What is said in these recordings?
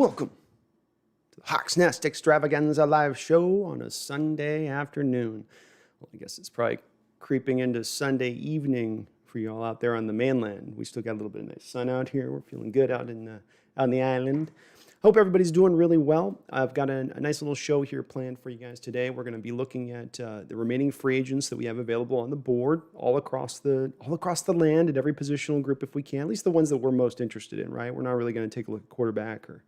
Welcome to the Hawks Nest Extravaganza live show on a Sunday afternoon. Well, I guess it's probably creeping into Sunday evening for you all out there on the mainland. We still got a little bit of nice sun out here. We're feeling good out on the island. Hope everybody's doing really well. I've got a nice little show here planned for you guys today. We're going to be looking at the remaining free agents that we have available on the board all across the land at every positional group if we can, at least the ones that we're most interested in, right? We're not really going to take a look at quarterback or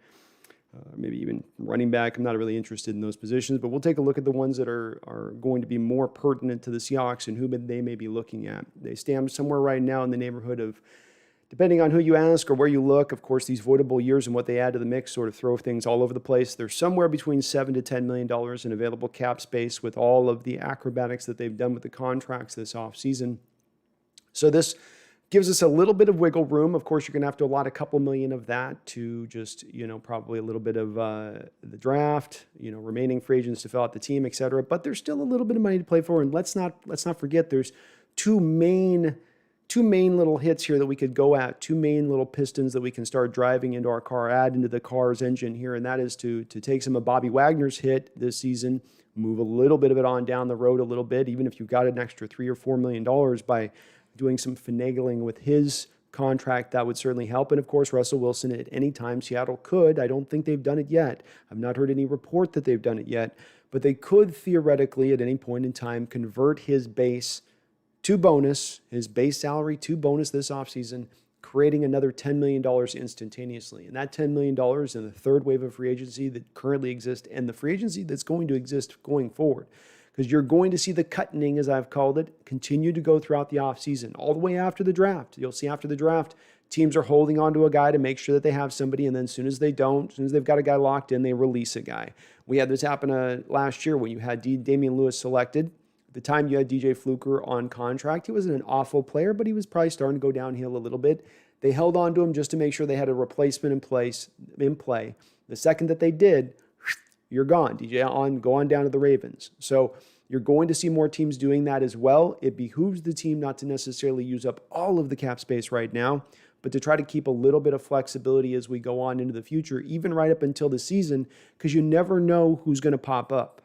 maybe even running back. I'm not really interested in those positions, but we'll take a look at the ones that are going to be more pertinent to the Seahawks and who they may be looking at. They stand somewhere right now in the neighborhood of, depending on who you ask or where you look, of course, these voidable years and what they add to the mix sort of throw things all over the place. They're somewhere between $7 to $10 million in available cap space with all of the acrobatics that they've done with the contracts this offseason. So this gives us a little bit of wiggle room. Of course, you're going to have to allot a couple million of that to just, probably a little bit of the draft, remaining free agents to fill out the team, et cetera. But there's still a little bit of money to play for. And let's not forget there's two main little hits here that we could go at, two main little pistons that we can start driving into our car, add into the car's engine here, and that is to take some of Bobby Wagner's hit this season, move a little bit of it on down the road a little bit, even if you've got an extra $3 or $4 million by doing some finagling with his contract, that would certainly help. And of course, Russell Wilson at any time, Seattle could. I don't think they've done it yet. I've not heard any report that they've done it yet, but they could theoretically at any point in time convert his base to bonus, his base salary to bonus this offseason, creating another $10 million instantaneously. And that $10 million in the third wave of free agency that currently exists and the free agency that's going to exist going forward. Because you're going to see the cutting, as I've called it, continue to go throughout the offseason, all the way after the draft. You'll see after the draft, teams are holding on to a guy to make sure that they have somebody, and then as soon as they don't, as soon as they've got a guy locked in, they release a guy. We had this happen last year when you had Damian Lewis selected. At the time, you had DJ Fluker on contract. He wasn't an awful player, but he was probably starting to go downhill a little bit. They held on to him just to make sure they had a replacement in play. The second that they did, you're gone. Go on down to the Ravens. So you're going to see more teams doing that as well. It behooves the team not to necessarily use up all of the cap space right now, but to try to keep a little bit of flexibility as we go on into the future, even right up until the season, because you never know who's going to pop up.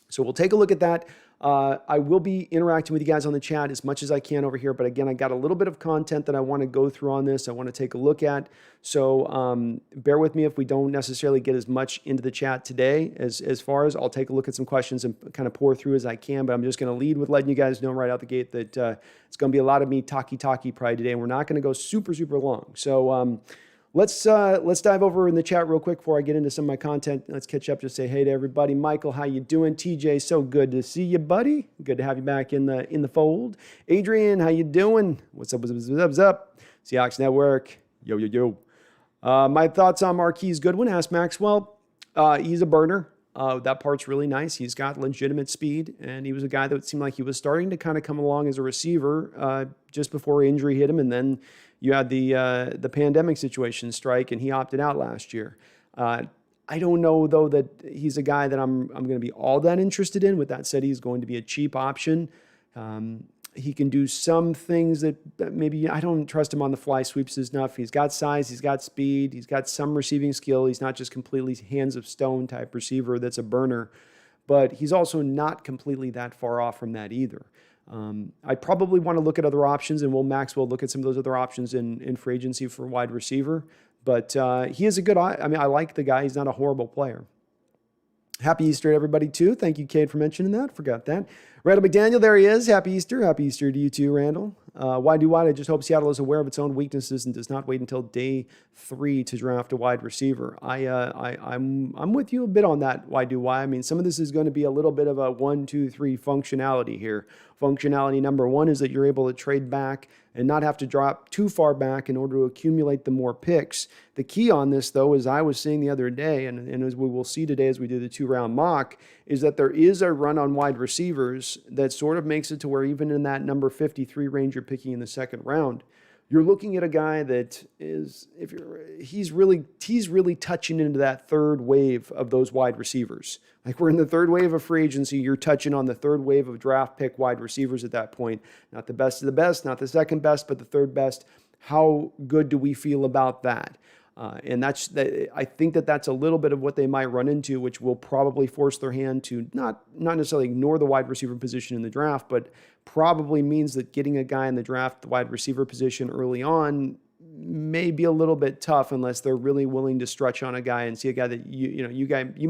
So we'll take a look at that. I will be interacting with you guys on the chat as much as I can over here. But again, I got a little bit of content that I want to go through on this. I want to take a look at. So bear with me if we don't necessarily get as much into the chat today as far as I'll take a look at some questions and kind of pour through as I can. But I'm just going to lead with letting you guys know right out the gate that it's going to be a lot of me talky probably today. And we're not going to go super long. So Let's dive over in the chat real quick before I get into some of my content. Let's catch up. Just say hey to everybody. Michael, how you doing? TJ, so good to see you, buddy. Good to have you back in the fold. Adrian, how you doing? What's up? Seahawks Network. Yo. My thoughts on Marquise Goodwin. Asked Maxwell. He's a burner. That part's really nice. He's got legitimate speed, and he was a guy that seemed like he was starting to kind of come along as a receiver just before injury hit him, and then you had the pandemic situation strike, and he opted out last year. I don't know, though, that he's a guy that I'm going to be all that interested in. With that said, he's going to be a cheap option. He can do some things that maybe I don't trust him on the fly sweeps enough. He's got size, he's got speed, he's got some receiving skill. He's not just completely hands of stone type receiver that's a burner, but he's also not completely that far off from that either. I probably want to look at other options, and Maxwell look at some of those other options in free agency for wide receiver. But he is a good, I like the guy. He's not a horrible player. Happy Easter to everybody, too. Thank you, Cade, for mentioning that. Forgot that. Randall McDaniel, there he is. Happy Easter. Happy Easter to you, too, Randall. Why do I just hope Seattle is aware of its own weaknesses and does not wait until day 3 to draft a wide receiver. I'm with you a bit on that. Why do I? I mean, some of this is going to be a little bit of a 1, 2, 3 functionality here. Functionality number 1 is that you're able to trade back and not have to drop too far back in order to accumulate the more picks. The key on this, though, as I was saying the other day, and as we will see today as we do the 2-round mock, is that there is a run on wide receivers that sort of makes it to where even in that number 53 range you're picking in the second round, you're looking at a guy that is, he's really touching into that third wave of those wide receivers. Like we're in the third wave of free agency, you're touching on the third wave of draft pick wide receivers at that point. Not the best of the best, not the second best, but the third best. How good do we feel about that? And I think that's a little bit of what they might run into, which will probably force their hand to not necessarily ignore the wide receiver position in the draft, but probably means that getting a guy in the draft, the wide receiver position early on, may be a little bit tough unless they're really willing to stretch on a guy and see a guy that you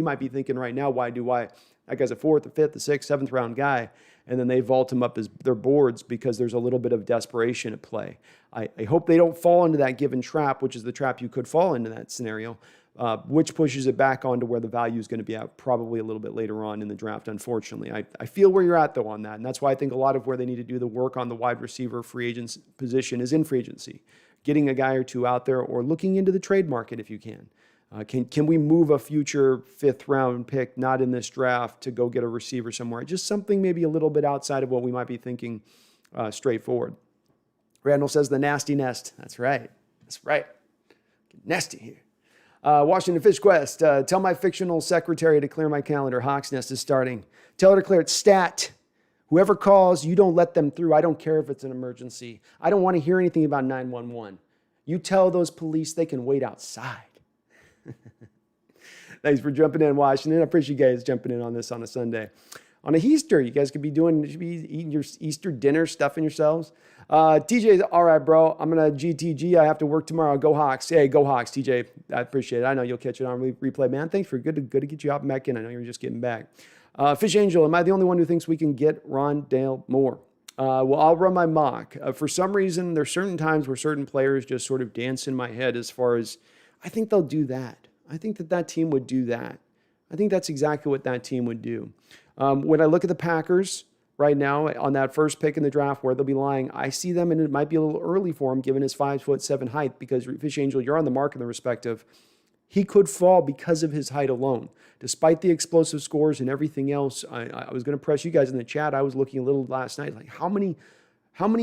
might be thinking right now, why that guy's a 4th, a 5th, a 6th, 7th round guy, and then they vault him up as their boards because there's a little bit of desperation at play. I hope they don't fall into that given trap, which is the trap you could fall into that scenario, which pushes it back onto where the value is going to be at probably a little bit later on in the draft, unfortunately. I feel where you're at, though, on that, and that's why I think a lot of where they need to do the work on the wide receiver free agents position is in free agency, getting a guy or two out there or looking into the trade market if you can. Can we move a future 5th round pick, not in this draft, to go get a receiver somewhere? Just something maybe a little bit outside of what we might be thinking straightforward. Randall says the nasty nest. That's right. That's right. Get nasty here. Washington Fish Quest. Tell my fictional secretary to clear my calendar. Hawks Nest is starting. Tell her to clear it. Stat. Whoever calls, you don't let them through. I don't care if it's an emergency. I don't want to hear anything about 911. You tell those police they can wait outside. Thanks for jumping in, Washington. I appreciate you guys jumping in on this on a Sunday. On a Easter, you guys could be eating your Easter dinner, stuffing yourselves. TJ's all right, bro. I'm going to GTG. I have to work tomorrow. Go Hawks. Hey, go Hawks, TJ. I appreciate it. I know you'll catch it on replay, man. Thanks for good to get you out and back in. I know you're just getting back. Fish Angel, am I the only one who thinks we can get Rondale Moore? Well, I'll run my mock. For some reason, there's certain times where certain players just sort of dance in my head as far as, I think they'll do that. I think that team would do that. I think that's exactly what that team would do. When I look at the Packers right now on that first pick in the draft where they'll be lying, I see them, and it might be a little early for him given his 5'7" height, because Fish Angel, you're on the mark in the respect of he could fall because of his height alone. Despite the explosive scores and everything else, I was going to press you guys in the chat. I was looking a little last night, like how many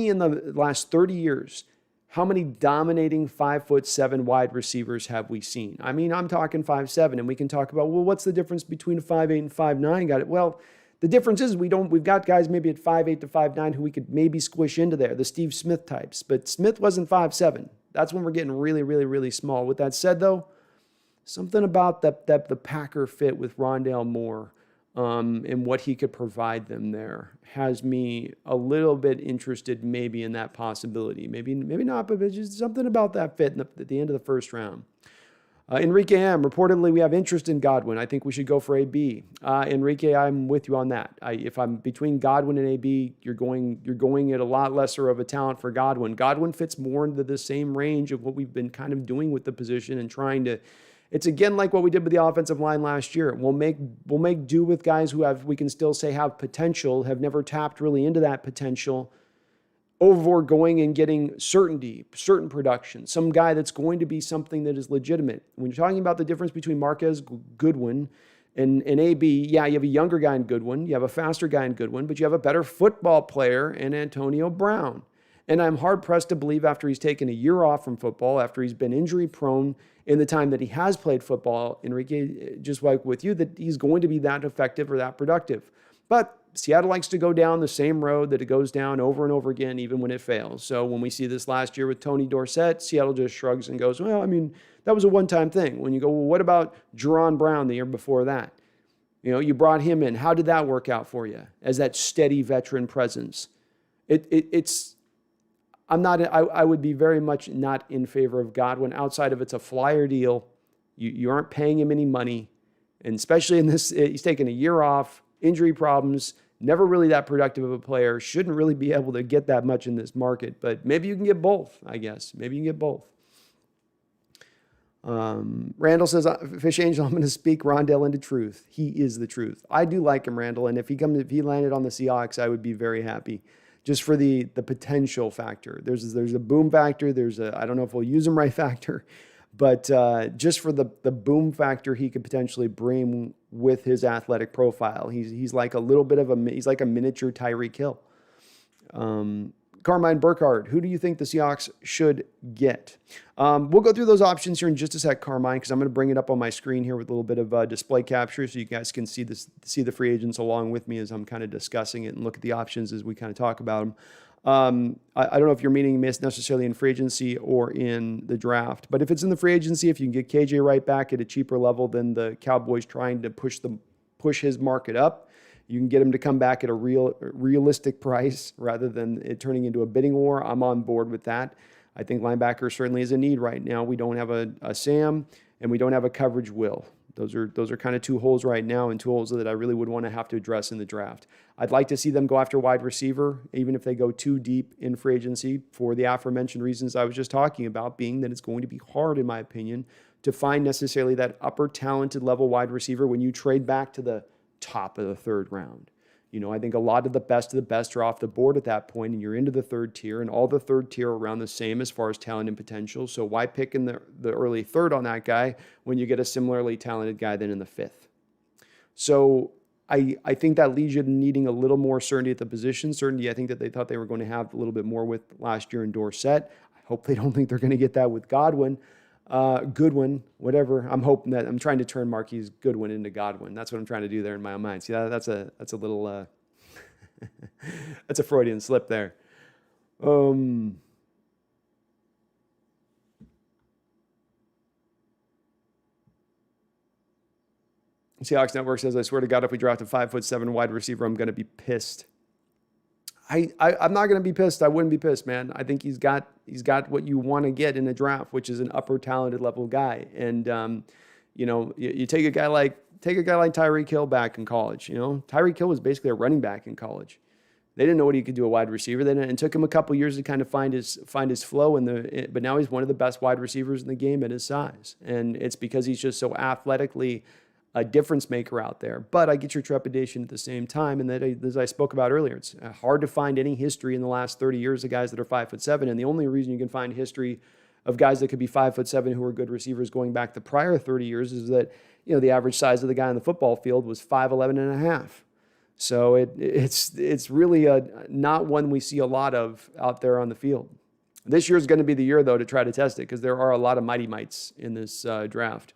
in the last 30 years, how many dominating 5'7" wide receivers have we seen? I mean, I'm talking 5'7", and we can talk about, well, what's the difference between a 5'8" and 5'9"? Got it. Well, the difference is we've got guys maybe at 5'8" to 5'9" who we could maybe squish into there, the Steve Smith types. But Smith wasn't 5'7". That's when we're getting really, really, really small. With that said, though, something about the Packer fit with Rondale Moore and what he could provide them there has me a little bit interested maybe in that possibility. Maybe not, but just something about that fit at the end of the first round. Enrique M. Reportedly, we have interest in Godwin. I think we should go for AB. Enrique, I'm with you on that. If I'm between Godwin and AB, you're going at a lot lesser of a talent for Godwin. Godwin fits more into the same range of what we've been kind of doing with the position and trying to. It's again like what we did with the offensive line last year. We'll make do with guys who we can still say have potential, have never tapped really into that potential, over going and getting certainty, certain production, some guy that's going to be something that is legitimate. When you're talking about the difference between Marquez Goodwin and AB, yeah, you have a younger guy in Goodwin, you have a faster guy in Goodwin, but you have a better football player in Antonio Brown. And I'm hard-pressed to believe after he's taken a year off from football, after he's been injury-prone in the time that he has played football, Enrique, just like with you, that he's going to be that effective or that productive. But Seattle likes to go down the same road that it goes down over and over again, even when it fails. So when we see this last year with Tony Dorsett, Seattle just shrugs and goes, well, I mean, that was a one-time thing. When you go, well, what about Jerron Brown the year before that? You know, you brought him in. How did that work out for you as that steady veteran presence? I would be very much not in favor of Godwin outside of it's a flyer deal. You aren't paying him any money. And especially in this, he's taking a year off, injury problems, never really that productive of a player, shouldn't really be able to get that much in this market. But maybe you can get both, I guess. Maybe you can get both. Randall says, Fish Angel, I'm going to speak Rondale into truth. He is the truth. I do like him, Randall. And if he landed on the Seahawks, I would be very happy. Just for the potential factor. There's a boom factor. I don't know if we'll use him right factor, but just for the boom factor he could potentially bring with his athletic profile. He's like a little bit of he's like a miniature Tyreek Hill. Carmine Burkhardt, who do you think the Seahawks should get? We'll go through those options here in just a sec, Carmine, because I'm going to bring it up on my screen here with a little bit of display capture so you guys can see the free agents along with me as I'm kind of discussing it and look at the options as we kind of talk about I don't know if you're meaning necessarily in free agency or in the draft, but if it's in the free agency, if you can get KJ Wright back at a cheaper level than the Cowboys trying to push his market up, you can get him to come back at a realistic price rather than it turning into a bidding war. I'm on board with that. I think linebacker certainly is a need right now. We don't have a Sam, and we don't have a coverage Will. Those are kind of two holes right now, and two holes that I really would want to have to address in the draft. I'd like to see them go after wide receiver, even if they go too deep in free agency, for the aforementioned reasons I was just talking about, being that it's going to be hard, in my opinion, to find necessarily that upper talented level wide receiver when you trade back to the top of the third round. I think a lot of the best are off the board at that point, and you're into the third tier, and all the third tier are around the same as far as talent and potential. So why pick in the early third on that guy when you get a similarly talented guy then in the fifth? So I think that leaves you needing a little more certainty at the position. Certainty I think that they thought they were going to have a little bit more with last year in Dorsett. I hope they don't think they're going to get that with Goodwin, whatever. I'm hoping that I'm trying to turn Marquise Goodwin into Godwin. That's what I'm trying to do there in my own mind. See, that's a little that's a Freudian slip there. Seahawks Network says, I swear to God, if we draft a 5'7" wide receiver, I'm going to be pissed. I'm not going to be pissed. I wouldn't be pissed, man. I think he's got what you want to get in a draft, which is an upper talented level guy. And you take a guy like Tyreek Hill back in college. Tyreek Hill was basically a running back in college. They didn't know what he could do a wide receiver. It took him a couple years to kind of find his flow but now he's one of the best wide receivers in the game at his size. And it's because he's just so athletically a difference maker out there. But I get your trepidation at the same time. And that, as I spoke about earlier, it's hard to find any history in the last 30 years of guys that are 5'7". And the only reason you can find history of guys that could be 5'7" who are good receivers going back the prior 30 years is that, the average size of the guy on the football field was 5'11 and a half. So it's really not one we see a lot of out there on the field. This year is going to be the year, though, to try to test it because there are a lot of mighty mites in this draft.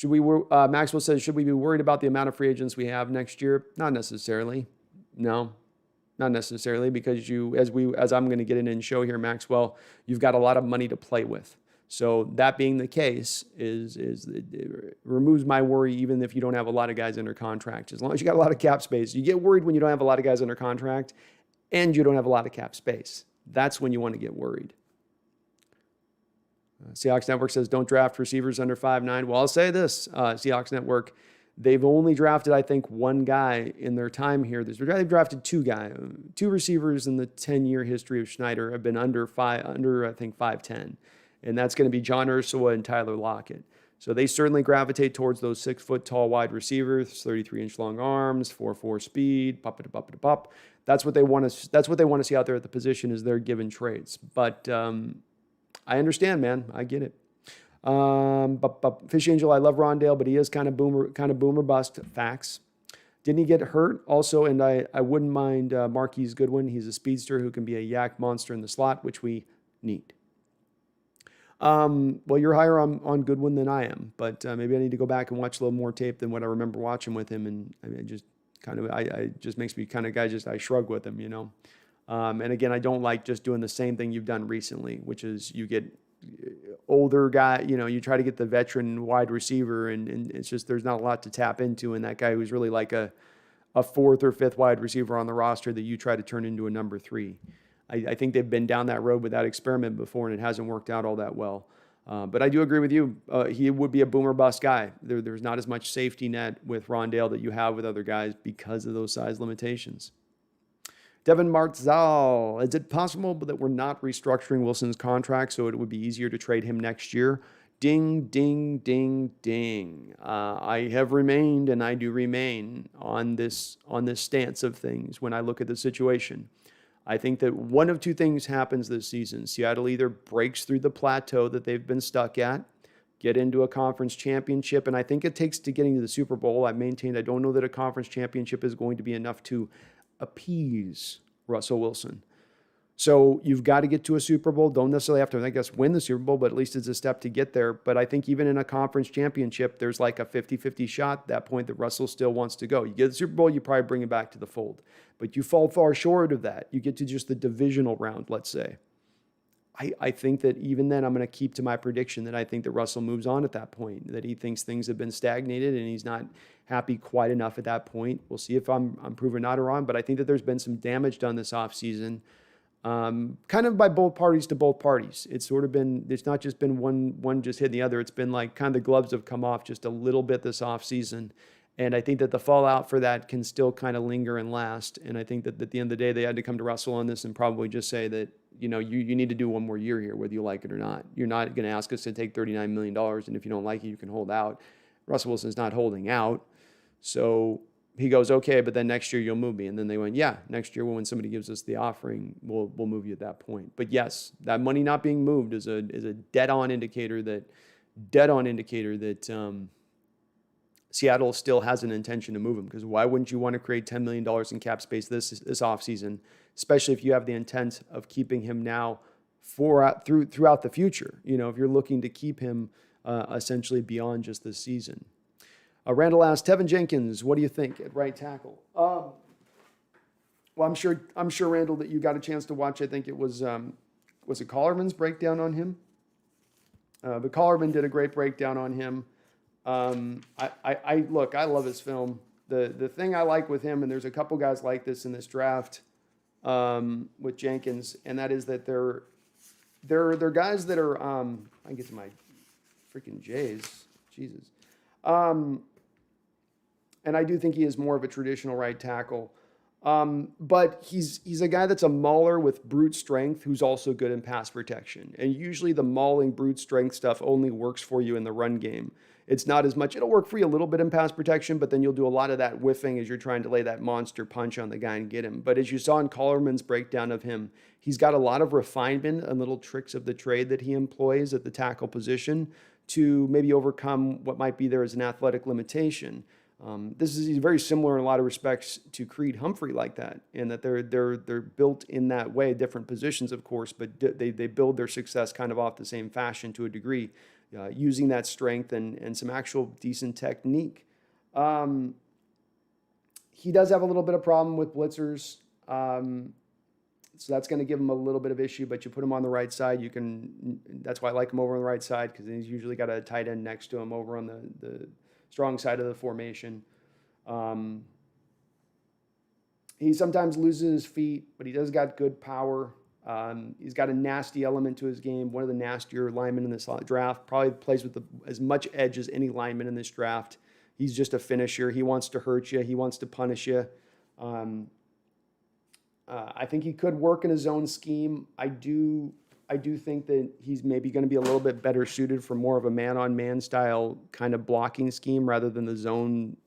Maxwell says, should we be worried about the amount of free agents we have next year? Not necessarily. No, not necessarily, because as I'm going to get in and show here, Maxwell, you've got a lot of money to play with. So that being the case it removes my worry, even if you don't have a lot of guys under contract. As long as you got a lot of cap space, you get worried when you don't have a lot of guys under contract and you don't have a lot of cap space. That's when you want to get worried. Seahawks Network says, don't draft receivers under 5'9". Well, I'll say this, Seahawks Network, they've only drafted, I think, one guy in their time here. They've drafted two receivers in the 10-year history of Schneider have been under I think, 5'10". And that's going to be John Ursula and Tyler Lockett. So they certainly gravitate towards those 6-foot-tall wide receivers, 33-inch long arms, 4.4 speed, pop. That's what they want to see out there at the position is their given traits. But I understand, man. I get it. But Fish Angel, I love Rondale, but he is kind of boomer bust. Facts. Didn't he get hurt? Also, and I wouldn't mind Marquise Goodwin. He's a speedster who can be a yak monster in the slot, which we need. Well, you're higher on Goodwin than I am, but maybe I need to go back and watch a little more tape than what I remember watching with him. And it just makes me kind of guy, I shrug with him, And again, I don't like just doing the same thing you've done recently, which is you get older guy, you try to get the veteran wide receiver and it's just, there's not a lot to tap into. And that guy who's really like a fourth or fifth wide receiver on the roster that you try to turn into a number 3. I think they've been down that road with that experiment before, and it hasn't worked out all that well. But I do agree with you. He would be a boomer bust guy. There's not as much safety net with Rondale that you have with other guys because of those size limitations. Devin Martzal, is it possible that we're not restructuring Wilson's contract so it would be easier to trade him next year? Ding, ding, ding, ding. I have remained, and I do remain on this stance of things when I look at the situation. I think that one of two things happens this season. Seattle either breaks through the plateau that they've been stuck at, get into a conference championship, and I think it takes to getting to the Super Bowl. I've maintained I don't know that a conference championship is going to be enough to appease Russell Wilson. So you've got to get to a Super Bowl. Don't necessarily have to, I guess, win the Super Bowl, but at least it's a step to get there. But I think even in a conference championship, there's like a 50-50 shot at that point that Russell still wants to go. You get the Super Bowl, you probably bring it back to the fold. But you fall far short of that. You get to just the divisional round, let's say. I think that even then, I'm going to keep to my prediction that I think that Russell moves on at that point, that he thinks things have been stagnated and he's not happy quite enough at that point. We'll see if I'm proven not or wrong, but I think that there's been some damage done this offseason. Kind of by both parties to both parties. It's sort of been, it's not just been one just hitting the other. It's been like kind of the gloves have come off just a little bit this offseason. And I think that the fallout for that can still kind of linger and last. And I think that at the end of the day, they had to come to Russell on this and probably just say that, you need to do one more year here, whether you like it or not. You're not going to ask us to take $39 million. And if you don't like it, you can hold out. Russell Wilson's not holding out. So he goes, okay, but then next year you'll move me. And then they went, yeah, next year when somebody gives us the offering, we'll move you at that point. But yes, that money not being moved is a dead-on indicator that Seattle still has an intention to move him, because why wouldn't you want to create $10 million in cap space this offseason, especially if you have the intent of keeping him now throughout the future? If you're looking to keep him essentially beyond just this season. Randall asked, Tevin Jenkins, what do you think at right tackle? Well, I'm sure Randall, that you got a chance to watch. I think it was it Collarman's breakdown on him? But Collarman did a great breakdown on him. I love his film. The thing I like with him, and there's a couple guys like this in this draft with Jenkins, and that is that they're guys that are I can get to my freaking J's, Jesus. And I do think he is more of a traditional right tackle. But he's a guy that's a mauler with brute strength who's also good in pass protection. And usually the mauling brute strength stuff only works for you in the run game. It's not as much. It'll work for you a little bit in pass protection, but then you'll do a lot of that whiffing as you're trying to lay that monster punch on the guy and get him. But as you saw in Collarman's breakdown of him, he's got a lot of refinement and little tricks of the trade that he employs at the tackle position to maybe overcome what might be there as an athletic limitation. He's very similar in a lot of respects to Creed Humphrey like that, in that they're built in that way, different positions, of course, but they build their success kind of off the same fashion to a degree, using that strength and some actual decent technique. He does have a little bit of problem with blitzers, so that's going to give him a little bit of issue, but you put him on the right side, that's why I like him over on the right side, because he's usually got a tight end next to him over on the strong side of the formation. He sometimes loses his feet, but he does got good power. He's got a nasty element to his game. One of the nastier linemen in this draft. Probably plays with as much edge as any lineman in this draft. He's just a finisher. He wants to hurt you. He wants to punish you. I think he could work in his own scheme. I do think that he's maybe going to be a little bit better suited for more of a man-on-man style kind of blocking scheme rather than the zone,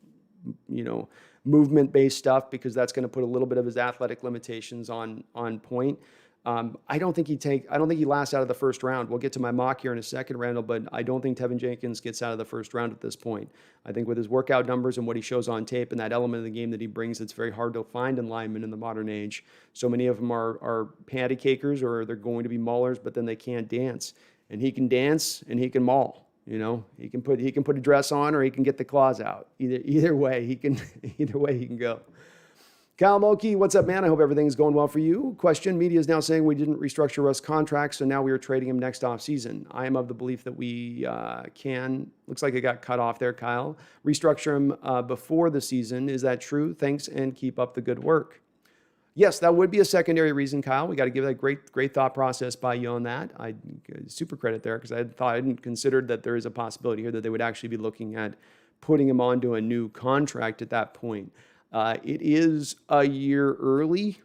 movement-based stuff, because that's going to put a little bit of his athletic limitations on point. I don't think he lasts out of the first round. We'll get to my mock here in a second, Randall, but I don't think Tevin Jenkins gets out of the first round at this point. I think with his workout numbers and what he shows on tape and that element of the game that he brings that's very hard to find in linemen in the modern age, so many of them are panty cakers, or they're going to be maulers, but then they can't dance. And he can dance and he can maul. He can put a dress on, or he can get the claws out. Either way he can go. Kyle Moki, what's up, man? I hope everything's going well for you. Question, media is now saying we didn't restructure Russ' contract, so now we are trading him next offseason. I am of the belief that we looks like it got cut off there, Kyle, restructure him before the season. Is that true? Thanks, and keep up the good work. Yes, that would be a secondary reason, Kyle. We got to give that great thought process by you on that. I super credit there, because I hadn't considered that there is a possibility here that they would actually be looking at putting him onto a new contract at that point. It is a year early,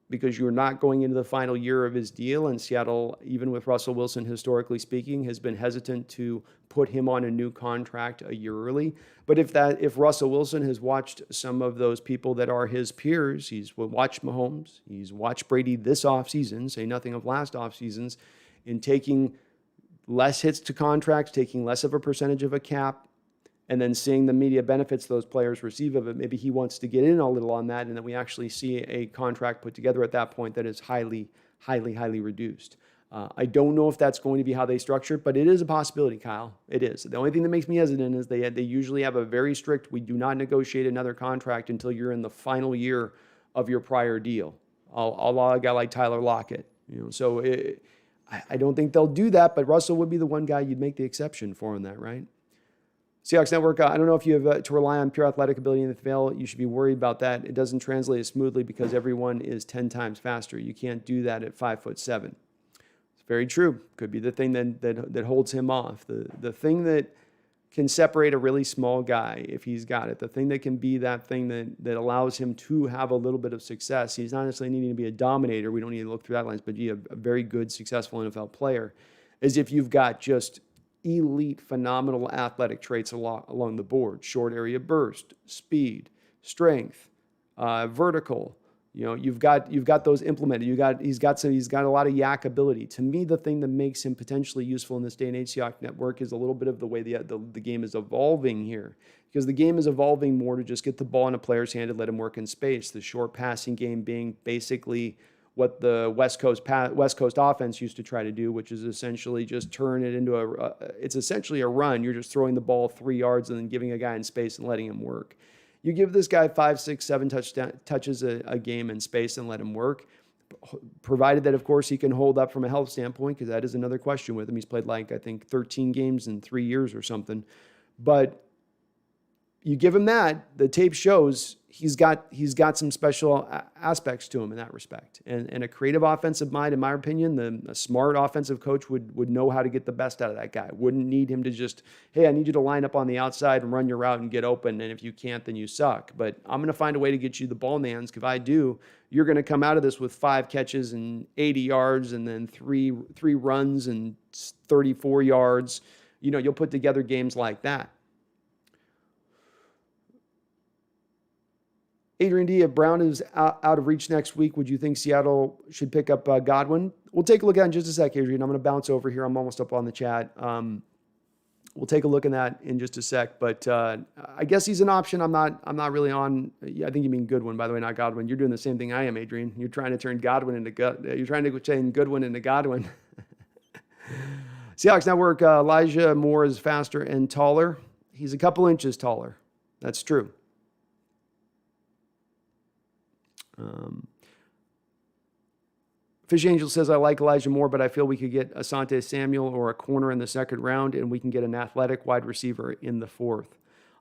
because you're not going into the final year of his deal, and Seattle, even with Russell Wilson, historically speaking, has been hesitant to put him on a new contract a year early. But if Russell Wilson has watched some of those people that are his peers, he's watched Mahomes, he's watched Brady this offseason, say nothing of last offseasons, in taking less hits to contracts, taking less of a percentage of a cap, and then seeing the media benefits those players receive of it, maybe he wants to get in a little on that, and that we actually see a contract put together at that point that is highly, highly, highly reduced. I don't know if that's going to be how they structure it, but it is a possibility, Kyle. It is. The only thing that makes me hesitant is they usually have a very strict, we do not negotiate another contract until you're in the final year of your prior deal. I'll allow a guy like Tyler Lockett. So I don't think they'll do that, but Russell would be the one guy you'd make the exception for on that, right? Seahawks Network, I don't know if you have to rely on pure athletic ability in the NFL. You should be worried about that. It doesn't translate as smoothly because everyone is 10 times faster. You can't do that at 5'7". It's very true. Could be the thing that holds him off. The thing that can separate a really small guy, if he's got it, the thing that can be that thing that allows him to have a little bit of success. He's not necessarily needing to be a dominator. We don't need to look through that lens, but be a very good, successful NFL player, is if you've got just elite, phenomenal athletic traits along the board: short area burst, speed, strength, vertical. You've got those implemented. He's got a lot of yak ability. To me, the thing that makes him potentially useful in this day and age, Seahawks Network, is a little bit of the way the game is evolving here, because the game is evolving more to just get the ball in a player's hand and let him work in space. The short passing game being basically what the West Coast offense used to try to do, which is essentially just turn it into it's essentially a run. You're just throwing the ball 3 yards and then giving a guy in space and letting him work. You give this guy 5, 6, 7 touches a game in space and let him work, provided that, of course, he can hold up from a health standpoint, because that is another question with him. He's played I think 13 games in 3 years or something. But you give him that, the tape shows he's got some special aspects to him in that respect. And a creative offensive mind, in my opinion, a smart offensive coach would know how to get the best out of that guy. Wouldn't need him to just, hey, I need you to line up on the outside and run your route and get open, and if you can't, then you suck. But I'm going to find a way to get you the ball in the hands, because if I do, you're going to come out of this with 5 catches and 80 yards and then three runs and 34 yards. You'll put together games like that. Adrian D., if Brown is out of reach next week, would you think Seattle should pick up Godwin? We'll take a look at it in just a sec, Adrian. I'm going to bounce over here. I'm almost up on the chat. We'll take a look at that in just a sec. But I guess he's an option. I'm not really on. I think you mean Goodwin, by the way, not Godwin. You're doing the same thing I am, Adrian. You're trying to turn Godwin into You're trying to turn Goodwin into Godwin. Seahawks Network. Elijah Moore is faster and taller. He's a couple inches taller. That's true. Fish Angel says, I like Elijah Moore, but I feel we could get Asante Samuel or a corner in the second round, and we can get an athletic wide receiver in the fourth.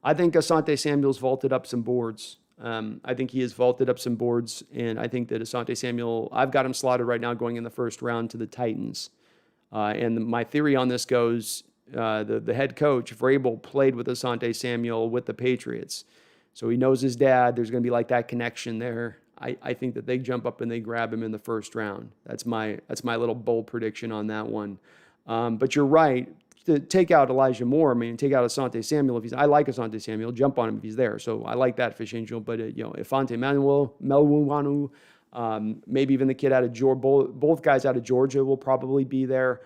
I think Asante Samuel's vaulted up some boards. I think he has vaulted up some boards, and I think that Asante Samuel, I've got him slotted right now going in the first round to the Titans. And my theory on this goes, the head coach, Vrabel, played with Asante Samuel with the Patriots. So he knows his dad. There's going to be that connection there. I think that they jump up and they grab him in the first round. That's my little bold prediction on that one. But you're right. To take out Elijah Moore, take out Asante Samuel. I like Asante Samuel. Jump on him if he's there. So I like that, Fish Angel. But Ifante Melwanu, maybe even the kid out of Georgia. Both guys out of Georgia will probably be there.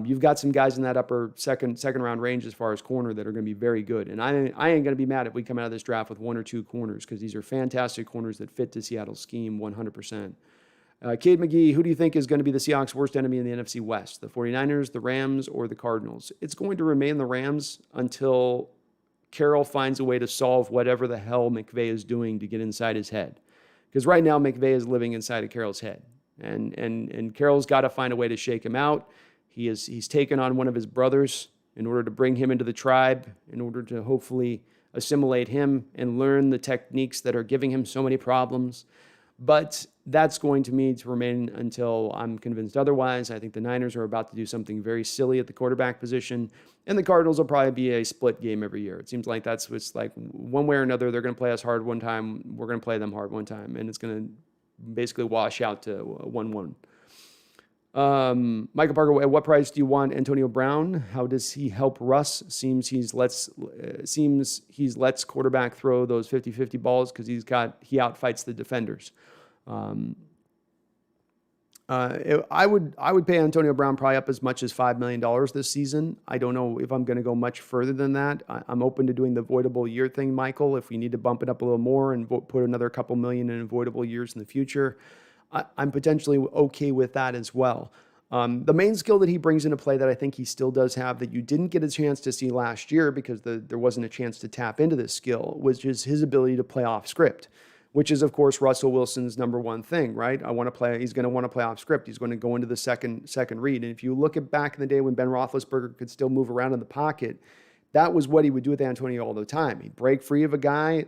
You've got some guys in that upper second round range as far as corner that are going to be very good. And I ain't going to be mad if we come out of this draft with 1 or 2 corners, because these are fantastic corners that fit to Seattle's scheme 100%. Cade McGee, who do you think is going to be the Seahawks' worst enemy in the NFC West? The 49ers, the Rams, or the Cardinals? It's going to remain the Rams until Carroll finds a way to solve whatever the hell McVay is doing to get inside his head. Because right now McVay is living inside of Carroll's head. And Carroll's got to find a way to shake him out. He's taken on one of his brothers in order to bring him into the tribe, in order to hopefully assimilate him and learn the techniques that are giving him so many problems. But that's going to need to remain until I'm convinced otherwise. I think the Niners are about to do something very silly at the quarterback position, and the Cardinals will probably be a split game every year. It seems like that's what's one way or another. They're going to play us hard one time. We're going to play them hard one time, and it's going to basically wash out to 1-1. Michael Parker, at what price do you want Antonio Brown? How does he help Russ? Seems he's lets quarterback throw those 50-50 balls because he outfights the defenders. I would pay Antonio Brown probably up as much as $5 million this season. I don't know if I'm going to go much further than that. I'm open to doing the voidable year thing, Michael, if we need to bump it up a little more and put another couple million in avoidable years in the future. I'm potentially okay with that as well. The main skill that he brings into play that I think he still does have that you didn't get a chance to see last year because there wasn't a chance to tap into this skill was just his ability to play off script, which is, of course, Russell Wilson's number one thing, right? He's going to want to play off script. He's going to go into the second read. And if you look at back in the day when Ben Roethlisberger could still move around in the pocket, that was what he would do with Antonio all the time. He'd break free of a guy,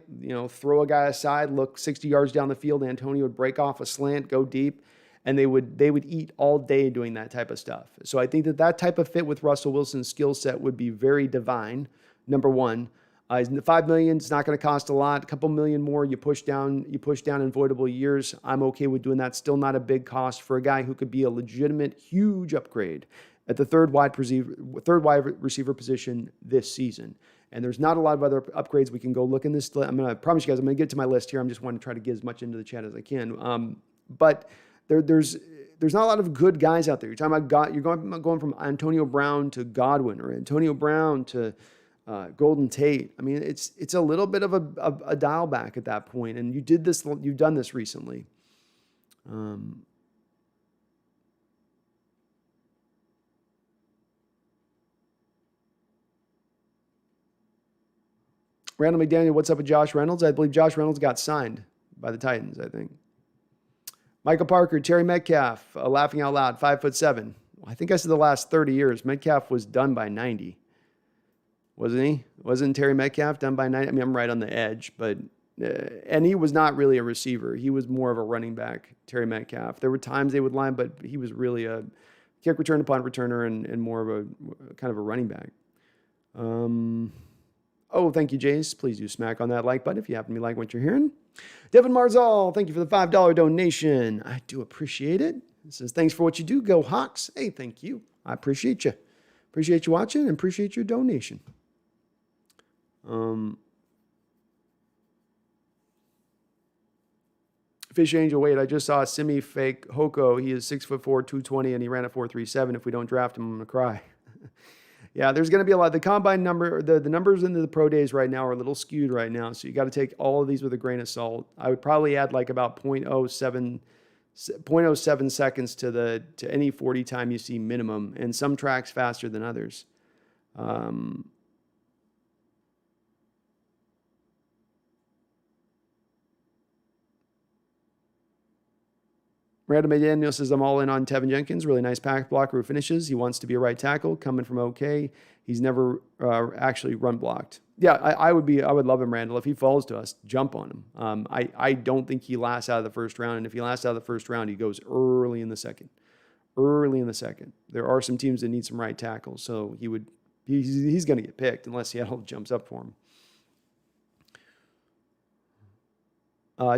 throw a guy aside, look 60 yards down the field. Antonio would break off a slant, go deep, and they would eat all day doing that type of stuff. So I think that type of fit with Russell Wilson's skill set would be very divine, number one. $5 million, it's not going to cost a lot. A couple million more, you push down in voidable years. I'm okay with doing that. Still not a big cost for a guy who could be a legitimate, huge upgrade at the third wide receiver position this season. And there's not a lot of other upgrades. We can go look in this. I promise you guys, I'm going to get to my list here. I'm just wanting to try to get as much into the chat as I can. But there's not a lot of good guys out there. You're talking about you're going from Antonio Brown to Godwin or Antonio Brown to Golden Tate. I mean, it's a little bit of a dial back at that point. And you've done this recently. Randall McDaniel, what's up with Josh Reynolds? I believe Josh Reynolds got signed by the Titans, I think. Michael Parker, Terry Metcalf, laughing out loud, 5'7". I think I said the last 30 years. Metcalf was done by 90. Wasn't he? Wasn't Terry Metcalf done by 90? I mean, I'm right on the edge, but and he was not really a receiver. He was more of a running back, Terry Metcalf. There were times they would line, but he was really a kick return, punt returner, and more of a kind of a running back. Oh, thank you, Jace. Please do smack on that like button if you happen to be liking what you're hearing. Devin Marzal, thank you for the $5 donation. I do appreciate it. It says, thanks for what you do. Go Hawks. Hey, thank you. I appreciate you. Appreciate you watching and appreciate your donation. Fish Angel, wait, I just saw Simi fake Hoko. He is 6'4", 220, and he ran a 4.37. If we don't draft him, I'm going to cry. Yeah, there's going to be a lot. The combine number, the numbers into the pro days right now are a little skewed right now, so you got to take all of these with a grain of salt. I would probably add like about 0.07 seconds to any 40 time you see minimum, and some tracks faster than others. Random McDaniel says, I'm all in on Tevin Jenkins. Really nice pack blocker who finishes. He wants to be a right tackle, coming from OK. He's never actually run blocked. Yeah, I would love him, Randall. If he falls to us, jump on him. I don't think he lasts out of the first round. And if he lasts out of the first round, he goes early in the second. There are some teams that need some right tackles. So he's going to get picked unless Seattle jumps up for him.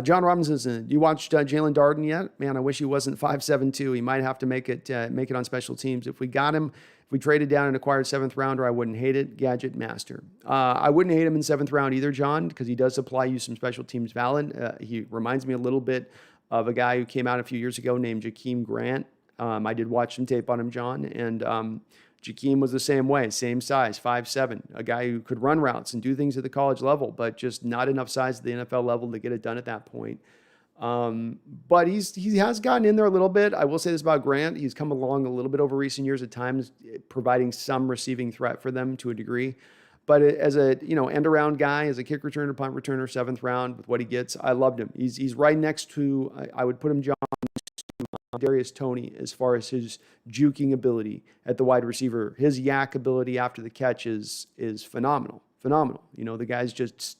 John Robinson says, you watched Jalen Darden yet? Man, I wish he wasn't 5'7" too. He might have to make it on special teams. If we got him, if we traded down and acquired 7th rounder, I wouldn't hate it. Gadget master. I wouldn't hate him in 7th round either, John, because he does supply you some special teams valid. He reminds me a little bit of a guy who came out a few years ago named Jakeem Grant. I did watch some tape on him, John, and Jakeem was the same way, same size, 5'7", a guy who could run routes and do things at the college level, but just not enough size at the NFL level to get it done at that point. But he has gotten in there a little bit. I will say this about Grant. He's come along a little bit over recent years at times, providing some receiving threat for them to a degree. But as a end around guy, as a kick returner, punt returner, 7th round with what he gets, I loved him. He's right next to, I would put him, John, Darius Toney as far as his juking ability at the wide receiver. His yak ability after the catch is phenomenal. The guy's just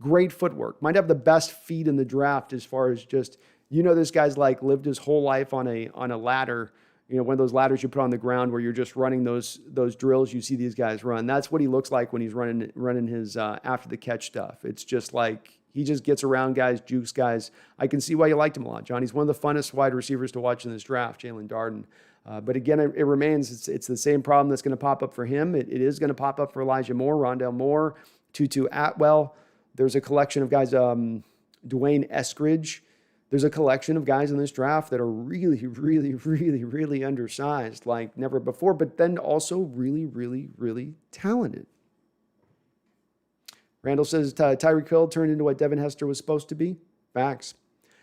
great footwork. Might have the best feet in the draft as far as just, this guy's like lived his whole life on a ladder, one of those ladders you put on the ground where you're just running those drills you see these guys run. That's what he looks like when he's running his after the catch stuff. It's just like, he just gets around guys, jukes guys. I can see why you liked him a lot, John. He's one of the funnest wide receivers to watch in this draft, Jalen Darden. But again, it remains, it's the same problem that's going to pop up for him. It is going to pop up for Elijah Moore, Rondale Moore, Tutu Atwell. There's a collection of guys, Dwayne Eskridge. There's a collection of guys in this draft that are really, really, really, really undersized like never before, but then also really, really, really talented. Randall says Tyreek Hill turned into what Devin Hester was supposed to be. Facts.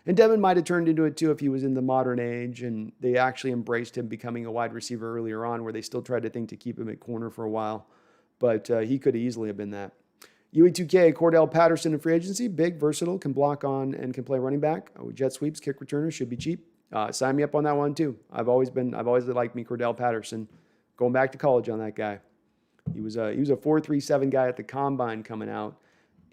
And Devin might have turned into it too if he was in the modern age and they actually embraced him becoming a wide receiver earlier on, where they still tried to think to keep him at corner for a while. But he could easily have been that. UE2K, Cordell Patterson in free agency, big, versatile, can block on and can play running back. Jet sweeps, kick returner, should be cheap. Sign me up on that one too. I've always liked me Cordell Patterson. Going back to college on that guy. He was a 4.37 guy at the combine coming out.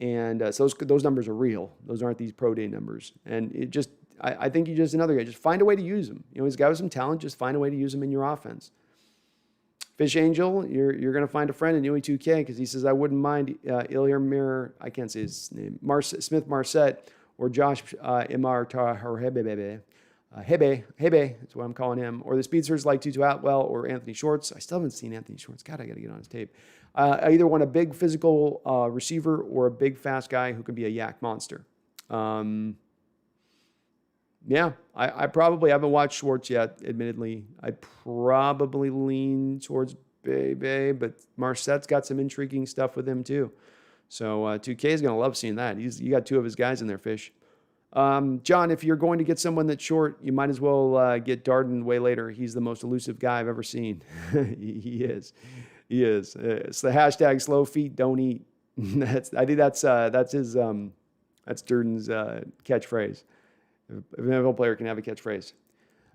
And so those numbers are real. Those aren't these pro day numbers. And I think he's just another guy. Just find a way to use him. He's a guy with some talent. Just find a way to use him in your offense. Fish Angel, you're going to find a friend in UE2K because he says, I wouldn't mind Ilir I can't say his name, Smith Marset or Josh Imar Tahar Hebe, that's what I'm calling him, or the speedsters like Tutu Atwell or Anthony Schwartz. I still haven't seen Anthony Schwartz. God, I got to get on his tape. I either want a big physical receiver or a big fast guy who can be a yak monster. Yeah, I probably haven't watched Schwartz yet, admittedly. I'd probably lean towards Bebe, but Marsette's got some intriguing stuff with him too. So 2K is going to love seeing that. You got two of his guys in there, Fish. John, if you're going to get someone that's short, you might as well get Darden way later. He's the most elusive guy I've ever seen. He is. It's the hashtag slow feet don't eat. I think that's his that's Darden's catchphrase. If an NFL player can have a catchphrase.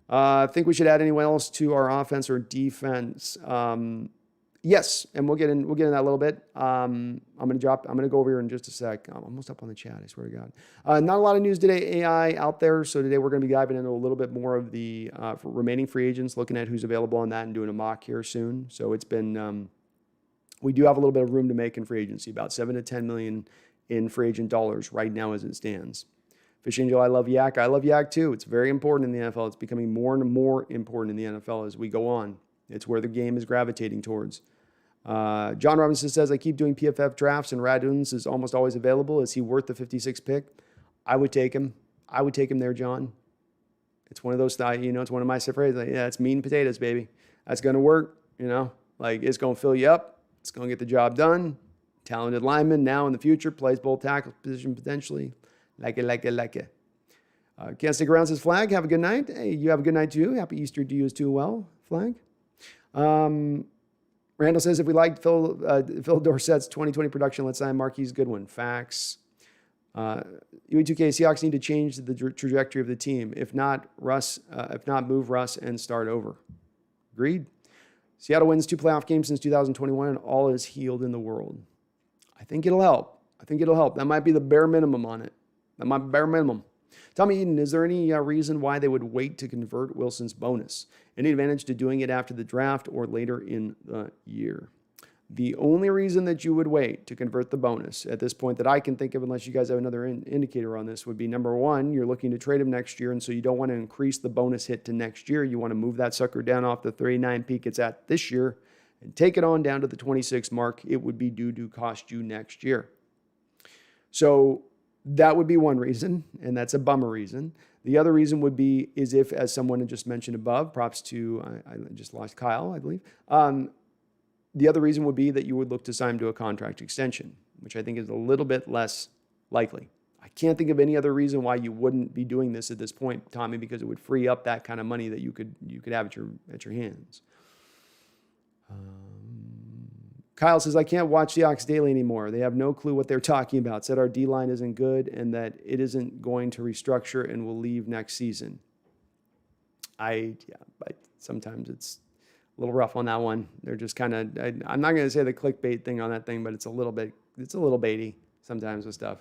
I think we should add anyone else to our offense or defense. Yes, and we'll get in that a little bit. I'm gonna go over here in just a sec. I'm almost up on the chat, I swear to God. Not a lot of news today, AI out there. So today we're gonna be diving into a little bit more of the remaining free agents, looking at who's available on that and doing a mock here soon. So it's been, we do have a little bit of room to make in free agency, about 7 to 10 million in free agent dollars right now as it stands. Fish Angel, I love Yak. I love Yak too. It's very important in the NFL. It's becoming more and more important in the NFL as we go on. It's where the game is gravitating towards. John Robinson says, I keep doing PFF drafts and Raduns is almost always available. Is he worth the 56 pick? I would take him. I would take him there, John. It's one of those, it's one of my phrases. Like, yeah, it's meat and potatoes, baby. That's going to work, like it's going to fill you up. It's going to get the job done. Talented lineman now in the future, plays both tackle position potentially. Like it. Can't stick around, says Flag. Have a good night. Hey, you have a good night too. Happy Easter to you as too well, Flag. Randall says, if we liked Phil Dorsett's 2020 production, let's sign Marquise Goodwin. Facts. UE2K, Seahawks need to change the trajectory of the team. If not, move Russ and start over. Agreed. Seattle wins 2 playoff games since 2021 and all is healed in the world. I think it'll help. That might be the bare minimum on it. Tommy Eden, is there any reason why they would wait to convert Wilson's bonus? Any advantage to doing it after the draft or later in the year? The only reason that you would wait to convert the bonus at this point that I can think of, unless you guys have another indicator on this, would be number one, you're looking to trade him next year, and so you don't want to increase the bonus hit to next year. You want to move that sucker down off the 39 peak it's at this year and take it on down to the 26 mark. It would be due to cost you next year. So that would be one reason, and that's a bummer reason. The other reason would be is if, as someone had just mentioned above, props to, I just lost Kyle, I believe. The other reason would be that you would look to sign him to a contract extension, which I think is a little bit less likely. I can't think of any other reason why you wouldn't be doing this at this point, Tommy, because it would free up that kind of money that you could have at your hands. Kyle says, I can't watch Seahawks Daily anymore. They have no clue what they're talking about. Said our D-line isn't good and that it isn't going to restructure and will leave next season. Sometimes it's a little rough on that one. They're just kind of, I'm not going to say the clickbait thing on that thing, but it's a little baity sometimes with stuff.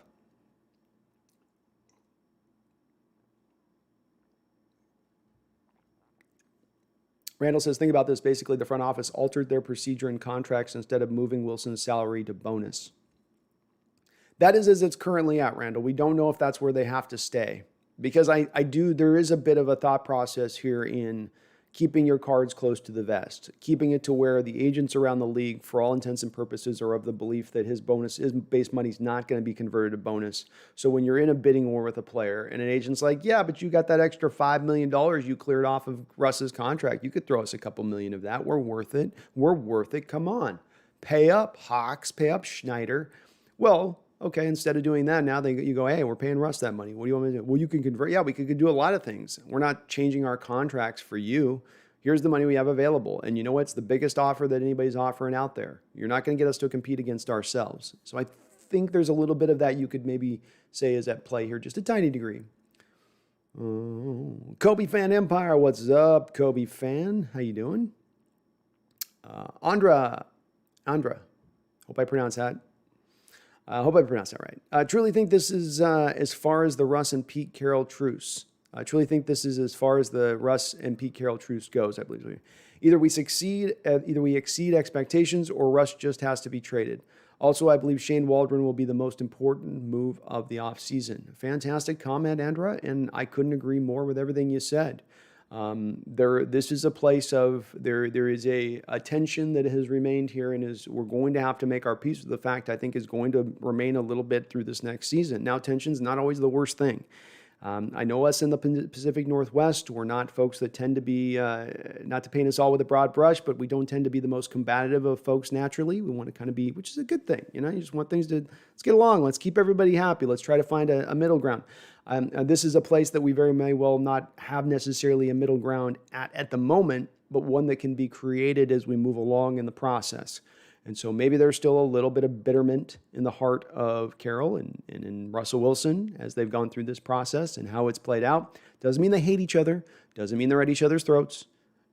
Randall says, think about this. Basically, the front office altered their procedure and contracts instead of moving Wilson's salary to bonus. That is as it's currently at, Randall. We don't know if that's where they have to stay. Because there is a bit of a thought process here in keeping your cards close to the vest, keeping it to where the agents around the league, for all intents and purposes, are of the belief that his base money's not going to be converted to bonus. So when you're in a bidding war with a player and an agent's like, yeah, but you got that extra $5 million you cleared off of Russ's contract. You could throw us a couple million of that. We're worth it. Come on. Pay up, Hawks. Pay up, Schneider. Well, okay, instead of doing that, now you go, hey, we're paying Russ that money. What do you want me to do? Well, you can convert. Yeah, we could do a lot of things. We're not changing our contracts for you. Here's the money we have available. And you know what's the biggest offer that anybody's offering out there? You're not going to get us to compete against ourselves. So I think there's a little bit of that you could maybe say is at play here, just a tiny degree. Kobe Fan Empire, what's up, Kobe Fan? How you doing? Andra, hope I pronounced that. I hope I pronounced that right. I truly think this is as far as the Russ and Pete Carroll truce. I truly think this is as far as the Russ and Pete Carroll truce goes, I believe. Either we exceed expectations, or Russ just has to be traded. Also, I believe Shane Waldron will be the most important move of the offseason. Fantastic comment, Andra, and I couldn't agree more with everything you said. This is a place of there is a tension that has remained here, and we're going to have to make our peace with the fact I think is going to remain a little bit through this next season. Now, tension's not always the worst thing. I know us in the Pacific Northwest, we're not folks that tend to be, not to paint us all with a broad brush, but we don't tend to be the most combative of folks naturally. We want to kind of be, which is a good thing. You just want things to, let's get along. Let's keep everybody happy. Let's try to find a middle ground. This is a place that we very may well not have necessarily a middle ground at the moment, but one that can be created as we move along in the process. And so maybe there's still a little bit of bitterment in the heart of Carroll and in Russell Wilson as they've gone through this process and how it's played out. Doesn't mean they hate each other. Doesn't mean they're at each other's throats.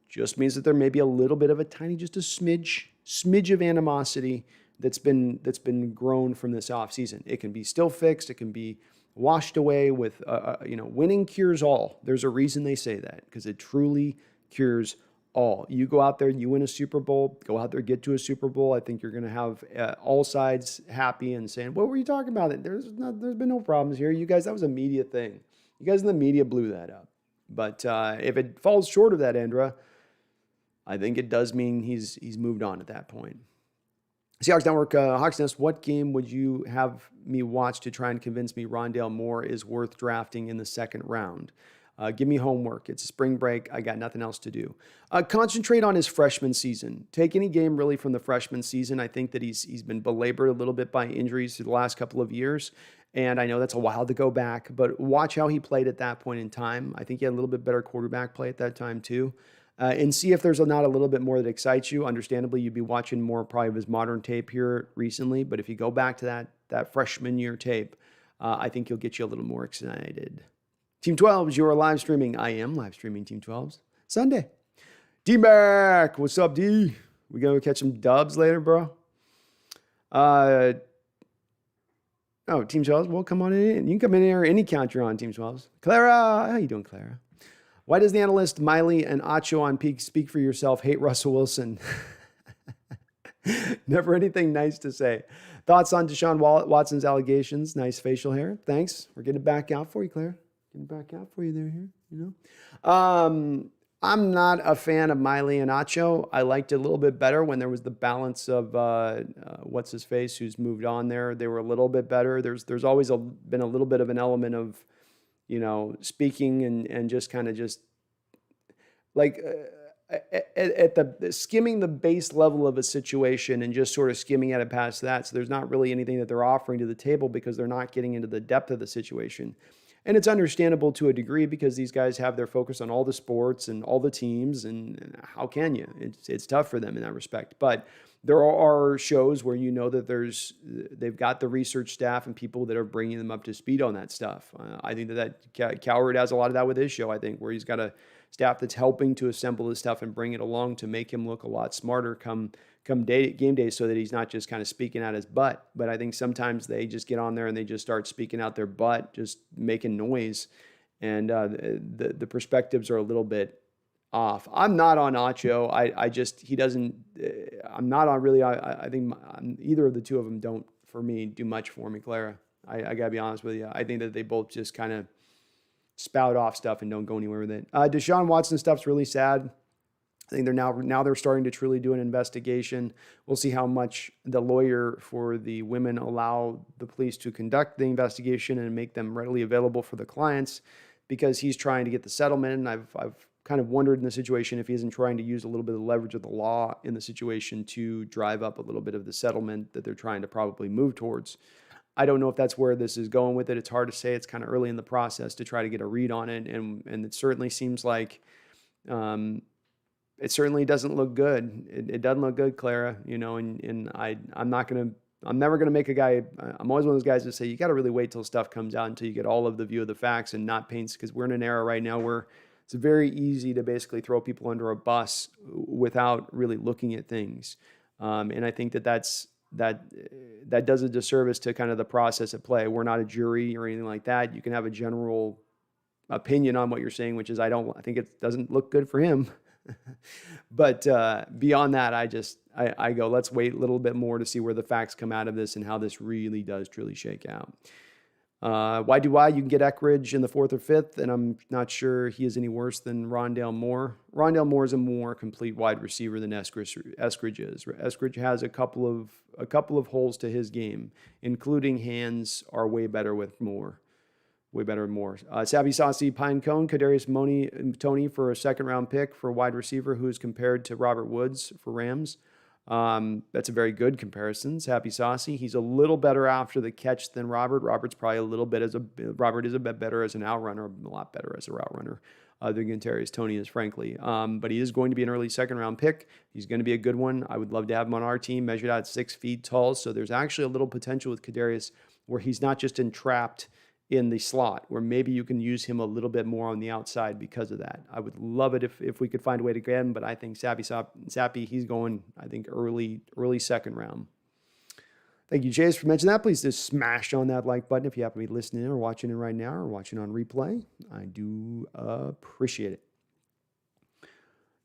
Just means that there may be a little bit of a tiny, just a smidge of animosity that's been grown from this offseason. It can be still fixed. It can be washed away with, winning cures all. There's a reason they say that, because it truly cures all. You go out there, you win a Super Bowl, go out there, get to a Super Bowl. I think you're going to have all sides happy and saying, what were you talking about? There's been no problems here. You guys, that was a media thing. You guys in the media blew that up. But if it falls short of that, Andra, I think it does mean he's moved on at that point. Seahawks Network, Hawks Nest, what game would you have me watch to try and convince me Rondale Moore is worth drafting in the second round? Give me homework. It's spring break. I got nothing else to do. Concentrate on his freshman season. Take any game really from the freshman season. I think that he's been belabored a little bit by injuries through the last couple of years. And I know that's a while to go back, but watch how he played at that point in time. I think he had a little bit better quarterback play at that time too. And see if there's not a little bit more that excites you. Understandably, you'd be watching more probably of his modern tape here recently. But if you go back to that freshman year tape, I think he'll get you a little more excited. Team 12s, you're live streaming. I am live streaming Team 12s Sunday. D-Mac, what's up, D? We going to catch some dubs later, bro? Team 12s, well, come on in. You can come in here any count you're on, Team 12s. Clara, how you doing, Clara? Why does the analyst Miley and Acho on Peak speak for yourself hate Russell Wilson? Never anything nice to say. Thoughts on Deshaun Watson's allegations? Nice facial hair. Thanks. We're getting it back out for you, Clara. Back out for you there here, I'm not a fan of Miley and Acho. I liked it a little bit better when there was the balance of what's his face who's moved on there. They were a little bit better. There's always been a little bit of an element of speaking and just kind of just like at the skimming the base level of a situation and just sort of skimming at it past that. So there's not really anything that they're offering to the table because they're not getting into the depth of the situation. And it's understandable to a degree because these guys have their focus on all the sports and all the teams, and how can you? It's tough for them in that respect. But there are shows where that they've got the research staff and people that are bringing them up to speed on that stuff. I think that Cowherd has a lot of that with his show, I think, where he's got a staff that's helping to assemble his stuff and bring it along to make him look a lot smarter come game day, so that he's not just kind of speaking out his butt. But I think sometimes they just get on there and they just start speaking out their butt, just making noise. And the perspectives are a little bit off. I'm not on Acho. I'm not on really. I think either of the two of them don't, for me, do much for me, Clara. I got to be honest with you. I think that they both just kind of spout off stuff and don't go anywhere with it. Deshaun Watson stuff's really sad. I think they're starting to truly do an investigation. We'll see how much the lawyer for the women allow the police to conduct the investigation and make them readily available for the clients, because he's trying to get the settlement. And I've kind of wondered in the situation if he isn't trying to use a little bit of the leverage of the law in the situation to drive up a little bit of the settlement that they're trying to probably move towards. I don't know if that's where this is going with it. It's hard to say. It's kind of early in the process to try to get a read on it. And it certainly seems like it certainly doesn't look good. It doesn't look good, Clara, and I'm never going to make a guy, I'm always one of those guys that say, you got to really wait till stuff comes out until you get all of the view of the facts and not paint, because we're in an era right now where it's very easy to basically throw people under a bus without really looking at things. And I think that does a disservice to kind of the process at play. We're not a jury or anything like that. You can have a general opinion on what you're saying, which is I think it doesn't look good for him. But beyond that, I go, let's wait a little bit more to see where the facts come out of this and how this really does truly shake out. Why? You can get Eckridge in the 4th or 5th, and I'm not sure he is any worse than Rondale Moore. Rondale Moore is a more complete wide receiver than Eskridge is. Eskridge has a couple of holes to his game, including hands are way better with Moore. Way better and more. Savvy Saucy Pinecone, Kadarius Toney for a 2nd-round pick for a wide receiver who is compared to Robert Woods for Rams. That's a very good comparison. Happy Saucy. He's a little better after the catch than Robert. Robert is a bit better as an outrunner, a lot better as a route runner than Kadarius Toney is, frankly. But he is going to be an early 2nd-round pick. He's going to be a good one. I would love to have him on our team, measured out 6 feet tall. So there's actually a little potential with Kadarius where he's not just entrapped in the slot, where maybe you can use him a little bit more on the outside because of that. I would love it if we could find a way to get him, but I think Sappy, he's going, I think, early 2nd round. Thank you, Jace, for mentioning that. Please just smash on that like button if you happen to be listening or watching it right now or watching on replay. I do appreciate it.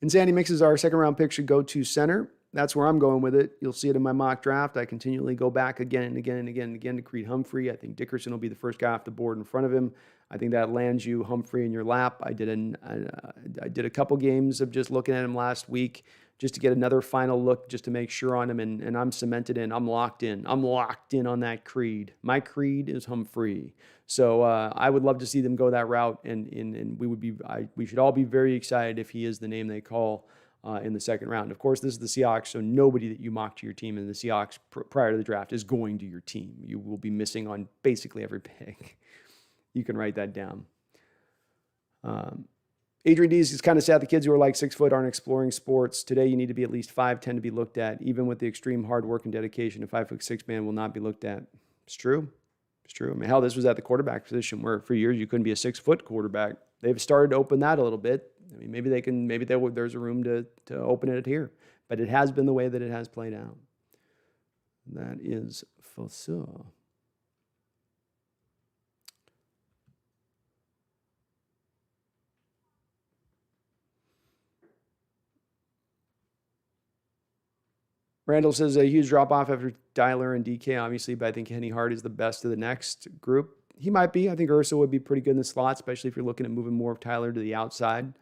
Insanity Mixes, our 2nd-round pick should go to center. That's where I'm going with it. You'll see it in my mock draft. I continually go back again and again and again and again to Creed Humphrey. I think Dickerson will be the first guy off the board in front of him. I think that lands you Humphrey in your lap. I did a couple games of just looking at him last week just to get another final look, just to make sure on him, and I'm cemented in. I'm locked in. I'm locked in on that Creed. My Creed is Humphrey. So I would love to see them go that route, and we should all be very excited if he is the name they call in the 2nd round. Of course, this is the Seahawks, so nobody that you mock to your team in the Seahawks prior to the draft is going to your team. You will be missing on basically every pick. You can write that down. Adrian Dees is kind of sad the kids who are like 6 foot aren't exploring sports. Today, you need to be at least 5'10" to be looked at. Even with the extreme hard work and dedication, a 5'6" man will not be looked at. It's true. It's true. I mean, hell, this was at the quarterback position where for years you couldn't be a 6-foot quarterback. They've started to open that a little bit. I mean, there's a room to open it here. But it has been the way that it has played out. That is for sure. Randall says a huge drop-off after Dyler and DK, obviously, but I think Henny Hart is the best of the next group. He might be. I think Ursa would be pretty good in the slot, especially if you're looking at moving more of Tyler to the outside.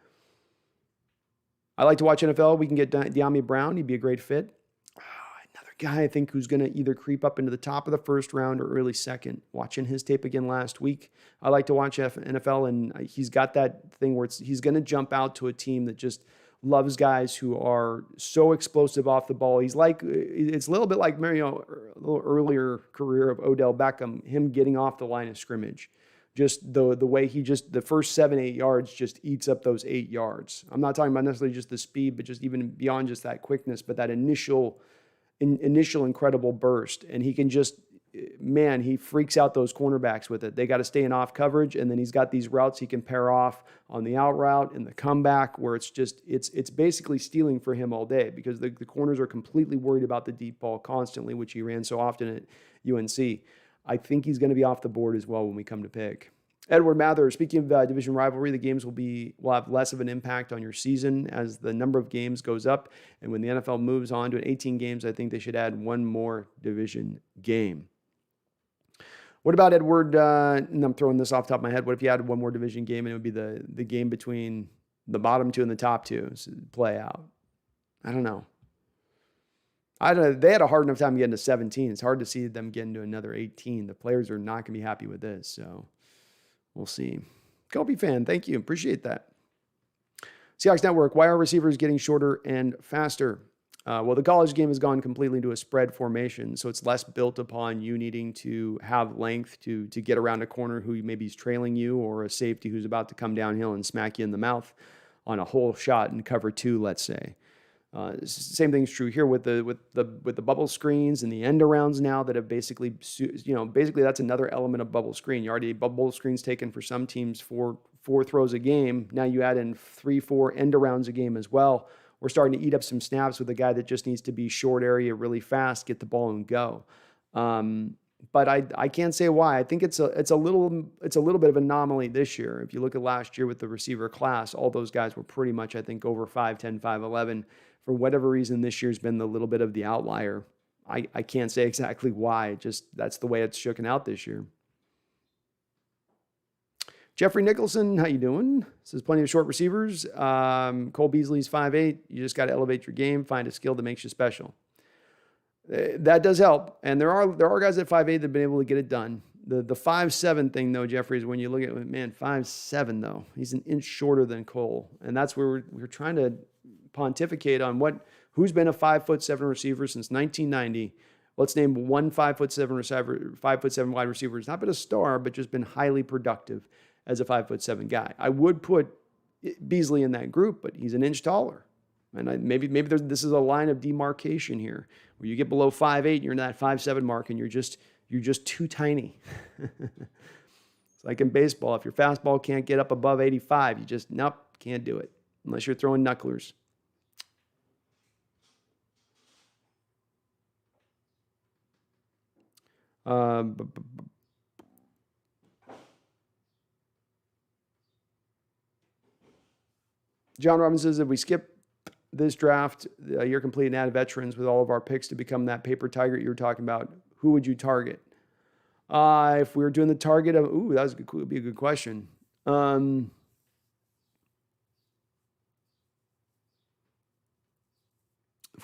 I like to watch NFL. We can get De'Ami Brown. He'd be a great fit. Another guy I think who's going to either creep up into the top of the 1st round or early 2nd. Watching his tape again last week. I like to watch NFL, and he's got that thing where he's going to jump out to a team that just loves guys who are so explosive off the ball. It's a little bit like a little earlier career of Odell Beckham, him getting off the line of scrimmage. Just the way the first 7-8 yards just eats up those 8 yards. I'm not talking about necessarily just the speed, but just even beyond just that quickness, but that initial incredible burst. And he can he freaks out those cornerbacks with it. They got to stay in off coverage, and then he's got these routes he can pair off on the out route and the comeback where it's basically stealing for him all day because the corners are completely worried about the deep ball constantly, which he ran so often at UNC. I think he's going to be off the board as well when we come to pick. Edward Mather, speaking of division rivalry, the games will have less of an impact on your season as the number of games goes up. And when the NFL moves on to 18 games, I think they should add one more division game. What about Edward? And I'm throwing this off the top of my head. What if you added one more division game and it would be the game between the bottom 2 and the top 2 play out? I don't know. They had a hard enough time getting to 17. It's hard to see them getting to another 18. The players are not going to be happy with this, so we'll see. Kobe fan, thank you. Appreciate that. Seahawks Network, why are receivers getting shorter and faster? Well, the college game has gone completely into a spread formation, so it's less built upon you needing to have length to get around a corner who maybe is trailing you, or a safety who's about to come downhill and smack you in the mouth on a hole shot in cover two, let's say. Same thing's true here with the bubble screens and the end arounds now that have basically that's another element of bubble screen. You already bubble screens taken for some teams four throws a game. Now you add in 3-4 end arounds a game as well. We're starting to eat up some snaps with a guy that just needs to be short area really fast, get the ball and go. But I can't say why. I think it's a little bit of an anomaly this year. If you look at last year with the receiver class, all those guys were pretty much, I think, over 5'10", 5'11". For whatever reason, this year's been the little bit of the outlier. I can't say exactly why. Just that's the way it's shooken out this year. Jeffrey Nicholson, how you doing? Says plenty of short receivers. Cole Beasley's 5'8". You just got to elevate your game, find a skill that makes you special. That does help. And there are guys at 5'8" that have been able to get it done. The 5'7" thing, though, Jeffrey, is when you look at, man, 5'7", though. He's an inch shorter than Cole. And that's where we're trying to pontificate on who's been a 5'7" receiver since 1990. Let's name one 5'7" wide receiver who's not been a star, but just been highly productive as a 5'7" guy. I would put Beasley in that group, but he's an inch taller. And maybe this is a line of demarcation here, where you get below 5'8", you're in that 5'7" mark, and you're just too tiny. It's like in baseball. If your fastball can't get up above 85, nope, can't do it unless you're throwing knucklers. John Robbins says, if we skip this draft, a year complete, and add veterans with all of our picks to become that paper tiger you were talking about, who would you target? If we were doing the target of, that would be a good question. If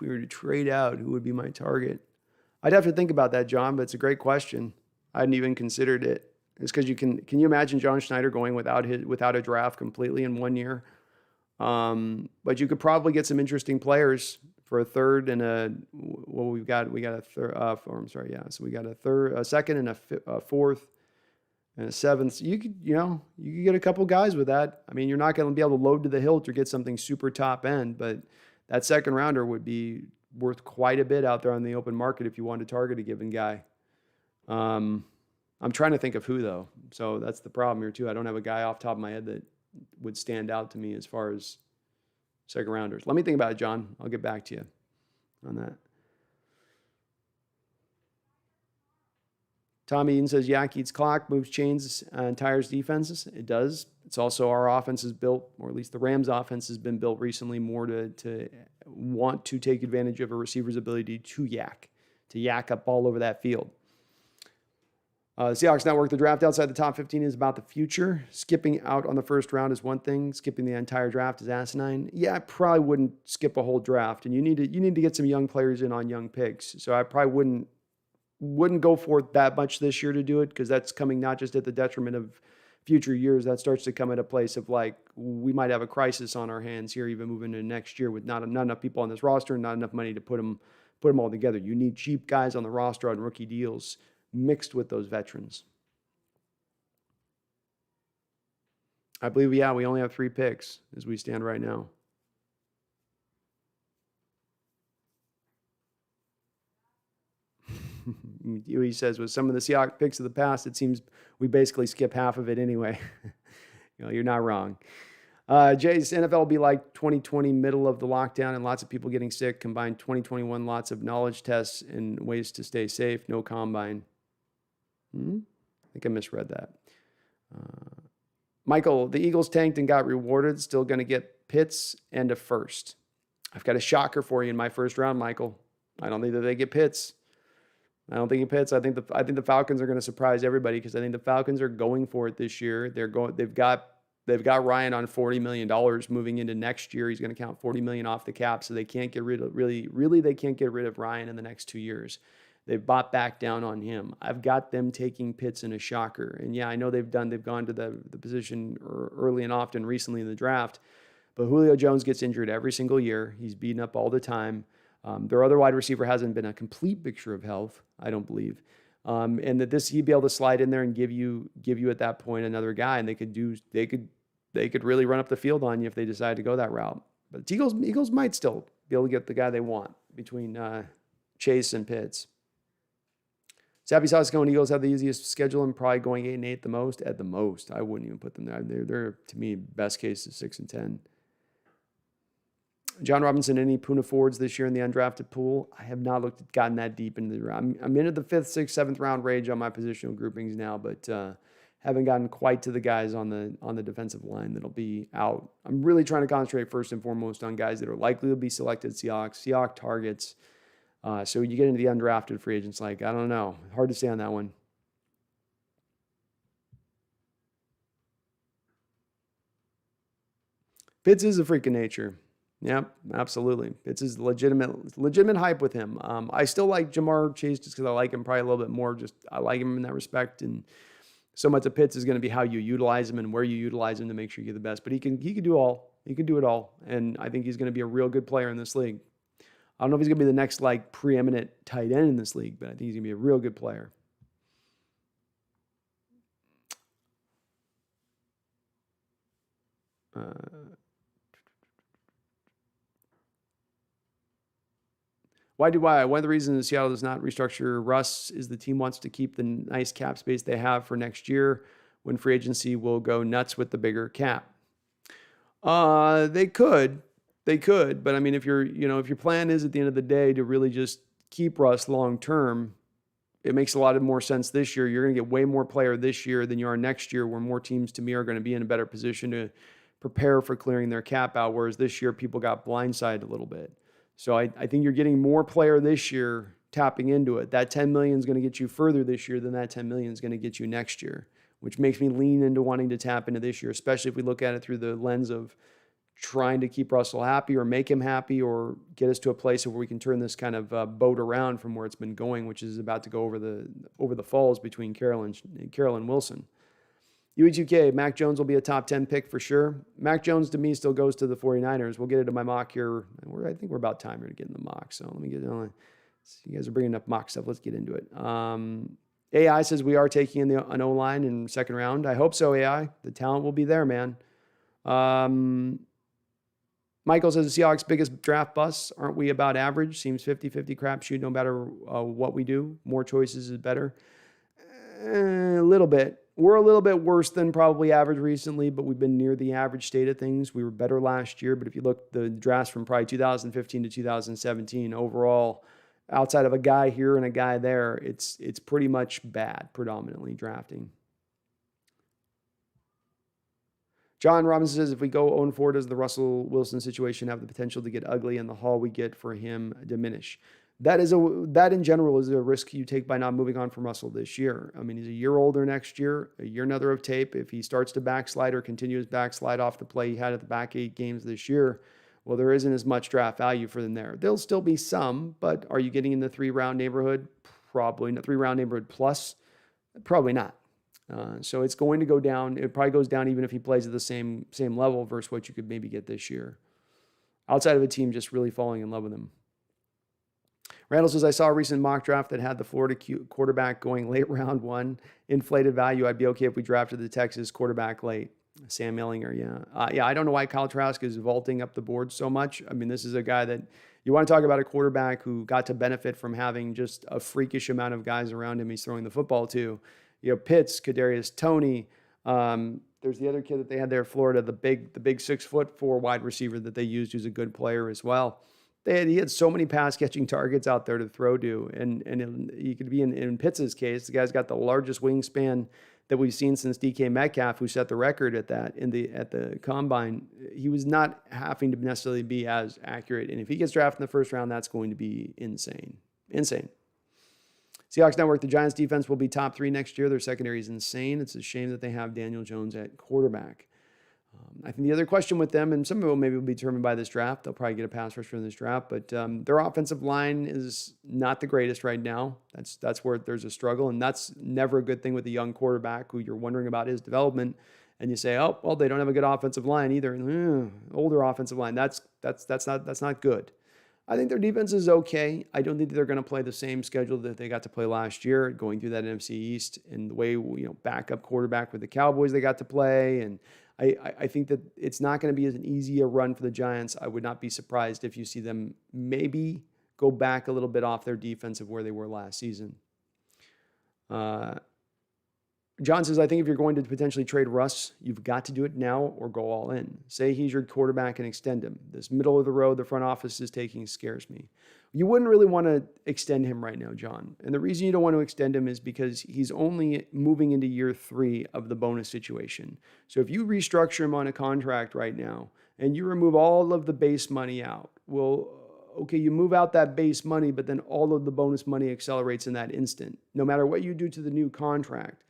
we were to trade out, who would be my target? I'd have to think about that, John, but it's a great question. I hadn't even considered it. It's because can you imagine John Schneider going without a draft completely in 1 year? But you could probably get some interesting players for a third and we got a third. So we got a second and a fourth and a seventh. So you could get a couple guys with that. I mean, you're not going to be able to load to the hilt or get something super top end, but that second rounder would be worth quite a bit out there on the open market if you want to target a given guy. I'm trying to think of who, though. So that's the problem here too. I don't have a guy off the top of my head that would stand out to me as far as second rounders. Let me think about it, John. I'll get back to you on that. Tommy Eaton says, Yak eats clock, moves chains, and tires defenses. It does. It's also our offense is built, or at least the Rams' offense has been built recently more to want to take advantage of a receiver's ability to yak up all over that field. The Seahawks Network, the draft outside the top 15 is about the future. Skipping out on the first round is one thing. Skipping the entire draft is asinine. Yeah, I probably wouldn't skip a whole draft, and you need to get some young players in on young picks. So I probably wouldn't go for it that much this year to do it, because that's coming not just at the detriment of future years. That starts to come at a place of like, we might have a crisis on our hands here, even moving into next year with not enough people on this roster and not enough money to put them all together. You need cheap guys on the roster on rookie deals mixed with those veterans. I believe, we only have 3 picks as we stand right now. He says, with some of the Seahawks picks of the past, it seems we basically skip half of it anyway. You're not wrong. Jay's NFL will be like 2020, middle of the lockdown and lots of people getting sick. Combined 2021, lots of knowledge tests and ways to stay safe. No combine. I think I misread that. Michael, the Eagles tanked and got rewarded. Still going to get Pitts and a first. I've got a shocker for you in my first round, Michael. I don't think that they get Pitts. I don't think it Pitts. I think the Falcons are going to surprise everybody, because I think the Falcons are going for it this year. They've got Ryan on $40 million moving into next year. He's going to count $40 million off the cap, so they can't get rid of they can't get rid of Ryan in the next 2 years. They've bought back down on him. I've got them taking Pitts in a shocker. And yeah, I know they've gone to the position early and often recently in the draft, but Julio Jones gets injured every single year. He's beaten up all the time. Their other wide receiver hasn't been a complete picture of health, I don't believe. And that he'd be able to slide in there and give you at that point another guy, and they could really run up the field on you if they decide to go that route. But the Eagles might still be able to get the guy they want between Chase and Pitts. Sappy Sauce going Eagles have the easiest schedule and probably going 8-8 the most. At the most, I wouldn't even put them there. They're to me best case is 6-10. John Robinson, any Puna Fords this year in the undrafted pool? I have not gotten that deep into the round. I'm into the 5th, 6th, 7th round range on my positional groupings now, but haven't gotten quite to the guys on the defensive line that'll be out. I'm really trying to concentrate first and foremost on guys that are likely to be selected Seahawks targets. So you get into the undrafted free agents, I don't know. Hard to say on that one. Pitts is a freak of nature. Yep, absolutely. Pitts is legitimate hype with him. I still like Jamar Chase just because I like him probably a little bit more. I like him in that respect. And so much of Pitts is going to be how you utilize him and where you utilize him to make sure you get the best. But he can do all. He can do it all. And I think he's going to be a real good player in this league. I don't know if he's going to be the next preeminent tight end in this league, but I think he's going to be a real good player. One of the reasons Seattle does not restructure Russ is the team wants to keep the nice cap space they have for next year when free agency will go nuts with the bigger cap. They could, but I mean, if your plan is at the end of the day to really just keep Russ long term, it makes a lot more sense this year. You're going to get way more player this year than you are next year, where more teams to me are going to be in a better position to prepare for clearing their cap out, whereas this year people got blindsided a little bit. So I think you're getting more player this year tapping into it. That $10 million is going to get you further this year than that $10 million is going to get you next year, which makes me lean into wanting to tap into this year, especially if we look at it through the lens of trying to keep Russell happy or make him happy or get us to a place where we can turn this kind of boat around from where it's been going, which is about to go over the falls between Carroll and Wilson. UH2K, Mac Jones will be a top 10 pick for sure. Mac Jones, to me, still goes to the 49ers. We'll get into my mock here. I think we're about time here to get in the mock. So let me get on. You guys are bringing up mock stuff. Let's get into it. AI says we are taking in an O-line in the second round. I hope so, AI. The talent will be there, man. Michael says the Seahawks' biggest draft busts. Aren't we about average? Seems 50-50 crapshoot no matter what we do. More choices is better. A little bit. We're a little bit worse than probably average recently, but we've been near the average state of things. We were better last year, but if you look the drafts from probably 2015 to 2017, overall, outside of a guy here and a guy there, it's pretty much bad, predominantly drafting. John Robinson says, if we go 0-4, does the Russell Wilson situation have the potential to get ugly and the haul we get for him diminish? That in general is a risk you take by not moving on from Russell this year. I mean, he's a year older next year, a year another of tape. If he starts to backslide or continues backslide off the play he had at the back 8 games this year, well, there isn't as much draft value for them there. There'll still be some, but are you getting in the 3-round neighborhood? Probably not. 3-round neighborhood plus? Probably not. So it's going to go down. It probably goes down even if he plays at the same level versus what you could maybe get this year. Outside of a team just really falling in love with him. Randall says, I saw a recent mock draft that had the Florida quarterback going late round 1. Inflated value. I'd be okay if we drafted the Texas quarterback late. Sam Ellinger, yeah. I don't know why Kyle Trask is vaulting up the board so much. I mean, this is a guy that you want to talk about a quarterback who got to benefit from having just a freakish amount of guys around him he's throwing the football to. Pitts, Kadarius Toney. There's the other kid that they had there at Florida, the big 6'4" wide receiver that they used, who's a good player as well. He had so many pass catching targets out there to throw to, and he could be in Pitts' case. The guy's got the largest wingspan that we've seen since DK Metcalf, who set the record at the combine. He was not having to necessarily be as accurate, and if he gets drafted in the first round, that's going to be insane. Seahawks Network, the Giants defense will be top 3 next year. Their secondary is insane. It's a shame that they have Daniel Jones at quarterback. I think the other question with them, and some of it maybe will be determined by this draft. They'll probably get a pass rusher in this draft, but their offensive line is not the greatest right now. That's where there's a struggle, and that's never a good thing with a young quarterback who you're wondering about his development, and you say, oh, well, they don't have a good offensive line either. Older offensive line, that's not good. I think their defense is okay. I don't think they're going to play the same schedule that they got to play last year, going through that NFC East, and the way, backup quarterback with the Cowboys they got to play. And I think that it's not going to be as an easy a run for the Giants. I would not be surprised if you see them maybe go back a little bit off their defense of where they were last season. John says, I think if you're going to potentially trade Russ, you've got to do it now or go all in. Say he's your quarterback and extend him. This middle of the road the front office is taking scares me. You wouldn't really want to extend him right now, John. And the reason you don't want to extend him is because he's only moving into year 3 of the bonus situation. So if you restructure him on a contract right now and you remove all of the base money out, well, okay, you move out that base money, but then all of the bonus money accelerates in that instant, no matter what you do to the new contract.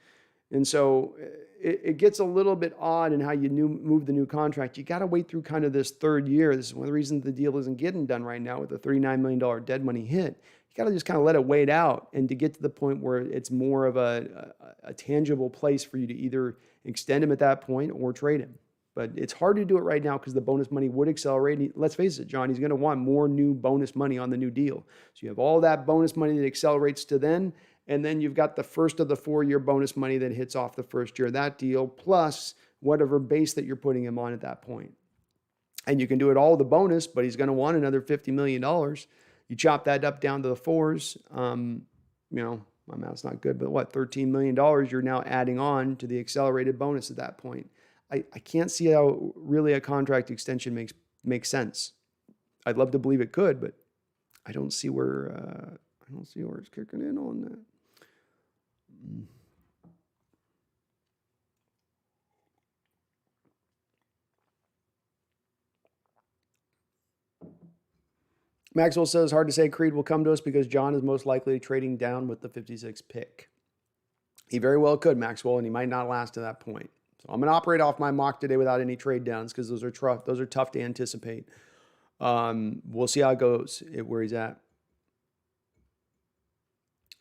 And so it gets a little bit odd in how you move the new contract. You got to wait through kind of this third year. This is one of the reasons the deal isn't getting done right now with the $39 million dead money hit. You got to just kind of let it wait out and to get to the point where it's more of a tangible place for you to either extend him at that point or trade him. But it's hard to do it right now because the bonus money would accelerate. Let's face it, John, he's going to want more new bonus money on the new deal. So you have all that bonus money that accelerates to then, and then you've got the first of the 4-year bonus money that hits off the first year of that deal, plus whatever base that you're putting him on at that point. And you can do it all the bonus, but he's going to want another $50 million. You chop that up down to the 4s. My math's not good, but what, $13 million you're now adding on to the accelerated bonus at that point. I can't see how really a contract extension makes sense. I'd love to believe it could, but I don't see where it's kicking in on that. Maxwell says, hard to say Creed will come to us because John is most likely trading down with the 56th pick. He very well could, Maxwell, and he might not last to that point. So I'm going to operate off my mock today without any trade downs because those are tough to anticipate. We'll see how it goes, where he's at.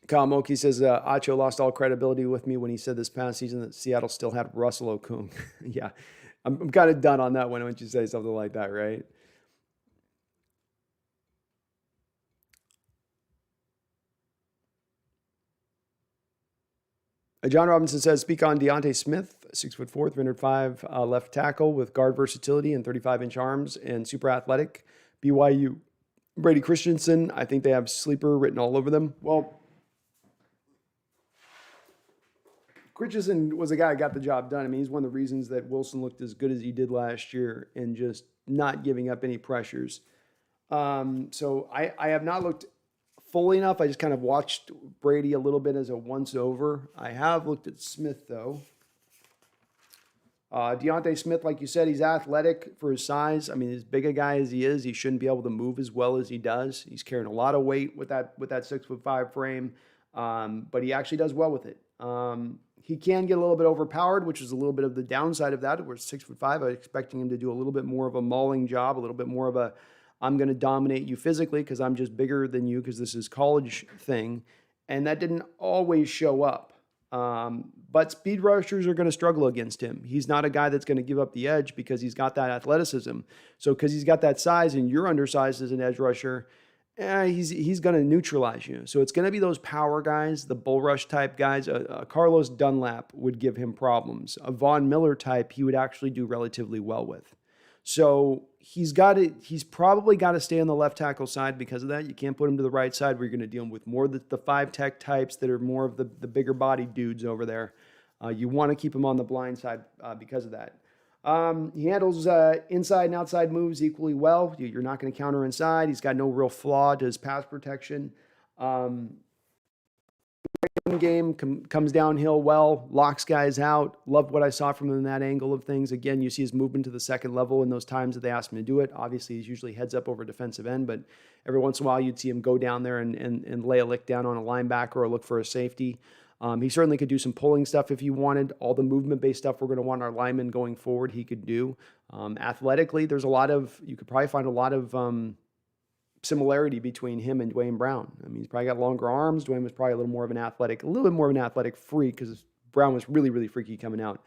Kyle Moki says, Acho lost all credibility with me when he said this past season that Seattle still had Russell Okung. Yeah, I'm kind of done on that one once you say something like that, right? John Robinson says, speak on Deontay Smith, 6'4", 305 left tackle with guard versatility and 35-inch arms and super athletic. BYU. Brady Christensen, I think they have sleeper written all over them. Well, Christensen was a guy who got the job done. I mean, he's one of the reasons that Wilson looked as good as he did last year and just not giving up any pressures. So I have not looked fully enough. I just kind of watched Brady a little bit as a once over. I have looked at Smith, though. Deontay Smith, like you said, he's athletic for his size. I mean, as big a guy as he is, he shouldn't be able to move as well as he does. He's carrying a lot of weight with that 6'5" frame, but he actually does well with it. He can get a little bit overpowered, which is a little bit of the downside of that. We're 6'5". I was expecting him to do a little bit more of a mauling job, a little bit more of a I'm going to dominate you physically because I'm just bigger than you because this is college thing. And that didn't always show up. But speed rushers are going to struggle against him. He's not a guy that's going to give up the edge because he's got that athleticism. So because he's got that size and you're undersized as an edge rusher, he's going to neutralize you. So it's going to be those power guys, the bull rush type guys. Carlos Dunlap would give him problems. A Von Miller type he would actually do relatively well with. So he's probably got to stay on the left tackle side because of that. You can't put him to the right side where you're going to deal with more of the 5-tech types that are more of the bigger body dudes over there. You want to keep him on the blind side because of that. He handles inside and outside moves equally well. You're not going to counter inside. He's got no real flaw to his pass protection. Game comes downhill well, locks guys out. Loved what I saw from him in that angle of things. Again, you see his movement to the second level in those times that they asked him to do it. Obviously, he's usually heads up over defensive end, but every once in a while you'd see him go down there and lay a lick down on a linebacker or look for a safety. He certainly could do some pulling stuff if you wanted. All the movement-based stuff we're going to want our linemen going forward, he could do. Athletically, you could probably find a lot of similarity between him and Dwayne Brown. I mean, he's probably got longer arms. Dwayne was probably a little bit more of an athletic freak because Brown was really, really freaky coming out.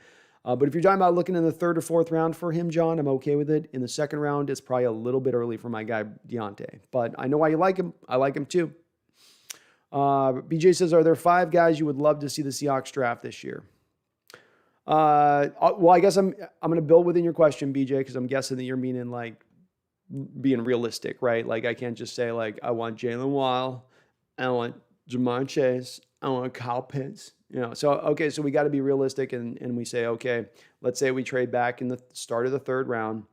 But if you're talking about looking in the third or fourth round for him, John, I'm okay with it. In the second round, it's probably a little bit early for my guy, Deontay. But I know why you like him. I like him too. BJ says, are there 5 guys you would love to see the Seahawks draft this year? Well, I guess I'm going to build within your question, BJ, because I'm guessing that you're meaning like being realistic, right? Like I can't just say like, I want Jalen Waddle, I want Jamar Chase, I want Kyle Pitts, So, okay, so we got to be realistic and we say, okay, let's say we trade back in the start of the third round.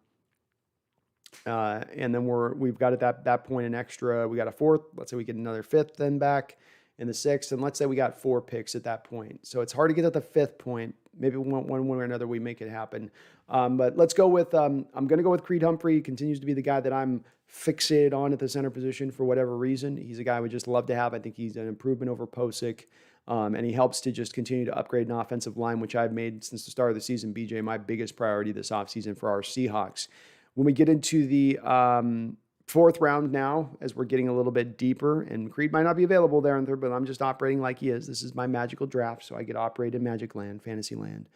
And then we've got at that point an extra, we got a 4th, let's say we get another 5th then back in the 6th. And let's say we got 4 picks at that point. So it's hard to get at the 5th point. Maybe one way or another, we make it happen. But let's go with, I'm going to go with Creed Humphrey. He continues to be the guy that I'm fixated on at the center position for whatever reason. He's a guy we just love to have. I think he's an improvement over Posick. And he helps to just continue to upgrade an offensive line, which I've made since the start of the season, BJ, my biggest priority this offseason for our Seahawks. When we get into the 4th round now, as we're getting a little bit deeper, and Creed might not be available there in third, but I'm just operating like he is. This is my magical draft, so I get to operate in Magic Land, Fantasy Land.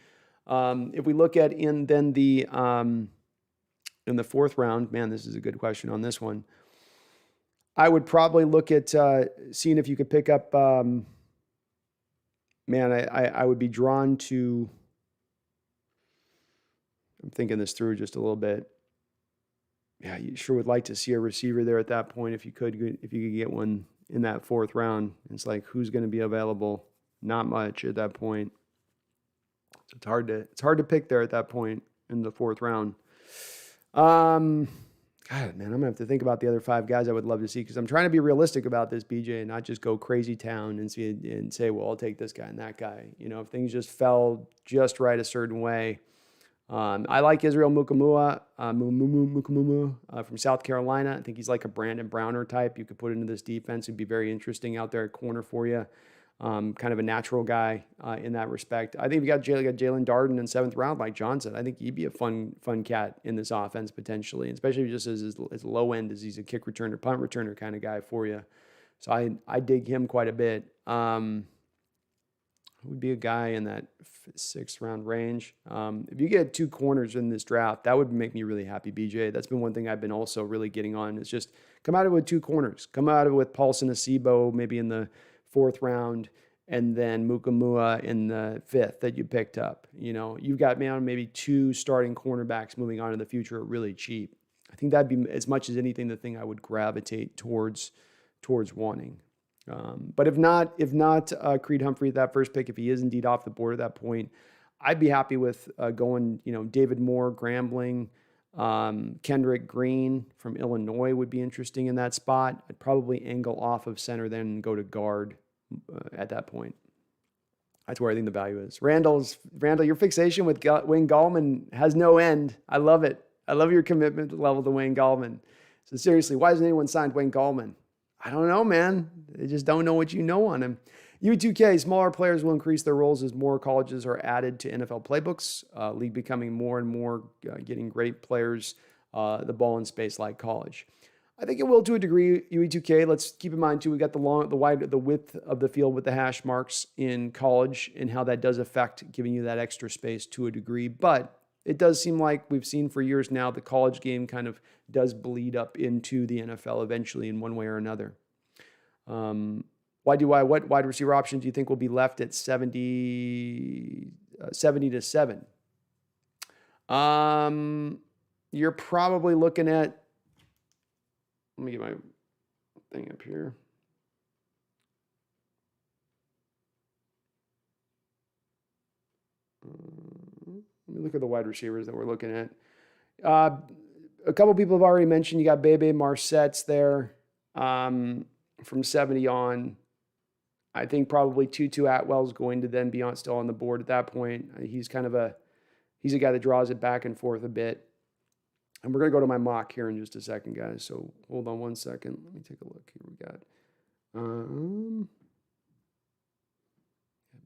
If we look at in the 4th round, man, this is a good question on this one. I would probably look at seeing if you could pick up. I would be drawn to. I'm thinking this through just a little bit. Yeah, you sure would like to see a receiver there at that point if you could get one in that 4th round. It's like, who's going to be available? Not much at that point. So it's hard to pick there at that point in the 4th round. God, man, I'm going to have to think about the other 5 guys I would love to see because I'm trying to be realistic about this, BJ, and not just go crazy town and say, well, I'll take this guy and that guy. If things just fell just right a certain way. I like Israel Mukumu from South Carolina. I think he's like a Brandon Browner type. You could put into this defense. It'd be very interesting out there at corner for you. Kind of a natural guy in that respect. I think we got Jalen Darden in 7th round, like John said. I think he'd be a fun cat in this offense potentially, especially just as low end as he's a kick returner, punt returner kind of guy for you. So I dig him quite a bit. Would be a guy in that 6th round range. If you get 2 corners in this draft, that would make me really happy, BJ. That's been one thing I've been also really getting on is just come out of it with 2 corners. Come out of it with Paulson Acebo maybe in the 4th round and then Mukamua in the 5th that you picked up. You've got maybe 2 starting cornerbacks moving on in the future really cheap. I think that'd be as much as anything the thing I would gravitate towards wanting. But if not Creed Humphrey at that first pick, if he is indeed off the board at that point, I'd be happy with going, David Moore, Grambling, Kendrick Green from Illinois would be interesting in that spot. I'd probably angle off of center then go to guard at that point. That's where I think the value is. Randall, your fixation with Wayne Gallman has no end. I love it. I love your commitment level to Wayne Gallman. So seriously, why hasn't anyone signed Wayne Gallman? I don't know, man. They just don't know what you know on him. U2K, smaller players will increase their roles as more colleges are added to NFL playbooks. League becoming more and more getting great players the ball in space like college. I think it will to a degree, UE2K. Let's keep in mind, too, we got the width of the field with the hash marks in college and how that does affect giving you that extra space to a degree. But it does seem like we've seen for years now the college game kind of does bleed up into the NFL eventually in one way or another. What wide receiver options do you think will be left at 70 to 7? You're probably looking at, let me get my thing up here. Let me look at the wide receivers that we're looking at. A couple people have already mentioned you got Bebe Marsette's there from 70 on. I think probably Tutu Atwell's going to then be still on the board at that point. He's he's a guy that draws it back and forth a bit. And we're going to go to my mock here in just a second, guys. So hold on one second. Let me take a look. Here we got.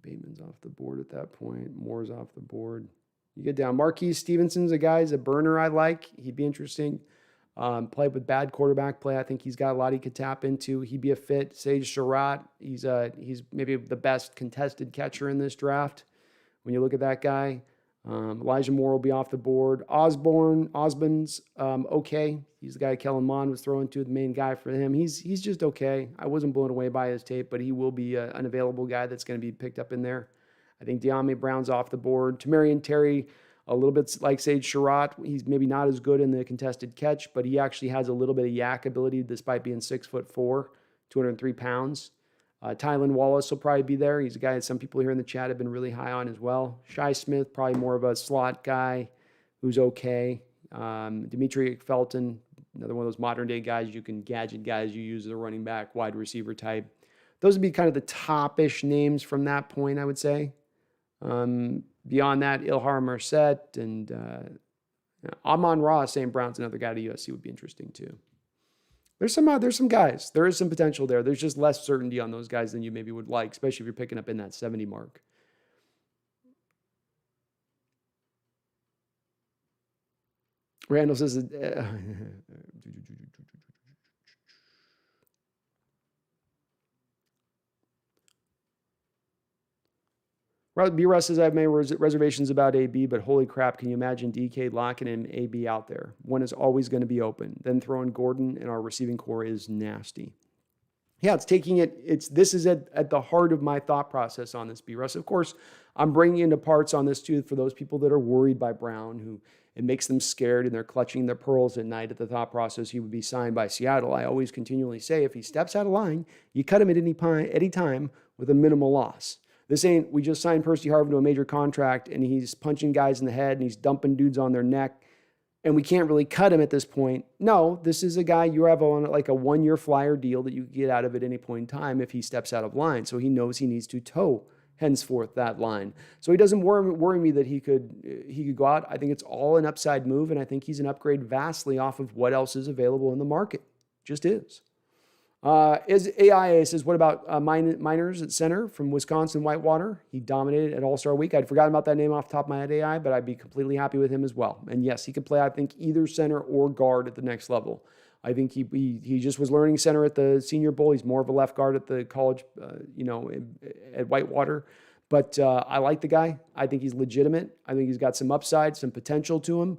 Bateman's off the board at that point. Moore's off the board. You get down. Marquise Stevenson's a guy. He's a burner I like. He'd be interesting. Played with bad quarterback play. I think he's got a lot he could tap into. He'd be a fit. Sage Surratt. He's maybe the best contested catcher in this draft. When you look at that guy. Elijah Moore will be off the board. Osburn's okay. He's the guy Kellen Mond was throwing to, the main guy for him. He's just okay. I wasn't blown away by his tape, but he will be an available guy that's going to be picked up in there. I think De'Ami Brown's off the board. Tamarian Terry, a little bit like Sage Surratt. He's maybe not as good in the contested catch, but he actually has a little bit of yak ability despite being 6'4", 203 pounds. Tylan Wallace will probably be there. He's a guy that some people here in the chat have been really high on as well. Shai Smith, probably more of a slot guy who's okay. Dimitri Felton, another one of those modern day guys gadget guys you use as a running back, wide receiver type. Those would be kind of the top-ish names from that point, I would say. Beyond that, Ilhar Merced and Amon-Ra St. Brown's another guy to USC would be interesting too. There's some guys. There is some potential there. There's just less certainty on those guys than you maybe would like, especially if you're picking up in that 70 mark. Randall says, B. Russ says, I've made reservations about AB, but holy crap, can you imagine DK locking in AB out there? One is always going to be open. Then throwing Gordon in our receiving core is nasty. Yeah, this is at the heart of my thought process on this, B. Russ. Of course, I'm bringing into parts on this too for those people that are worried by Brown, who it makes them scared and they're clutching their pearls at night at the thought process he would be signed by Seattle. I always continually say, if he steps out of line, you cut him at any time with a minimal loss. This ain't, we just signed Percy Harvin to a major contract and he's punching guys in the head and he's dumping dudes on their neck and we can't really cut him at this point. No, this is a guy you have on like a 1-year flyer deal that you can get out of at any point in time if he steps out of line. So he knows he needs to toe henceforth that line. So he doesn't worry me that he could go out. I think it's all an upside move and I think he's an upgrade vastly off of what else is available in the market. Just is. AIA says, what about Miners at center from Wisconsin Whitewater? He dominated at All-Star Week. I'd forgotten about that name off the top of my head, AI, but I'd be completely happy with him as well. And yes, he could play, I think, either center or guard at the next level. I think he just was learning center at the Senior Bowl. He's more of a left guard at the college, at Whitewater. But I like the guy. I think he's legitimate. I think he's got some upside, some potential to him.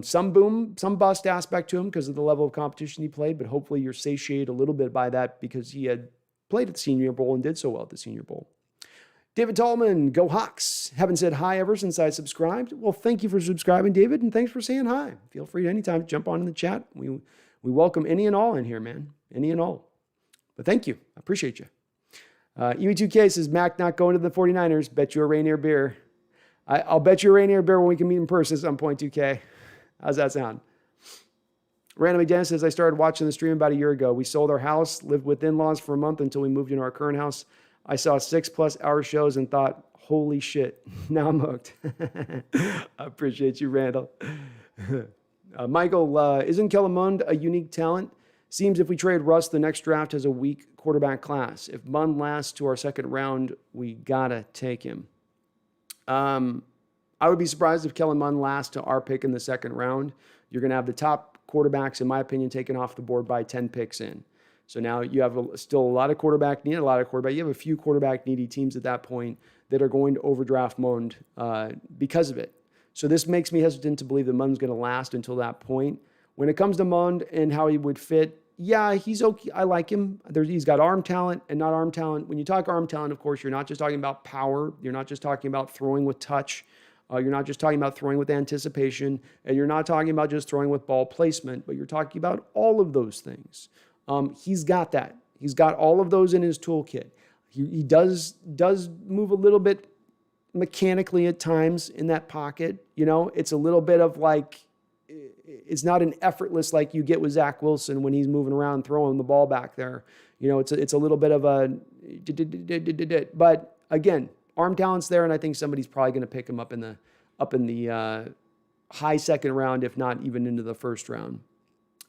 Some boom, some bust aspect to him because of the level of competition he played, but hopefully you're satiated a little bit by that because he had played at the Senior Bowl and did so well at the Senior Bowl. David Tallman, go Hawks. Haven't said hi ever since I subscribed. Well, thank you for subscribing, David, and thanks for saying hi. Feel free to anytime jump on in the chat. We welcome any and all in here, man. Any and all. But thank you. I appreciate you. EV2K says, Mac not going to the 49ers. Bet you a Rainier beer. I'll bet you a Rainier beer when we can meet in person at some point, 2K. How's that sound? Random Dennis says, I started watching the stream about a year ago. We sold our house, lived with in-laws for a month until we moved into our current house. I saw 6+ hour shows and thought, holy shit, now I'm hooked. I appreciate you, Randall. Michael, isn't Kellen Mond a unique talent? Seems if we trade Russ, the next draft has a weak quarterback class. If Mond lasts to our second round, we gotta take him. I would be surprised if Kellen Mond lasts to our pick in the second round. You're going to have the top quarterbacks, in my opinion, taken off the board by 10 picks in. So now you have still a lot of quarterback need, You have a few quarterback needy teams at that point that are going to overdraft Mond because of it. So this makes me hesitant to believe that Mond's going to last until that point. When it comes to Mond and how he would fit, yeah, he's okay. I like him. He's got arm talent and not arm talent. When you talk arm talent, of course, you're not just talking about power. You're not just talking about throwing with touch. You're not just talking about throwing with anticipation, and you're not talking about just throwing with ball placement, but you're talking about all of those things. He's got that. He's got all of those in his toolkit. He does move a little bit mechanically at times in that pocket. It's a little bit of like, it's not an effortless like you get with Zach Wilson when he's moving around throwing the ball back there. It's a little bit of a, but again, arm talent's there, and I think somebody's probably going to pick him up in the high second round, if not even into the first round.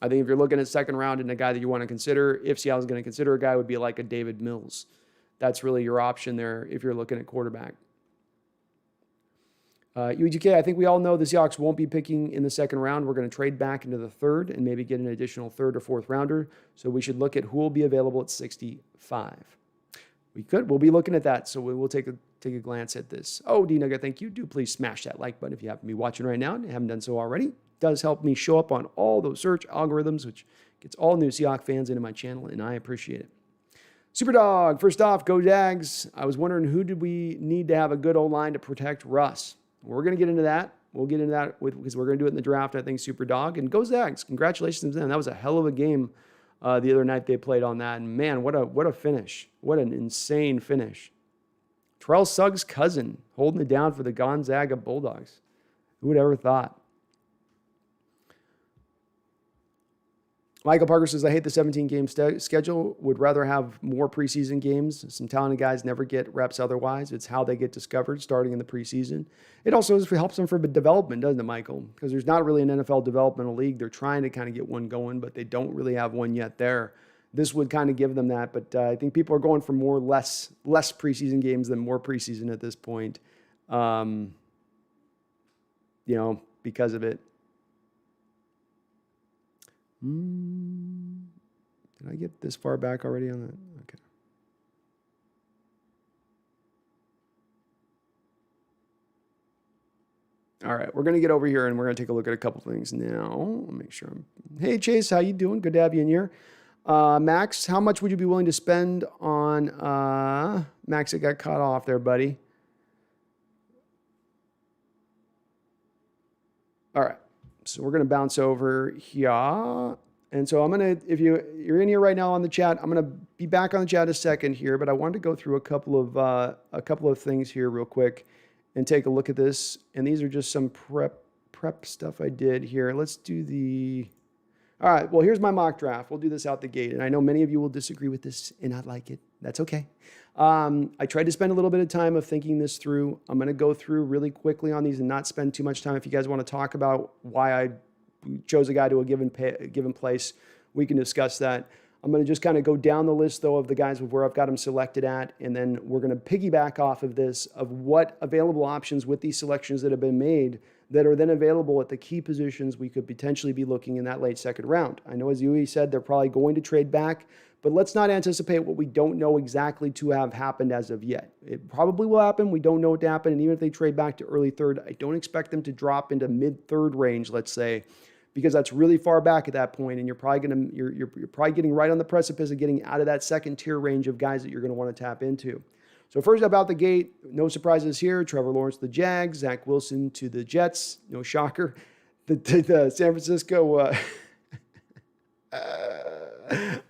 I think if you're looking at second round and a guy that you want to consider, if Seattle's going to consider a guy, would be like a David Mills. That's really your option there if you're looking at quarterback. UGK, I think we all know the Seahawks won't be picking in the second round. We're going to trade back into the third and maybe get an additional third or fourth rounder. So we should look at who will be available at 65. We could. We'll be looking at that, so we'll take a glance at this. Oh, D-Nugget, thank you. Do please smash that like button if you happen to be watching right now and haven't done so already. It does help me show up on all those search algorithms, which gets all new Seahawks fans into my channel, and I appreciate it. Superdog, first off, go Jags. I was wondering who did we need to have a good O-line to protect Russ? We're going to get into that. We'll get into that because we're going to do it in the draft, I think, Superdog. And go Zags. Congratulations to them. That was a hell of a game the other night they played on that. And, man, what a finish. What an insane finish. Terrell Suggs' cousin holding it down for the Gonzaga Bulldogs. Who would ever thought? Michael Parker says, I hate the 17-game schedule. Would rather have more preseason games. Some talented guys never get reps otherwise. It's how they get discovered starting in the preseason. It also helps them for development, doesn't it, Michael? Because there's not really an NFL developmental league. They're trying to kind of get one going, but they don't really have one yet there. This would kind of give them that, but I think people are going for less preseason games than more preseason at this point, because of it. Did I get this far back already on that? Okay. All right, we're going to get over here and we're going to take a look at a couple things now. I'll make sure Hey, Chase, how you doing? Good to have you in here. Max, how much would you be willing to spend on Max? It got cut off there, buddy. All right. So we're going to bounce over here. And so I'm going to, if you're in here right now on the chat, I'm going to be back on the chat a second here, but I wanted to go through a couple of things here real quick and take a look at this. And these are just some prep stuff I did here. Let's do all right, well, here's my mock draft. We'll do this out the gate. And I know many of you will disagree with this and not like it. That's okay. I tried to spend a little bit of time of thinking this through. I'm going to go through really quickly on these and not spend too much time. If you guys want to talk about why I chose a guy to a given place, we can discuss that. I'm going to just kind of go down the list, though, of the guys where I've got them selected at, and then we're going to piggyback off of this, of what available options with these selections that have been made that are then available at the key positions we could potentially be looking in that late second round. I know, as Yui said, they're probably going to trade back, but let's not anticipate what we don't know exactly to have happened as of yet. It probably will happen. We don't know what to happen, and even if they trade back to early third, I don't expect them to drop into mid-third range, let's say, because that's really far back at that point, and you're probably getting right on the precipice of getting out of that second tier range of guys that you're going to want to tap into. So first up out the gate, no surprises here. Trevor Lawrence to the Jags, Zach Wilson to the Jets, no shocker. The San Francisco.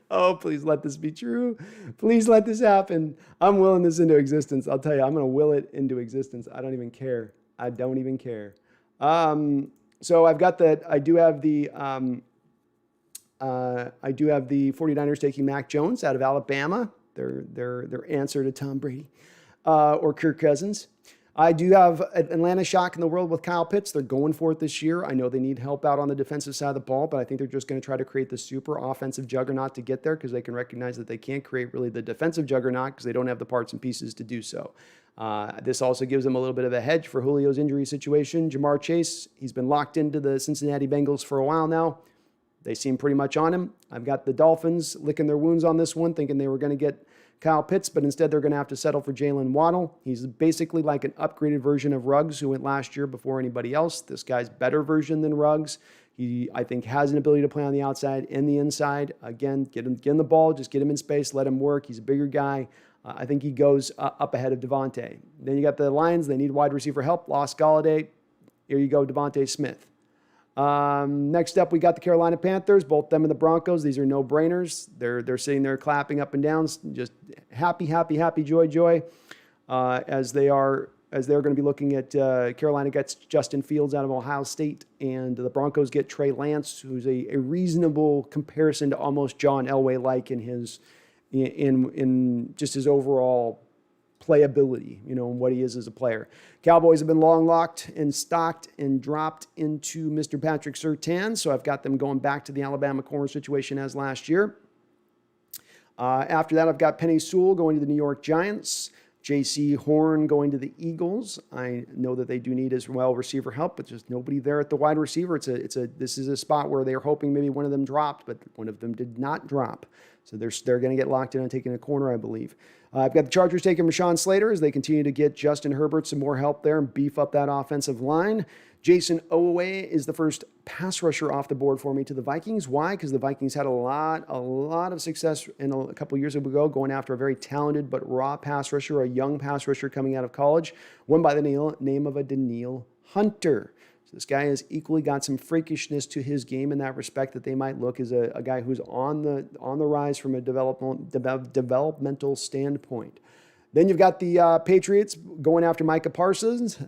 Oh, please let this be true. Please let this happen. I'm willing this into existence. I'll tell you, I'm going to will it into existence. I don't even care. I don't even care. So I've got that. I do have the 49ers taking Mac Jones out of Alabama. Their answer to Tom Brady or Kirk Cousins. I do have Atlanta shock in the world with Kyle Pitts. They're going for it this year. I know they need help out on the defensive side of the ball, but I think they're just going to try to create the super offensive juggernaut to get there because they can recognize that they can't create really the defensive juggernaut because they don't have the parts and pieces to do so. This also gives them a little bit of a hedge for Julio's injury situation. Jamar Chase, he's been locked into the Cincinnati Bengals for a while now. They seem pretty much on him. I've got the Dolphins licking their wounds on this one, thinking they were going to get Kyle Pitts, but instead they're going to have to settle for Jalen Waddle. He's basically like an upgraded version of Ruggs, who went last year before anybody else. This guy's better version than Ruggs. He, I think, has an ability to play on the outside and the inside. Again, get him the ball, just get him in space, let him work. He's a bigger guy. I think he goes up ahead of Devontae. Then you got the Lions. They need wide receiver help. Lost Golladay. Here you go, Devontae Smith. Next up, we got the Carolina Panthers, both them and the Broncos. These are no-brainers. They're sitting there clapping up and down, just happy, joy, as they're going to be looking at Carolina gets Justin Fields out of Ohio State, and the Broncos get Trey Lance, who's a reasonable comparison to almost John Elway-like in just his overall playability, and what he is as a player. Cowboys have been long locked and stocked and dropped into Mr. Patrick Surtain, so I've got them going back to the Alabama corner situation as last year. After that, I've got Penei Sewell going to the New York Giants, J.C. Horn going to the Eagles. I know that they do need as well receiver help, but there's nobody there at the wide receiver. This is a spot where they're hoping maybe one of them dropped, but one of them did not drop. So they're going to get locked in on taking a corner, I believe. I've got the Chargers taking Rashawn Slater as they continue to get Justin Herbert some more help there and beef up that offensive line. Jason Owe is the first pass rusher off the board for me to the Vikings. Why? Because the Vikings had a lot of success a couple years ago going after a very talented but raw pass rusher, a young pass rusher coming out of college, one by the name of a Daniil Hunter. So this guy has equally got some freakishness to his game in that respect that they might look as a guy who's on the rise from a developmental standpoint. Then you've got the Patriots going after Micah Parsons.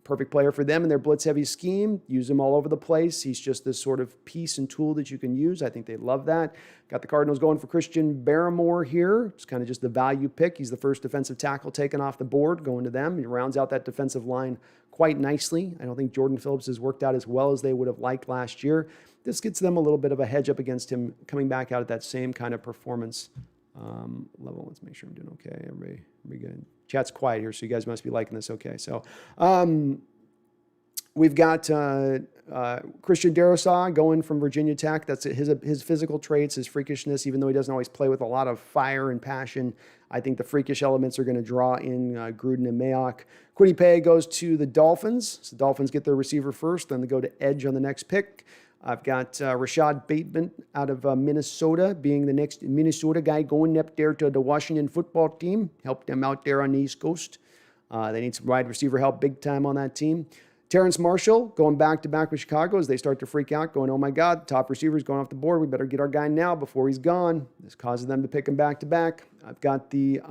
Perfect player for them in their blitz-heavy scheme. Use him all over the place. He's just this sort of piece and tool that you can use. I think they love that. Got the Cardinals going for Christian Barmore here. It's kind of just the value pick. He's the first defensive tackle taken off the board, going to them. He rounds out that defensive line quite nicely. I don't think Jordan Phillips has worked out as well as they would have liked last year. This gets them a little bit of a hedge up against him coming back out at that same kind of performance level. Let's make sure I'm doing okay. Everybody good. Chat's quiet here, so you guys must be liking this okay. So we've got Christian Darrisaw going from Virginia Tech. That's his physical traits, his freakishness, even though he doesn't always play with a lot of fire and passion. I think the freakish elements are going to draw in Gruden and Mayock. Quiddy Pay goes to the Dolphins. So the Dolphins get their receiver first, then they go to edge on the next pick. I've got Rashad Bateman out of Minnesota being the next Minnesota guy going up there to the Washington football team. Help them out there on the East Coast. They need some wide receiver help big time on that team. Terrence Marshall going back-to-back with Chicago as they start to freak out, going, oh my God, top receiver's going off the board. We better get our guy now before he's gone. This causes them to pick him back-to-back. I've got the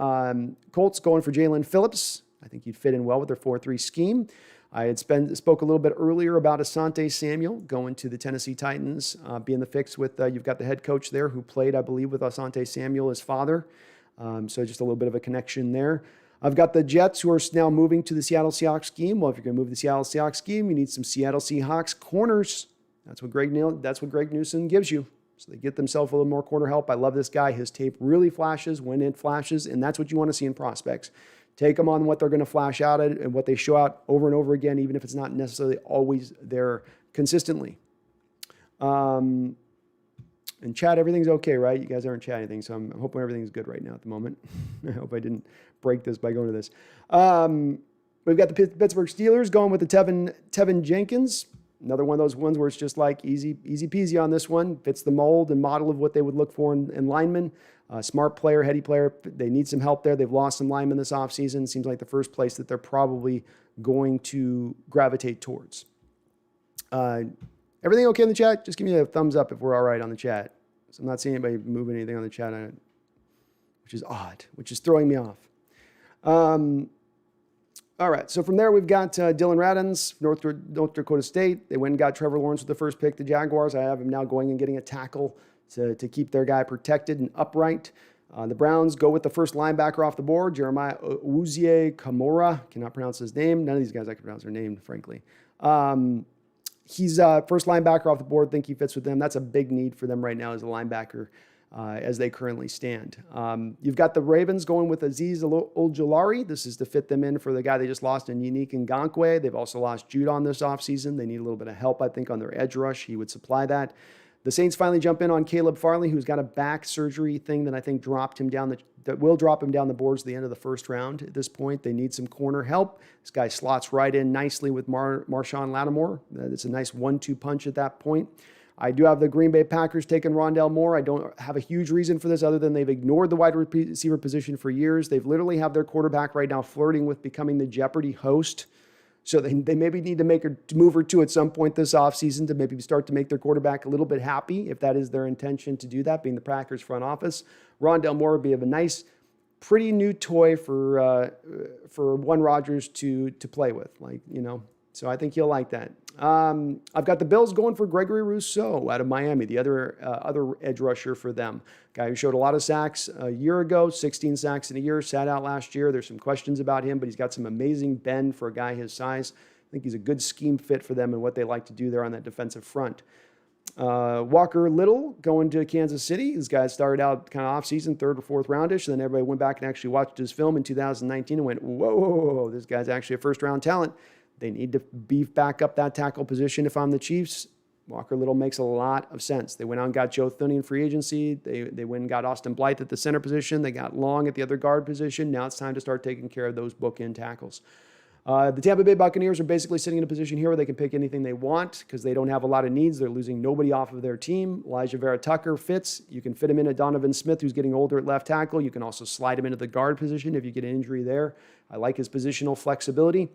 Colts going for Jalen Phillips. I think he'd fit in well with their 4-3 scheme. I had spoke a little bit earlier about Asante Samuel going to the Tennessee Titans, being the fix with, you've got the head coach there who played, I believe, with Asante Samuel, his father. So just a little bit of a connection there. I've got the Jets who are now moving to the Seattle Seahawks scheme. Well, if you're going to move the Seattle Seahawks scheme, you need some Seattle Seahawks corners. That's what Greg Newsom gives you. So they get themselves a little more corner help. I love this guy. His tape really flashes when it flashes, and that's what you want to see in prospects. Take them on what they're going to flash out at and what they show out over and over again, even if it's not necessarily always there consistently. And chat, everything's okay, right? You guys aren't chatting anything, so I'm hoping everything's good right now at the moment. I hope I didn't break this by going to this. We've got the Pittsburgh Steelers going with the Tevin Jenkins. Another one of those ones where it's just like easy peasy on this one. Fits the mold and model of what they would look for in linemen. Smart player, heady player. They need some help there. They've lost some linemen this offseason. Seems like the first place that they're probably going to gravitate towards. Everything okay in the chat? Just give me a thumbs up if we're all right on the chat. So I'm not seeing anybody moving anything on the chat, which is odd, which is throwing me off. All right, so from there we've got Dylan Radins, North Dakota State. They went and got Trevor Lawrence with the first pick, the Jaguars. I have him now going and getting a tackle to keep their guy protected and upright. The Browns go with the first linebacker off the board, Jeremiah Uzie Kamara. Cannot pronounce his name. None of these guys I can pronounce their name, frankly. He's first linebacker off the board. Think he fits with them. That's a big need for them right now as a linebacker as they currently stand. You've got the Ravens going with Azeez Ojulari. This is to fit them in for the guy they just lost in Unique Ngakoue. They've also lost Judon this offseason. They need a little bit of help, I think, on their edge rush. He would supply that. The Saints finally jump in on Caleb Farley, who's got a back surgery thing that I think dropped him down that will drop him down the boards at the end of the first round. At this point, they need some corner help. This guy slots right in nicely with Marshawn Lattimore. It's a nice 1-2 punch at that point. I do have the Green Bay Packers taking Rondale Moore. I don't have a huge reason for this other than they've ignored the wide receiver position for years. They've literally have their quarterback right now flirting with becoming the Jeopardy host. So they maybe need to make a move or two at some point this offseason to maybe start to make their quarterback a little bit happy, if that is their intention to do that, being the Packers front office. Rondale Moore would be a nice, pretty new toy for One Rodgers to play with, So I think he'll like that. I've got the Bills going for Gregory Rousseau out of Miami, the other edge rusher for them. Guy who showed a lot of sacks a year ago, 16 sacks in a year, sat out last year. There's some questions about him, but he's got some amazing bend for a guy his size. I think he's a good scheme fit for them and what they like to do there on that defensive front. Walker Little going to Kansas City. This guy started out kind of off-season, third or fourth roundish, and then everybody went back and actually watched his film in 2019 and went, whoa, this guy's actually a first-round talent. They need to beef back up that tackle position if I'm the Chiefs. Walker Little makes a lot of sense. They went out and got Joe Thuney in free agency. They went and got Austin Blythe at the center position. They got Long at the other guard position. Now it's time to start taking care of those bookend tackles. The Tampa Bay Buccaneers are basically sitting in a position here where they can pick anything they want because they don't have a lot of needs. They're losing nobody off of their team. Elijah Vera Tucker fits. You can fit him in at Donovan Smith, who's getting older at left tackle. You can also slide him into the guard position if you get an injury there. I like his positional flexibility.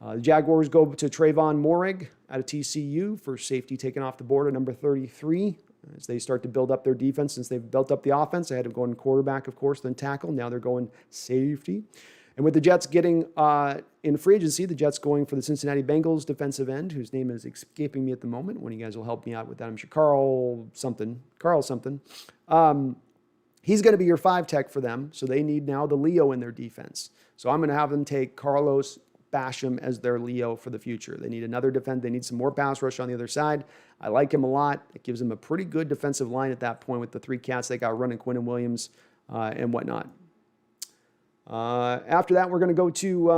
The Jaguars go to Trayvon Moehrig out of TCU for safety taken off the board at number 33 as they start to build up their defense. Since they've built up the offense, they had to go in quarterback, of course, then tackle. Now they're going safety. And with the Jets getting in free agency, the Jets going for the Cincinnati Bengals defensive end, whose name is escaping me at the moment. One of you guys will help me out with that. I'm sure Carl something. He's going to be your 5 tech for them, so they need now the Leo in their defense. So I'm going to have them take Carlos Basham as their Leo for the future. They need another defense. They need some more pass rush on the other side. I like him a lot. It gives them a pretty good defensive line at that point with the 3 cats they got running, Quinn and Williams and whatnot. After that, we're going to go to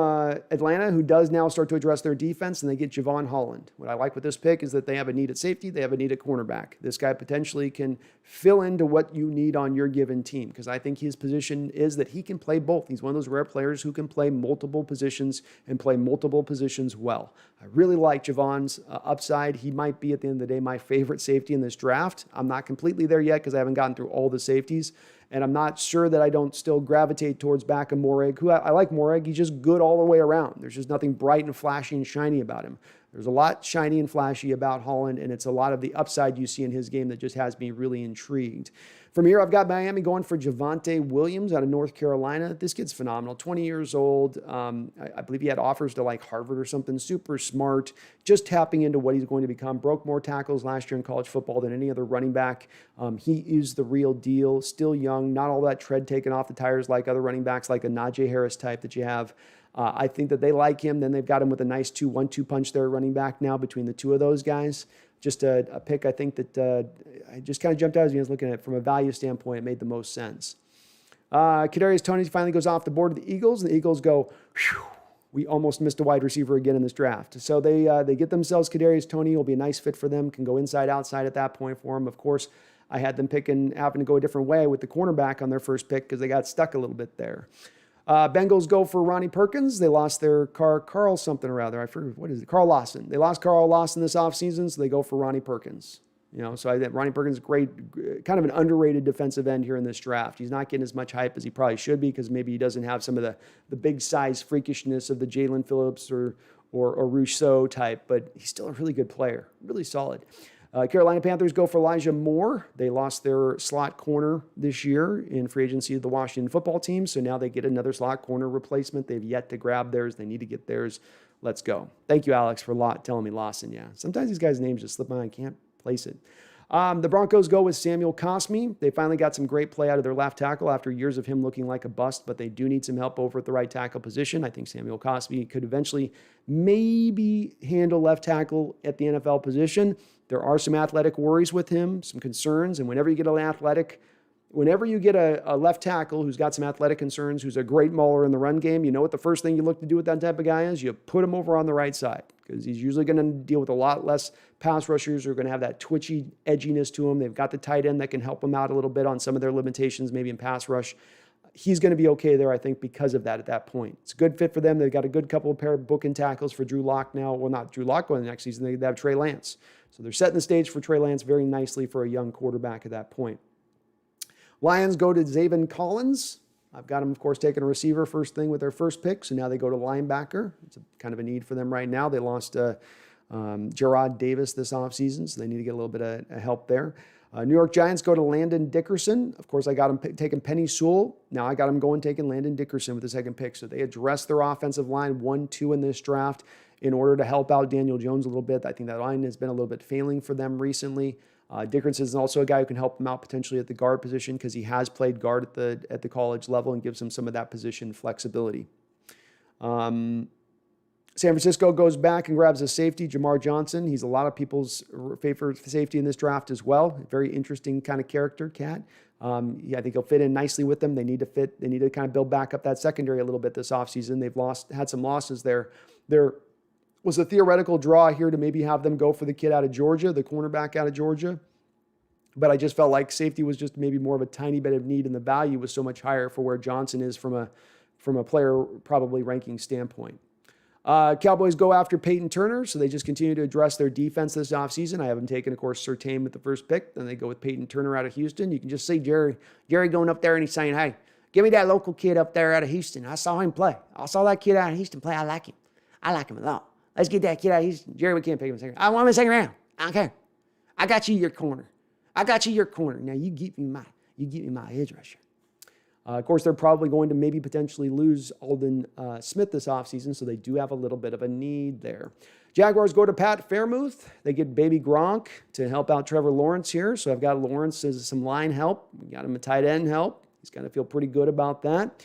Atlanta, who does now start to address their defense, and they get Javon Holland. What I like with this pick is that they have a need at safety. They have a need at cornerback. This guy potentially can fill into what you need on your given team because I think his position is that he can play both. He's one of those rare players who can play multiple positions and play multiple positions well. I really like Javon's upside. He might be, at the end of the day, my favorite safety in this draft. I'm not completely there yet because I haven't gotten through all the safeties. And I'm not sure that I don't still gravitate towards back of Moehrig, who I like Moehrig. He's just good all the way around. There's just nothing bright and flashy and shiny about him. There's a lot shiny and flashy about Holland, and it's a lot of the upside you see in his game that just has me really intrigued. From here, I've got Miami going for Javonte Williams out of North Carolina. This kid's phenomenal, 20 years old. I believe he had offers to like Harvard or something, super smart, just tapping into what he's going to become. Broke more tackles last year in college football than any other running back. He is the real deal, still young, not all that tread taken off the tires like other running backs like a Najee Harris type that you have. I think that they like him. Then they've got him with a nice 2-1-2 punch there running back now between the two of those guys. Just a pick I think that I just kind of jumped out as I was looking at it. From a value standpoint, it made the most sense. Kadarius Toney finally goes off the board to the Eagles, and the Eagles go, whew, we almost missed a wide receiver again in this draft. So they get themselves Kadarius Toney. Will be a nice fit for them. Can go inside, outside at that point for them. Of course, I had them having to go a different way with the cornerback on their first pick because they got stuck a little bit there. Bengals go for Ronnie Perkins. They lost their Carl something or other. I forget, what is it? Carl Lawson. They lost Carl Lawson this offseason, so they go for Ronnie Perkins. So I think Ronnie Perkins is great, kind of an underrated defensive end here in this draft. He's not getting as much hype as he probably should be because maybe he doesn't have some of the big size freakishness of the Jalen Phillips or Rousseau type, but he's still a really good player, really solid. Carolina Panthers go for Elijah Moore. They lost their slot corner this year in free agency of the Washington football team, so now they get another slot corner replacement. They've yet to grab theirs. They need to get theirs. Let's go. Thank you, Alex, for telling me Lawson. Yeah, sometimes these guys' names just slip my mind. I can't place it. The Broncos go with Samuel Cosmi. They finally got some great play out of their left tackle after years of him looking like a bust, but they do need some help over at the right tackle position. I think Samuel Cosmi could eventually maybe handle left tackle at the NFL position. There are some athletic worries with him, some concerns, and whenever you get a left tackle who's got some athletic concerns, who's a great mauler in the run game, you know what the first thing you look to do with that type of guy is? You put him over on the right side because he's usually going to deal with a lot less pass rushers who are going to have that twitchy edginess to him. They've got the tight end that can help them out a little bit on some of their limitations, maybe in pass rush. He's going to be okay there, I think, because of that at that point. It's a good fit for them. They've got a good couple of pair of bookend tackles for Drew Lock now. Well, not Drew Lock going the next season. They have Trey Lance. So they're setting the stage for Trey Lance very nicely for a young quarterback at that point. Lions go to Zaven Collins. I've got them, of course, taking a receiver first thing with their first pick. So now they go to linebacker. It's kind of a need for them right now. They lost Gerard Davis this offseason, so they need to get a little bit of help there. New York Giants go to Landon Dickerson. Of course, I got them taking Penny Sewell. Now I got them taking Landon Dickerson with the second pick. So they addressed their offensive line 1-2 in this draft in order to help out Daniel Jones a little bit. I think that line has been a little bit failing for them recently. Dickerson is also a guy who can help them out potentially at the guard position because he has played guard at the college level and gives them some of that position flexibility. San Francisco goes back and grabs a safety, Jamar Johnson. He's a lot of people's favorite safety in this draft as well. Very interesting kind of character, cat. I think he'll fit in nicely with them. They need to kind of build back up that secondary a little bit this offseason. They've had some losses there. Their was a theoretical draw here to maybe have them go for the kid out of Georgia, the cornerback out of Georgia. But I just felt like safety was just maybe more of a tiny bit of need, and the value was so much higher for where Johnson is from a player probably ranking standpoint. Cowboys go after Peyton Turner, so they just continue to address their defense this offseason. I have them taken, of course, Surtain with the first pick. Then they go with Peyton Turner out of Houston. You can just see Jerry going up there and he's saying, hey, give me that local kid up there out of Houston. I saw him play. I saw that kid out of Houston play. I like him. I like him a lot. Let's get that kid out of Houston. Jerry, we can't pick him in second. I want him in second round. I don't care. I got you your corner. I got you your corner. Now you give me my edge rusher. Of course, they're probably going to maybe potentially lose Alden Smith this offseason, so they do have a little bit of a need there. Jaguars go to Pat Fairmouth. They get baby Gronk to help out Trevor Lawrence here. So I've got Lawrence as some line help. We got him a tight end help. He's going to feel pretty good about that.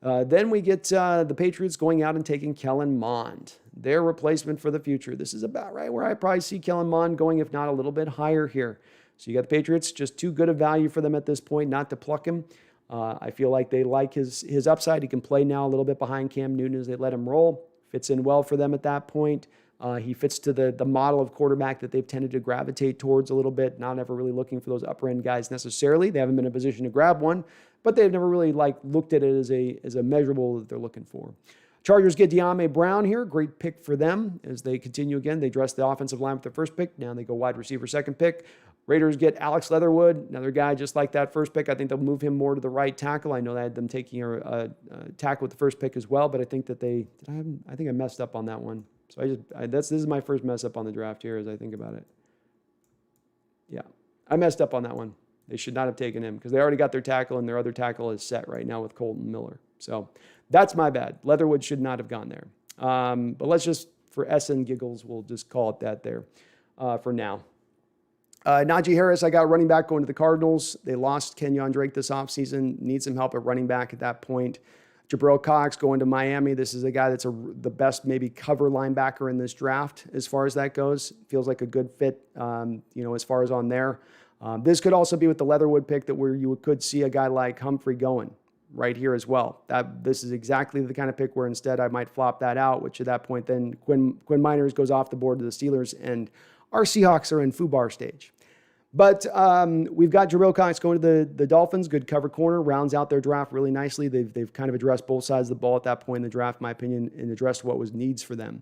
Then we get the Patriots going out and taking Kellen Mond, their replacement for the future. This is about right where I probably see Kellen Mond going, if not a little bit higher here. So you got the Patriots, just too good a value for them at this point not to pluck him. I feel like they like his upside. He can play now a little bit behind Cam Newton as they let him roll. Fits in well for them at that point. He fits to the model of quarterback that they've tended to gravitate towards a little bit, not ever really looking for those upper end guys necessarily. They haven't been in a position to grab one, but they've never really looked at it as a measurable that they're looking for. Chargers get De'Ami Brown here. Great pick for them as they continue again. They dress the offensive line with their first pick. Now they go wide receiver second pick. Raiders get Alex Leatherwood, another guy just like that first pick. I think they'll move him more to the right tackle. I know they had them taking a tackle with the first pick as well, but I think that I think I messed up on that one. So this is my first mess up on the draft here as I think about it. Yeah, I messed up on that one. They should not have taken him because they already got their tackle and their other tackle is set right now with Colton Miller. So that's my bad. Leatherwood should not have gone there. But let's just, for S and giggles, we'll just call it that there for now. Najee Harris, I got running back going to the Cardinals. They lost Kenyon Drake this offseason. Need some help at running back at that point. Jabril Cox going to Miami. This is a guy that's the best maybe cover linebacker in this draft as far as that goes. Feels like a good fit, as far as on there. This could also be with the Leatherwood pick where you could see a guy like Humphrey going right here as well. This is exactly the kind of pick where instead I might flop that out, which at that point then Quinn Miners goes off the board to the Steelers and our Seahawks are in FUBAR stage. But we've got Jabril Cox going to the Dolphins. Good cover corner. Rounds out their draft really nicely. They've kind of addressed both sides of the ball at that point in the draft, in my opinion, and addressed what was needs for them.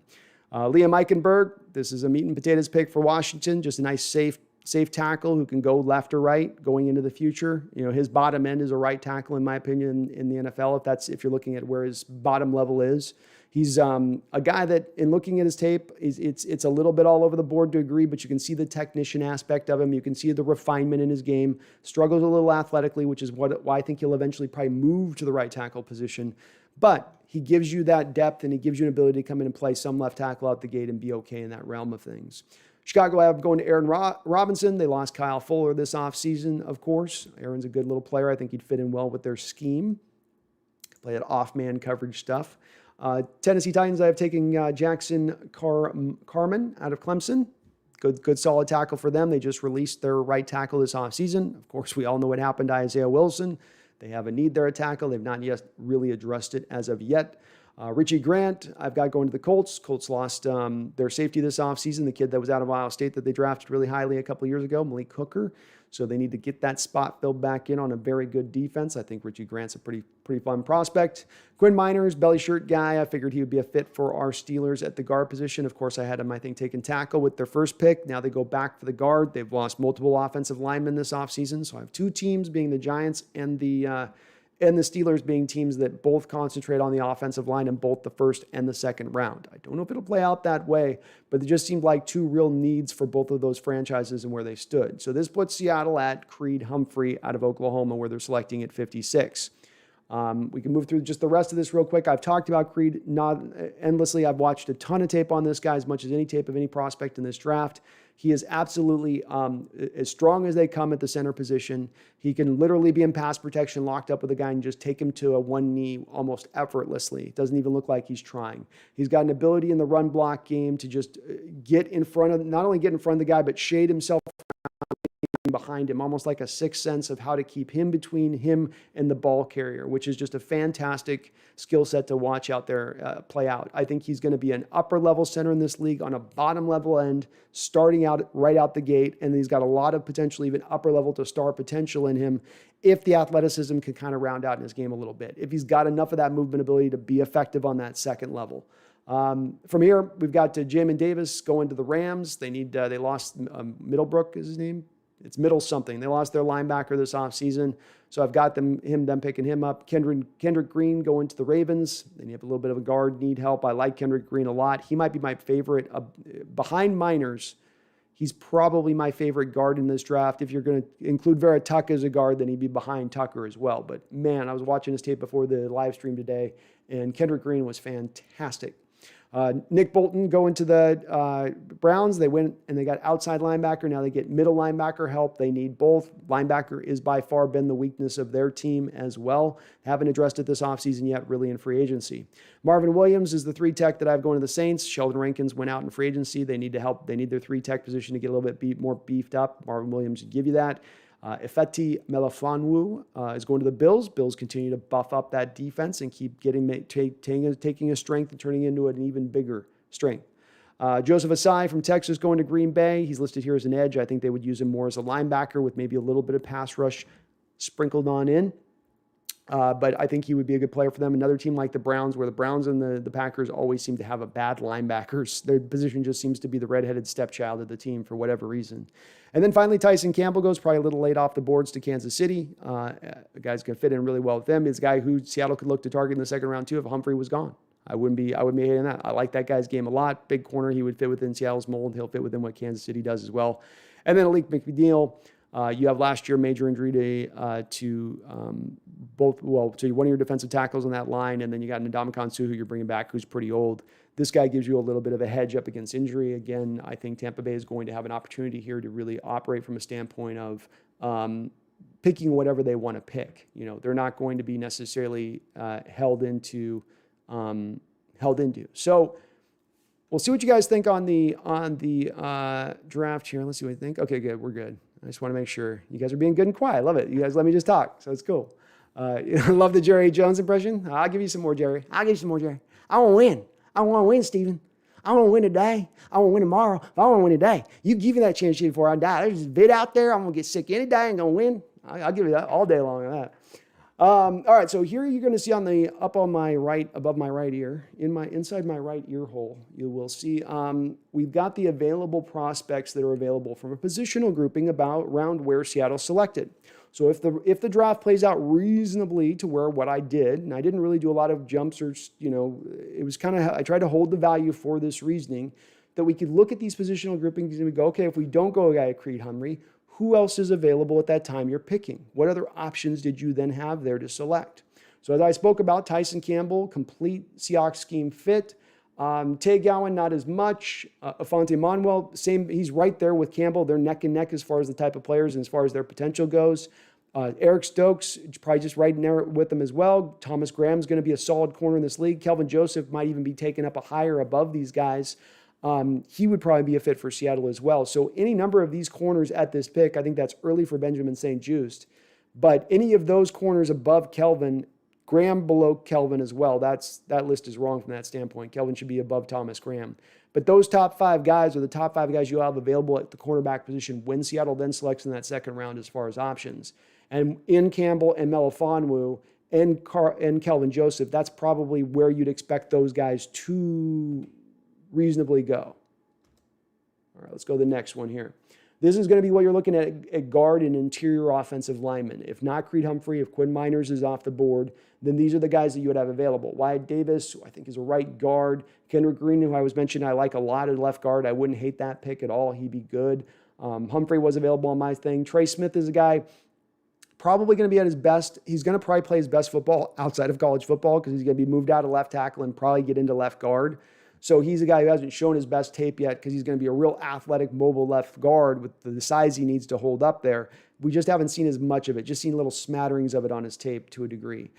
Liam Eichenberg, this is a meat and potatoes pick for Washington. Just a nice safe tackle who can go left or right going into the future. His bottom end is a right tackle, in my opinion, in the NFL, if you're looking at where his bottom level is. He's a guy that, in looking at his tape, it's a little bit all over the board to agree, but you can see the technician aspect of him. You can see the refinement in his game. Struggles a little athletically, which is why I think he'll eventually probably move to the right tackle position. But he gives you that depth, and he gives you an ability to come in and play some left tackle out the gate and be okay in that realm of things. Chicago have going to Aaron Robinson. They lost Kyle Fuller this offseason, of course. Aaron's a good little player. I think he'd fit in well with their scheme. Play that off-man coverage stuff. Tennessee Titans, I have taken Jackson Carman out of Clemson. Good solid tackle for them. They just released their right tackle this offseason. Of course, we all know what happened to Isaiah Wilson. They have a need there at tackle. They've not yet really addressed it as of yet. Richie Grant, I've got going to the Colts. Colts lost their safety this offseason, the kid that was out of Ohio State that they drafted really highly a couple of years ago, Malik Hooker. So they need to get that spot filled back in on a very good defense. I think Richie Grant's a pretty fun prospect. Quinn Miners, belly shirt guy. I figured he would be a fit for our Steelers at the guard position. Of course, I had him, I think, taking tackle with their first pick. Now they go back for the guard. They've lost multiple offensive linemen this offseason. So I have two teams, being the Giants and the Steelers, being teams that both concentrate on the offensive line in both the first and the second round. I don't know if it'll play out that way, but it just seemed like two real needs for both of those franchises and where they stood. So this puts Seattle at Creed Humphrey out of Oklahoma, where they're selecting at 56. We can move through just the rest of this real quick. I've talked about Creed not endlessly. I've watched a ton of tape on this guy, as much as any tape of any prospect in this draft. He is absolutely as strong as they come at the center position. He can literally be in pass protection, locked up with a guy, and just take him to a one knee almost effortlessly. It doesn't even look like he's trying. He's got an ability in the run block game to just not only get in front of the guy, but shade himself behind him, almost like a sixth sense of how to keep him between him and the ball carrier, which is just a fantastic skill set to watch out there play out. I think he's going to be an upper level center in this league on a bottom level end, starting out right out the gate. And he's got a lot of potential, even upper level to star potential in him if the athleticism can kind of round out in his game a little bit. If he's got enough of that movement ability to be effective on that second level. From here, we've got Jamin Davis going to the Rams. They lost Middlebrook is his name. It's Middle something. They lost their linebacker this offseason. So I've got them picking him up. Kendrick Green going to the Ravens. They have a little bit of a guard, need help. I like Kendrick Green a lot. He might be my favorite. Behind Miners, he's probably my favorite guard in this draft. If you're going to include Vera Tuck as a guard, then he'd be behind Tucker as well. But man, I was watching his tape before the live stream today, and Kendrick Green was fantastic. Nick Bolton going to the Browns. They went and they got outside linebacker. Now they get middle linebacker help. They need both. Linebacker is by far been the weakness of their team as well. Haven't addressed it this offseason yet, really in free agency. Marvin Williams is the 3 tech that I've going to the Saints. Sheldon Rankins went out in free agency. They need to help. They need their 3 tech position to get a little bit more beefed up. Marvin Williams would give you that. Ifeati Melifonwu is going to the Bills. Bills continue to buff up that defense and keep taking a strength and turning into an even bigger strength. Joseph Asai from Texas going to Green Bay. He's listed here as an edge. I think they would use him more as a linebacker with maybe a little bit of pass rush sprinkled on in. But I think he would be a good player for them. Another team like the Browns, where the Browns and the Packers always seem to have a bad linebackers. Their position just seems to be the redheaded stepchild of the team for whatever reason. And then finally, Tyson Campbell goes probably a little late off the boards to Kansas City. The guy's going to fit in really well with them. He's a guy who Seattle could look to target in the second round too if Humphrey was gone. I wouldn't be hating that. I like that guy's game a lot. Big corner. He would fit within Seattle's mold. He'll fit within what Kansas City does as well. And then Alec McNeil. You have last year major injury to one of your defensive tackles on that line, and then you got Ndamukong Suh, who you're bringing back, who's pretty old. This guy gives you a little bit of a hedge up against injury. Again, I think Tampa Bay is going to have an opportunity here to really operate from a standpoint of picking whatever they want to pick. You know, they're not going to be necessarily held into. So we'll see what you guys think on the draft here. Let's see what you think. Okay, good. We're good. I just want to make sure you guys are being good and quiet. I love it. You guys let me just talk, so it's cool. I love the Jerry Jones impression. I'll give you some more, Jerry. I'll give you some more, Jerry. I want to win. I want to win, Steven. I want to win today. I want to win tomorrow. But I want to win today. You give me that chance before I die. There's this bit out there. I'm going to get sick any day and going to win. I'll give you that all day long on that. All right, so here you're going to see above my right ear, inside my right ear hole, you will see we've got the available prospects that are available from a positional grouping around where Seattle selected. So if the draft plays out reasonably to where what I did, and I didn't really do a lot of jumps or, it was kind of, I tried to hold the value for this reasoning, that we could look at these positional groupings and we go, okay, if we don't go a guy at Creed Humphrey, who else is available at that time you're picking? What other options did you then have there to select? So as I spoke about, Tyson Campbell, complete Seahawks scheme fit. Tay Gowan, not as much. Afonte Manuel, same. He's right there with Campbell. They're neck and neck as far as the type of players and as far as their potential goes. Eric Stokes, probably just right in there with them as well. Thomas Graham's going to be a solid corner in this league. Kelvin Joseph might even be taken up a higher above these guys. He would probably be a fit for Seattle as well. So any number of these corners at this pick, I think that's early for Benjamin St-Juste. But any of those corners above Kelvin, Graham below Kelvin as well, that list is wrong from that standpoint. Kelvin should be above Thomas Graham. But those top 5 guys are the top 5 guys you'll have available at the cornerback position when Seattle then selects in that second round as far as options. And in Campbell and Melifonwu and Kelvin Joseph, that's probably where you'd expect those guys to reasonably go. All right, let's go to the next one here. This is going to be what you're looking at guard and interior offensive linemen. If not Creed Humphrey, if Quinn Miners is off the board, then these are the guys that you would have available. Wyatt Davis, who I think is a right guard. Kendrick Green, who I was mentioning, I like a lot at left guard. I wouldn't hate that pick at all. He'd be good. Humphrey was available on my thing. Trey Smith is a guy probably going to be at his best. He's going to probably play his best football outside of college football because he's going to be moved out of left tackle and probably get into left guard. So he's a guy who hasn't shown his best tape yet because he's going to be a real athletic, mobile left guard with the size he needs to hold up there. We just haven't seen as much of it, just seen little smatterings of it on his tape to a degree.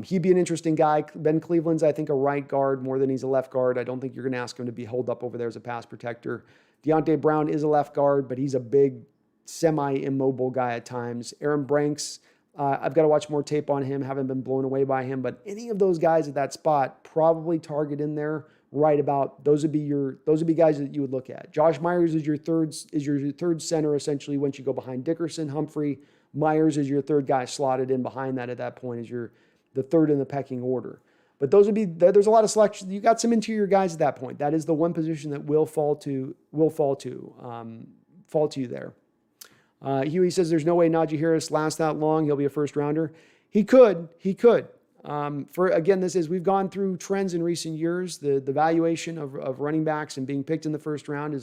He'd be an interesting guy. Ben Cleveland's, I think, a right guard more than he's a left guard. I don't think you're going to ask him to be holed up over there as a pass protector. Deontay Brown is a left guard, but he's a big semi-immobile guy at times. Aaron Branks, I've got to watch more tape on him. Haven't been blown away by him, but any of those guys at that spot, probably target in there right about. Those would be guys that you would look at. Josh Myers is your third center essentially once you go behind Dickerson. Humphrey, Myers is your third guy slotted in behind that at that point is the third in the pecking order. But there's a lot of selection. You got some interior guys at that point. That is the one position that will fall to you there. Huey says there's no way Najee Harris lasts that long. He'll be a first rounder. He could. We've gone through trends in recent years. The valuation of running backs and being picked in the first round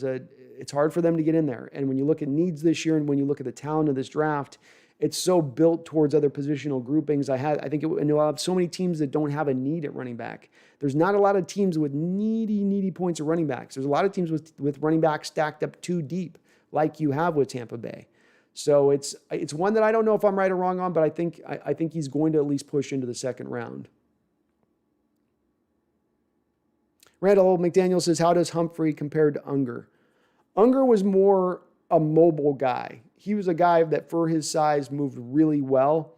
it's hard for them to get in there. And when you look at needs this year and when you look at the talent of this draft, it's so built towards other positional groupings. I think you'll have so many teams that don't have a need at running back. There's not a lot of teams with needy points of running backs. There's a lot of teams with running backs stacked up too deep, like you have with Tampa Bay. So it's one that I don't know if I'm right or wrong on, but I think he's going to at least push into the second round. Randall McDaniel says, how does Humphrey compare to Unger? Unger was more a mobile guy. He was a guy that for his size moved really well.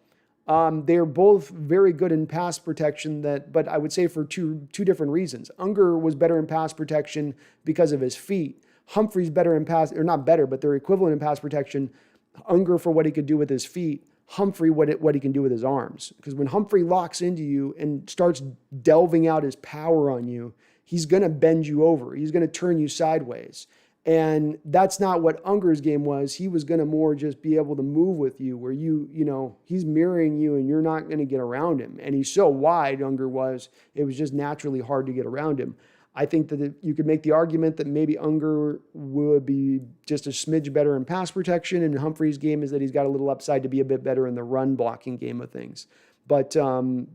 They're both very good in pass protection, but I would say for two different reasons. Unger was better in pass protection because of his feet. Humphrey's better in pass, or not better, but they're equivalent in pass protection. Unger for what he could do with his feet, Humphrey what he can do with his arms. Because when Humphrey locks into you and starts delving out his power on you, he's going to bend you over. He's going to turn you sideways. And that's not what Unger's game was. He was going to more just be able to move with you where he's mirroring you and you're not going to get around him. And he's so wide, Unger was, it was just naturally hard to get around him. I think that you could make the argument that maybe Unger would be just a smidge better in pass protection, and Humphrey's game is that he's got a little upside to be a bit better in the run blocking game of things, but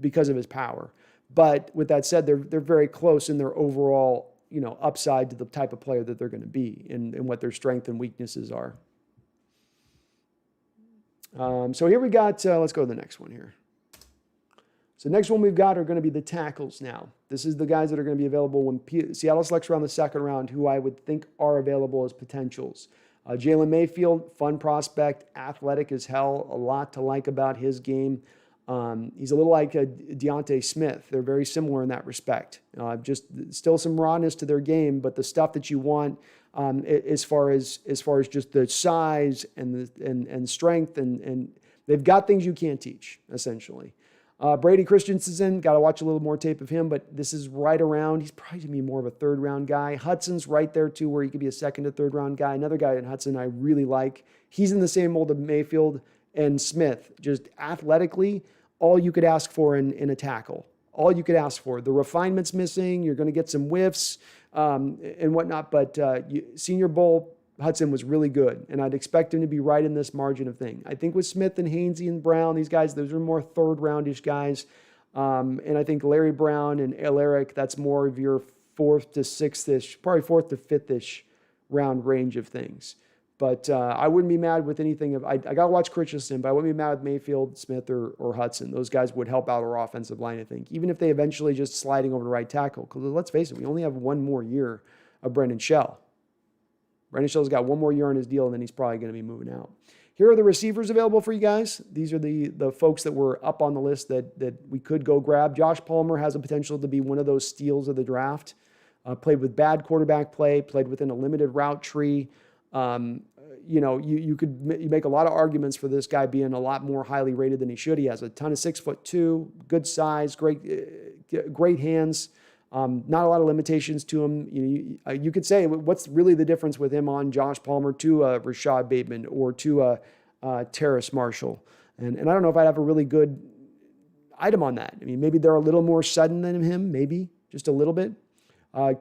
because of his power. But with that said, they're very close in their overall upside to the type of player that they're going to be and what their strengths and weaknesses are. So here we got, let's go to the next one here. So next one we've got are going to be the tackles now. This is the guys that are going to be available when Seattle selects around the second round, who I would think are available as potentials. Jalen Mayfield, fun prospect, athletic as hell, a lot to like about his game. He's a little like Deontay Smith. They're very similar in that respect. Just still some rawness to their game, but the stuff that you want as far as just the size and strength and they've got things you can't teach essentially. Brady Christensen, got to watch a little more tape of him, but this is right around. He's probably going to be more of a third round guy. Hudson's right there too, where he could be a second to third round guy. Another guy in Hudson I really like. He's in the same mold of Mayfield and Smith. Just athletically, all you could ask for in a tackle. All you could ask for. The refinement's missing. You're going to get some whiffs and whatnot, but Senior Bowl, Hudson was really good, and I'd expect him to be right in this margin of thing. I think with Smith and Hainsey and Brown, these guys, those are more third-roundish guys. And I think Larry Brown and Alaric, that's more of your fourth to sixth-ish, probably fourth to fifth-ish round range of things. But I wouldn't be mad with anything. I got to watch Christensen, but I wouldn't be mad with Mayfield, Smith, or Hudson. Those guys would help out our offensive line, I think, even if they eventually just sliding over to right tackle. Because let's face it, we only have one more year of Brendan Shell. Brendan Shell's got one more year on his deal, and then he's probably going to be moving out. Here are the receivers available for you guys. These are the folks that were up on the list that we could go grab. Josh Palmer has a potential to be one of those steals of the draft. Played with bad quarterback play, played within a limited route tree. You make a lot of arguments for this guy being a lot more highly rated than he should. He has a ton of 6'2", good size, great hands. Not a lot of limitations to him. You could say, what's really the difference with him on Josh Palmer to Rashad Bateman or to Terrace Marshall? And I don't know if I'd have a really good item on that. I mean, maybe they're a little more sudden than him, maybe just a little bit.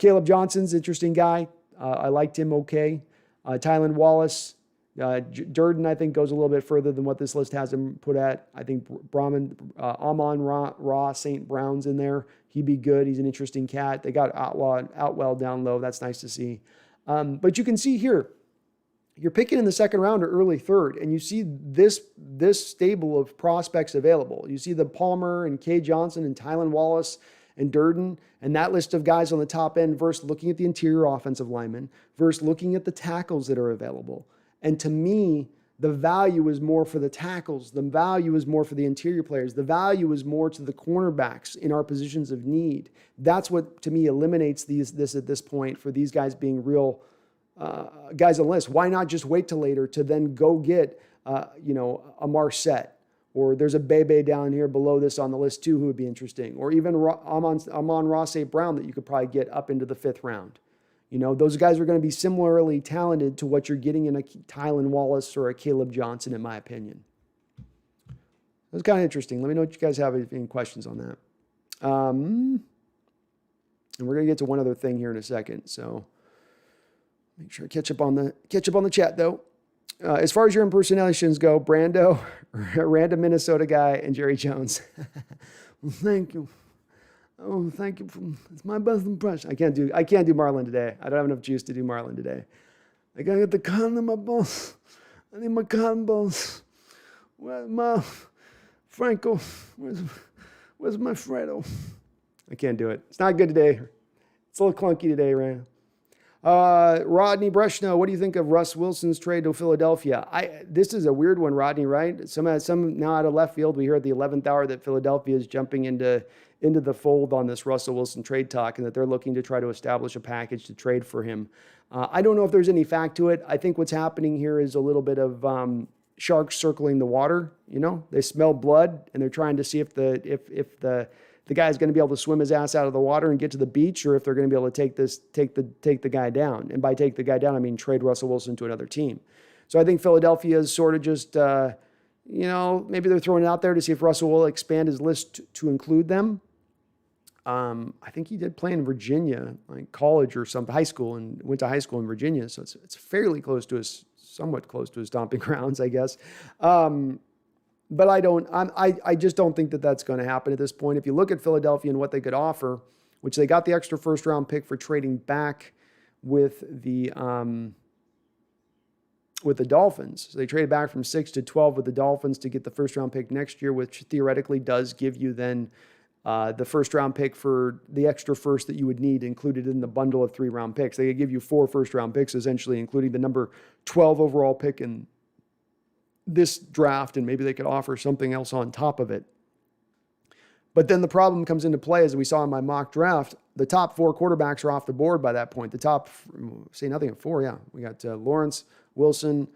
Caleb Johnson's interesting guy. I liked him okay. Tylan Wallace. Durden, I think, goes a little bit further than what this list has him put at. I think Amon-Ra St. Brown's in there. He'd be good. He's an interesting cat. They got Outwell down low. That's nice to see. But you can see here, you're picking in the second round or early third, and you see this stable of prospects available. You see the Palmer and Kay Johnson and Tylan Wallace and Durden, and that list of guys on the top end versus looking at the interior offensive linemen versus looking at the tackles that are available. And to me, The value is more for the tackles. The value is more for the interior players. The value is more to the cornerbacks in our positions of need. That's what, to me, eliminates this at this point for these guys being real guys on the list. Why not just wait till later to then go get, a Marset? Or there's a Bebe down here below this on the list too who would be interesting. Or even Amon-Ra St. Brown that you could probably get up into the 5th round. Those guys are going to be similarly talented to what you're getting in a Tylan Wallace or a Caleb Johnson, in my opinion. That's kind of interesting. Let me know what you guys have any questions on that. And we're going to get to one other thing here in a second. So make sure I catch up on the chat though. As far as your impersonations go, Brando, random Minnesota guy, and Jerry Jones. Well, thank you. Oh, thank you. It's my best impression. I can't do Marlon today. I don't have enough juice to do Marlon today. I gotta get the cotton in my balls. I need my cotton balls. Where's my Franco? Where's my Fredo? I can't do it. It's not good today. It's a little clunky today, Rand. Rodney Breshno, what do you think of Russ Wilson's trade to Philadelphia? This is a weird one, Rodney, right? Some now out of left field, we hear at the 11th hour that Philadelphia is jumping into the fold on this Russell Wilson trade talk and that they're looking to try to establish a package to trade for him. I don't know if there's any fact to it. I think what's happening here is a little bit of sharks circling the water. They smell blood and they're trying to see if the guy's going to be able to swim his ass out of the water and get to the beach, or if they're going to be able to take the guy down. And by take the guy down, I mean trade Russell Wilson to another team. So I think Philadelphia is sort of just, maybe they're throwing it out there to see if Russell will expand his list to include them. I think he did play in Virginia, like college or something, high school, and went to high school in Virginia. So it's fairly somewhat close to his stomping grounds, I guess. But I just don't think that that's going to happen at this point. If you look at Philadelphia and what they could offer, which they got the extra 1st round pick for trading back with the Dolphins. So they traded back from 6 to 12 with the Dolphins to get the 1st round pick next year, which theoretically does give you then the 1st round pick for the extra first that you would need included in the bundle of 3 round picks. They could give you 4 1st round picks, essentially, including the number 12 overall pick in this draft, and maybe they could offer something else on top of it. But then the problem comes into play, as we saw in my mock draft. The top 4 quarterbacks are off the board by that point. The top, say nothing of 4, yeah. We got Lawrence, Wilson,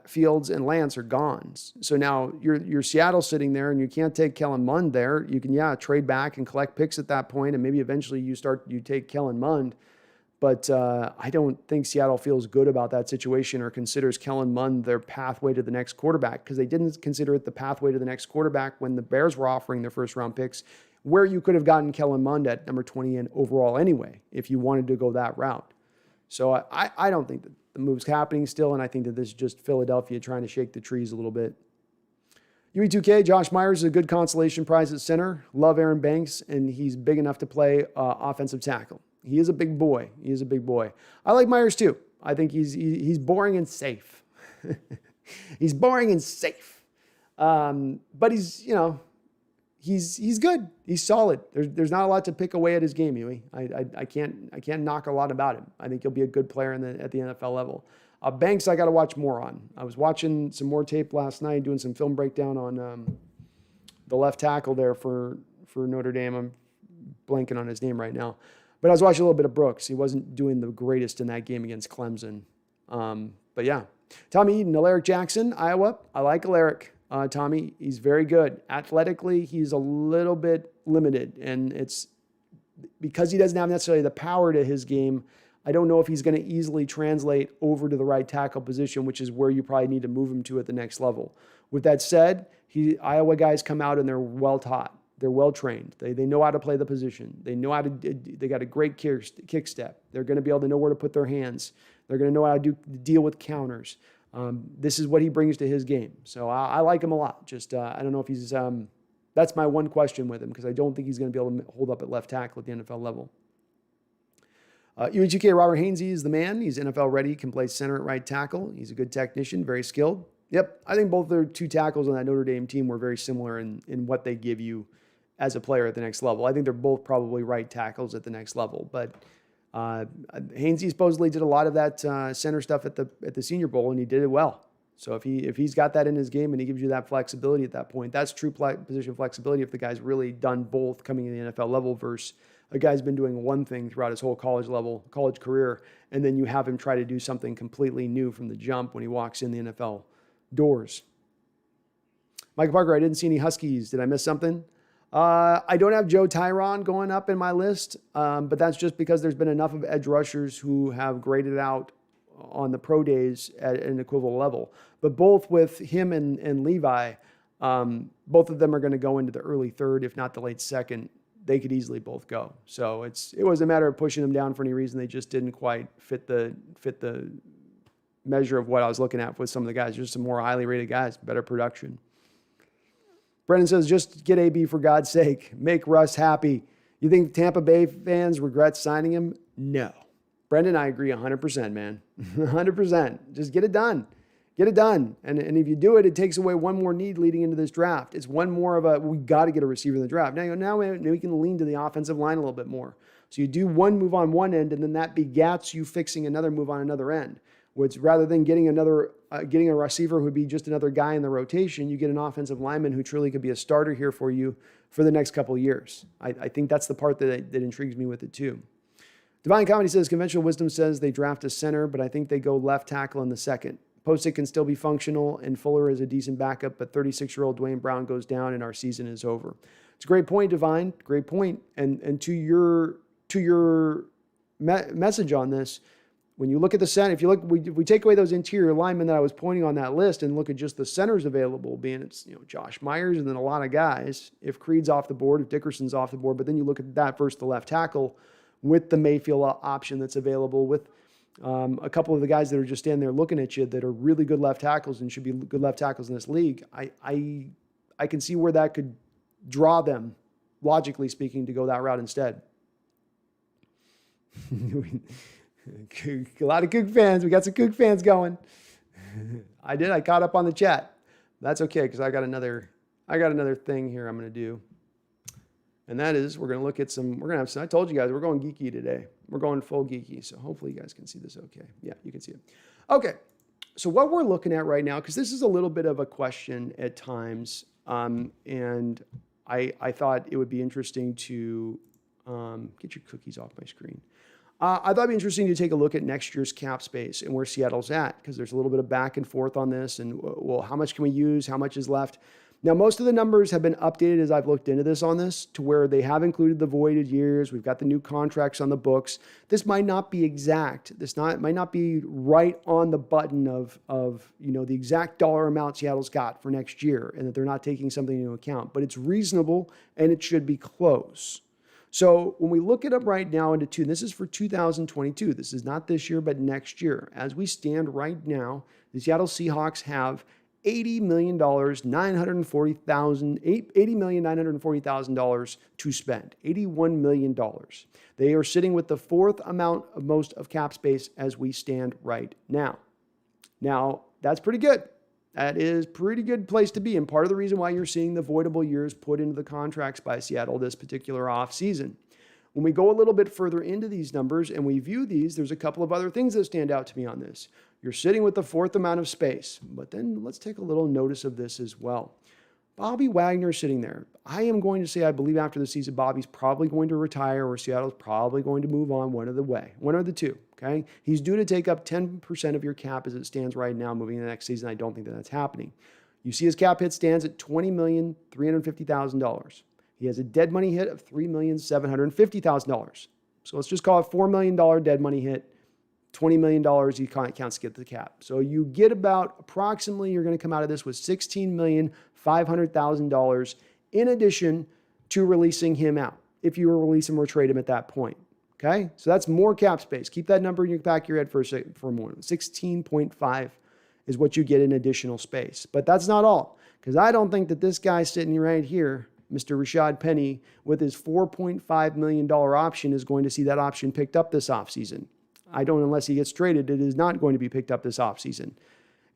Fields, and Lance are gone. So now you're Seattle sitting there, and you can't take Kellen Mond there. You can, trade back and collect picks at that point, and maybe eventually you take Kellen Mond. But I don't think Seattle feels good about that situation or considers Kellen Mond their pathway to the next quarterback, because they didn't consider it the pathway to the next quarterback when the Bears were offering their 1st round picks, where you could have gotten Kellen Mond at number 20 in overall anyway, if you wanted to go that route. So I don't think that the move's happening still, and I think that this is just Philadelphia trying to shake the trees a little bit. UE2K, Josh Myers is a good consolation prize at center. Love Aaron Banks, and he's big enough to play offensive tackle. He is a big boy. I like Myers too. I think he's boring and safe. He's boring and safe. But he's good. He's solid. There's not a lot to pick away at his game, Huey. I can't knock a lot about him. I think he'll be a good player at the NFL level. Banks, I got to watch more on. I was watching some more tape last night, doing some film breakdown on the left tackle there for Notre Dame. I'm blanking on his name right now. But I was watching a little bit of Brooks. He wasn't doing the greatest in that game against Clemson. But yeah. Tommy Eden, Alaric Jackson, Iowa. I like Alaric. Tommy, he's very good. Athletically, he's a little bit limited. And it's because he doesn't have necessarily the power to his game. I don't know if he's going to easily translate over to the right tackle position, which is where you probably need to move him to at the next level. With that said, Iowa guys come out and they're well taught. They're well trained. They know how to play the position. They know how to. They got a great kick step. They're going to be able to know where to put their hands. They're going to know how to deal with counters. This is what he brings to his game. So I like him a lot. Just I don't know if he's. That's my one question with him, because I don't think he's going to be able to hold up at left tackle at the NFL level. UHK Robert Hainsey is the man. He's NFL ready. Can play center at right tackle. He's a good technician. Very skilled. Yep, I think both their 2 tackles on that Notre Dame team were very similar in what they give you as a player at the next level. I think they're both probably right tackles at the next level. But Hainsey supposedly did a lot of that center stuff at the Senior Bowl, and he did it well. So if he's got that in his game and he gives you that flexibility at that point, that's true position flexibility if the guy's really done both coming in the NFL level versus a guy's been doing one thing throughout his whole college career, and then you have him try to do something completely new from the jump when he walks in the NFL doors. Michael Parker, I didn't see any Huskies. Did I miss something? I don't have Joe Tyron going up in my list, but that's just because there's been enough of edge rushers who have graded out on the pro days at an equivalent level. But both with him and Levi, both of them are going to go into the early third, if not the late second. They could easily both go. So it was a matter of pushing them down for any reason. They just didn't quite fit the measure of what I was looking at with some of the guys. Just some more highly rated guys, better production. Brendan says, just get AB for God's sake. Make Russ happy. You think Tampa Bay fans regret signing him? No. Brendan, I agree 100%, man. 100%. Just get it done. Get it done. And if you do it, it takes away one more need leading into this draft. It's one more of we got to get a receiver in the draft. Now we can lean to the offensive line a little bit more. So you do one move on one end, and then that begats you fixing another move on another end. Which rather than getting a receiver who would be just another guy in the rotation, you get an offensive lineman who truly could be a starter here for you for the next couple of years. I think that's the part that intrigues me with it too. Divine Comedy says, conventional wisdom says they draft a center, but I think they go left tackle in the second. Postic can still be functional, and Fuller is a decent backup, but 36-year-old Dwayne Brown goes down, and our season is over. It's a great point, Divine. Great point. And to your message on this, when you look at the center, if we take away those interior linemen that I was pointing on that list and look at just the centers available, being it's Josh Myers and then a lot of guys. If Creed's off the board, if Dickerson's off the board, but then you look at that versus the left tackle with the Mayfield option that's available, with a couple of the guys that are just standing there looking at you that are really good left tackles and should be good left tackles in this league. I can see where that could draw them, logically speaking, to go that route instead. A lot of Coug fans. We got some Coug fans going. I caught up on the chat. That's okay, because I got another thing here I'm going to do. And that is, we're going to look at I told you guys, we're going geeky today. We're going full geeky. So hopefully you guys can see this okay. Yeah, you can see it. Okay. So what we're looking at right now, because this is a little bit of a question at times, and I thought it would be interesting to get your cookies off my screen. I thought it'd be interesting to take a look at next year's cap space and where Seattle's at, because there's a little bit of back and forth on this. And, well, how much can we use? How much is left? Now, most of the numbers have been updated as I've looked into this to where they have included the voided years. We've got the new contracts on the books. This might not be exact. Might not be right on the button of the exact dollar amount Seattle's got for next year, and that they're not taking something into account. But it's reasonable, and it should be close. So when we look it up right now into this is for 2022. This is not this year, but next year. As we stand right now, the Seattle Seahawks have $80,940,000 to spend. $81 million. They are sitting with the fourth amount of most of cap space as we stand right now. Now, that's pretty good. That is a pretty good place to be, and part of the reason why you're seeing the voidable years put into the contracts by Seattle this particular offseason. When we go a little bit further into these numbers and we view these, there's a couple of other things that stand out to me on this. You're sitting with the fourth amount of space, but then let's take a little notice of this as well. Bobby Wagner sitting there. I am going to say I believe after the season, Bobby's probably going to retire, or Seattle's probably going to move on one of the two. Okay, he's due to take up 10% of your cap as it stands right now. Moving into the next season, I don't think that's happening. You see his cap hit stands at $20,350,000. He has a dead money hit of $3,750,000. So let's just call it $4 million dead money hit. $20 million he counts to get the cap. So you get about approximately, you're going to come out of this with $16,500,000 in addition to releasing him out, if you were to release him or trade him at that point. Okay, so that's more cap space. Keep that number in your back of your head for a moment. 16.5 is what you get in additional space. But that's not all, because I don't think that this guy sitting right here, Mr. Rashad Penny, with his $4.5 million option, is going to see that option picked up this offseason. I don't, unless he gets traded, it is not going to be picked up this offseason.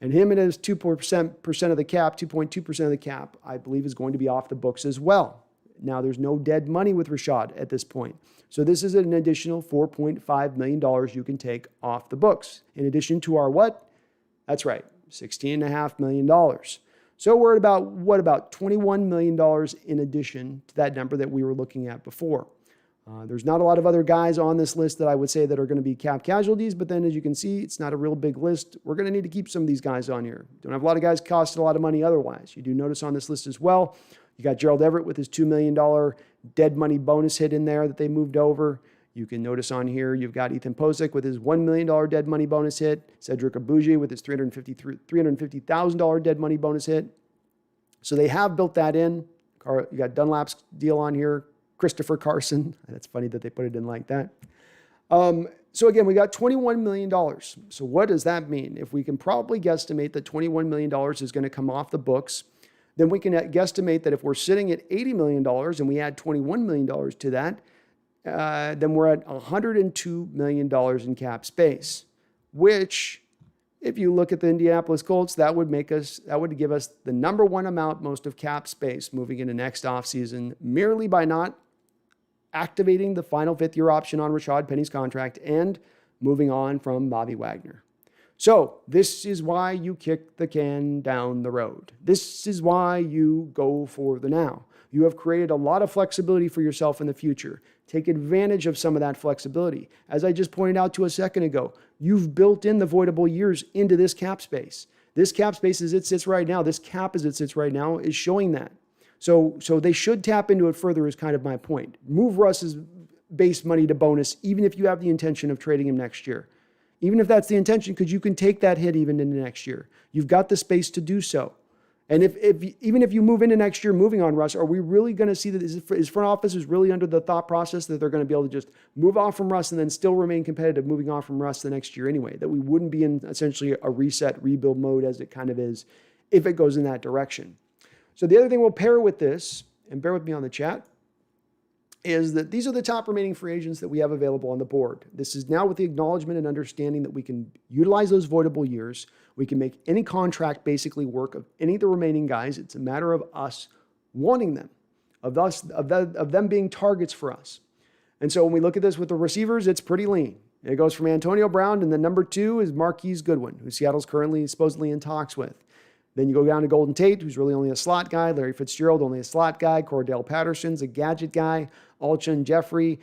And him and his 2% of the cap, 2.2% of the cap, I believe is going to be off the books as well. Now, there's no dead money with Rashad at this point. So this is an additional $4.5 million you can take off the books. In addition to our what? That's right. $16.5 million. So we're at about $21 million in addition to that number that we were looking at before. There's not a lot of other guys on this list that I would say that are going to be cap casualties, but then as you can see, it's not a real big list. We're going to need to keep some of these guys on here. Don't have a lot of guys costing a lot of money otherwise. You do notice on this list as well, you got Gerald Everett with his $2 million dead money bonus hit in there that they moved over. You can notice on here, you've got Ethan Posick with his $1 million dead money bonus hit, Cedric Abuji with his $350,000 dead money bonus hit. So they have built that in. You got Dunlap's deal on here, Christopher Carson. That's funny that they put it in like that. So again, we got $21 million. So what does that mean? If we can probably guesstimate that $21 million is going to come off the books, then we can guesstimate that if we're sitting at $80 million and we add $21 million to that, then we're at $102 million in cap space, which, if you look at the Indianapolis Colts, that would give us the number one amount most of cap space moving into next offseason, merely by not activating the final fifth-year option on Rashad Penny's contract and moving on from Bobby Wagner. So this is why you kick the can down the road. This is why you go for the now. You have created a lot of flexibility for yourself in the future. Take advantage of some of that flexibility. As I just pointed out to a second ago, you've built in the voidable years into this cap space. This cap space as it sits right now, this cap as it sits right now is showing that. So they should tap into it further is kind of my point. Move Russ's base money to bonus, even if you have the intention of trading him next year. Even if that's the intention, because you can take that hit even into next year. You've got the space to do so. And even if you move into next year moving on Russ, are we really going to see that his front office is really under the thought process that they're going to be able to just move off from Russ and then still remain competitive moving off from Russ the next year anyway? That we wouldn't be in essentially a reset, rebuild mode as it kind of is if it goes in that direction. So the other thing we'll pair with this, and bear with me on the chat, is that these are the top remaining free agents that we have available on the board. This is now with the acknowledgement and understanding that we can utilize those voidable years. We can make any contract basically work of any of the remaining guys. It's a matter of us wanting them, of them being targets for us. And so when we look at this with the receivers, it's pretty lean. It goes from Antonio Brown, and then number 2 is Marquise Goodwin, who Seattle's currently supposedly in talks with. Then you go down to Golden Tate, who's really only a slot guy. Larry Fitzgerald, only a slot guy. Cordell Patterson's a gadget guy. Alshon Jeffrey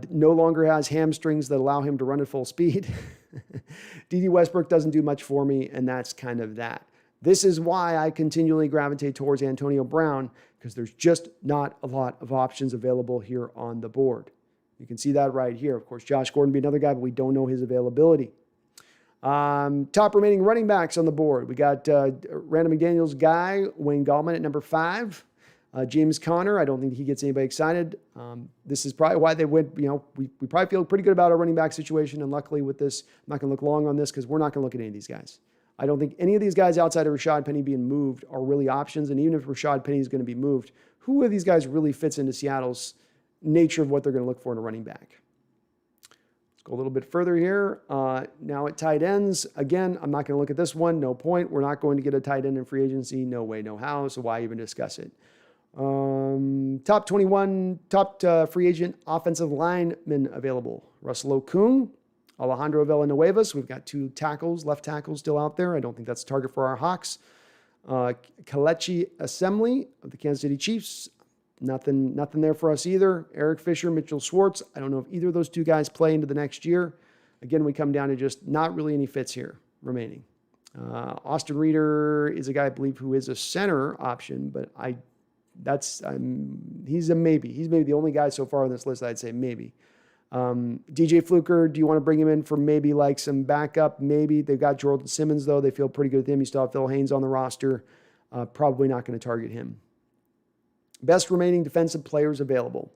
no longer has hamstrings that allow him to run at full speed. D.D. Westbrook doesn't do much for me, and that's kind of that. This is why I continually gravitate towards Antonio Brown, because there's just not a lot of options available here on the board. You can see that right here. Of course, Josh Gordon would be another guy, but we don't know his availability. Top remaining running backs on the board. We got Randall McDaniel's guy, Wayne Gallman at number 5. James Conner, I don't think he gets anybody excited. This is probably why they went, we probably feel pretty good about our running back situation. And luckily with this, I'm not going to look long on this because we're not going to look at any of these guys. I don't think any of these guys outside of Rashad Penny being moved are really options. And even if Rashad Penny is going to be moved, who of these guys really fits into Seattle's nature of what they're going to look for in a running back? Go a little bit further here. Now at tight ends, again, I'm not going to look at this one. No point. We're not going to get a tight end in free agency. No way, no how. So why even discuss it? Top 21, top free agent offensive linemen available. Russell Okung, Alejandro Villanuevas. We've got 2 tackles, left tackles still out there. I don't think that's a target for our Hawks. Kelechi Assembly of the Kansas City Chiefs. Nothing there for us either. Eric Fisher, Mitchell Schwartz. I don't know if either of those 2 guys play into the next year. Again, we come down to just not really any fits here remaining. Austin Reeder is a guy I believe who is a center option, but he's a maybe. He's maybe the only guy so far on this list I'd say maybe. DJ Fluker, do you want to bring him in for maybe like some backup? Maybe. They've got Jordan Simmons, though. They feel pretty good with him. You still have Phil Haynes on the roster. Probably not going to target him. Best remaining defensive players available.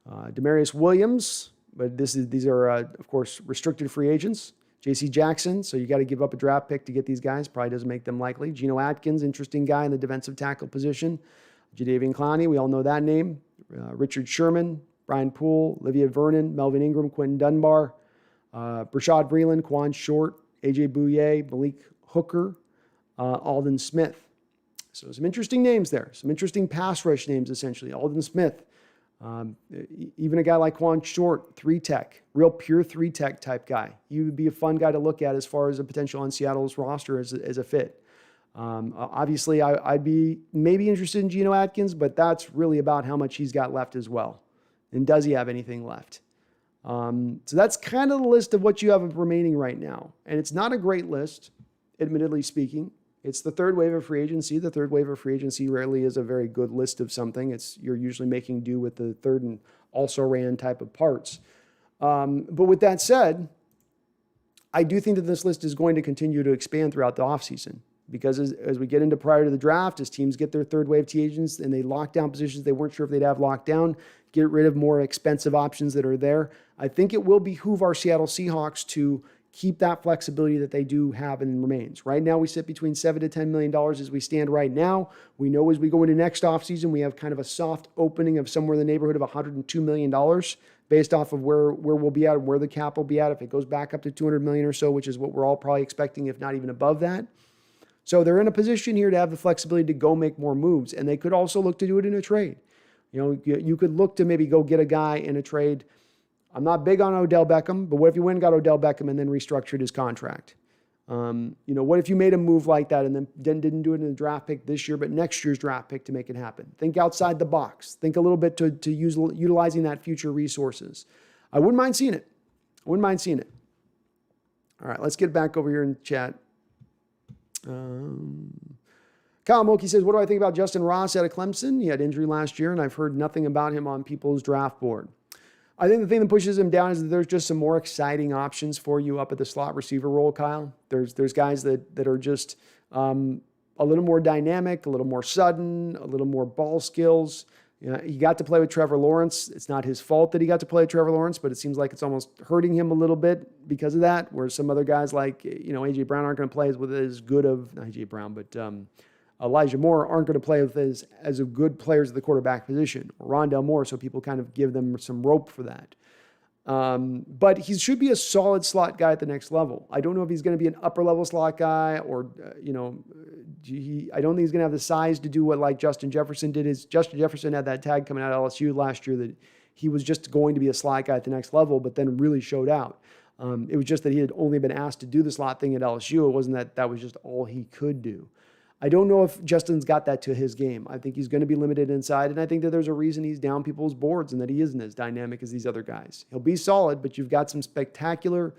Demarius Williams, but these are, of course, restricted free agents. J.C. Jackson, so you got to give up a draft pick to get these guys. Probably doesn't make them likely. Geno Atkins, interesting guy in the defensive tackle position. Jadeveon Clowney, we all know that name. Richard Sherman, Brian Poole, Olivia Vernon, Melvin Ingram, Quentin Dunbar, Brashad Breeland, Quan Short, A.J. Bouye, Malik Hooker, Alden Smith. So some interesting names there. Some interesting pass rush names, essentially. Alden Smith, Even a guy like Quan Short, 3-tech, real pure 3-tech type guy. He would be a fun guy to look at as far as a potential on Seattle's roster as a fit. Obviously, I'd be maybe interested in Geno Atkins, but that's really about how much he's got left as well. And does he have anything left? So that's kind of the list of what you have remaining right now. And it's not a great list, admittedly speaking. It's the third wave of free agency. The third wave of free agency rarely is a very good list of something. You're usually making do with the third and also ran type of parts. But with that said, I do think that this list is going to continue to expand throughout the offseason because as we get into prior to the draft, as teams get their third wave T agents and they lock down positions they weren't sure if they'd have locked down, get rid of more expensive options that are there, I think it will behoove our Seattle Seahawks to keep that flexibility that they do have and remains. Right now, we sit between $7 to $10 million as we stand right now. We know as we go into next offseason, we have kind of a soft opening of somewhere in the neighborhood of $102 million based off of where we'll be at and where the cap will be at. If it goes back up to $200 million or so, which is what we're all probably expecting, if not even above that. So they're in a position here to have the flexibility to go make more moves. And they could also look to do it in a trade. You could look to maybe go get a guy in a trade. I'm not big on Odell Beckham, but what if you went and got Odell Beckham and then restructured his contract? What if you made a move like that and then didn't do it in the draft pick this year, but next year's draft pick to make it happen? Think outside the box. Think a little bit to utilizing that future resources. I wouldn't mind seeing it. All right, let's get back over here in chat. Kyle Mulkey says, what do I think about Justin Ross out of Clemson? He had injury last year, and I've heard nothing about him on people's draft board. I think the thing that pushes him down is that there's just some more exciting options for you up at the slot receiver role, Kyle. There's guys that are just a little more dynamic, a little more sudden, a little more ball skills. He got to play with Trevor Lawrence. It's not his fault that he got to play with Trevor Lawrence, but it seems like it's almost hurting him a little bit because of that, where some other guys like, A.J. Brown aren't going to play as good of, not A.J. Brown, but Elijah Moore aren't going to play with as a good players at the quarterback position, or Rondale Moore, so people kind of give them some rope for that. But he should be a solid slot guy at the next level. I don't know if he's going to be an upper-level slot guy or, I don't think he's going to have the size to do what like Justin Jefferson did. Justin Jefferson had that tag coming out of LSU last year that he was just going to be a slot guy at the next level, but then really showed out. It was just that he had only been asked to do the slot thing at LSU. It wasn't that was just all he could do. I don't know if Justin's got that to his game. I think he's going to be limited inside, and I think that there's a reason he's down people's boards and that he isn't as dynamic as these other guys. He'll be solid, but you've got some spectacular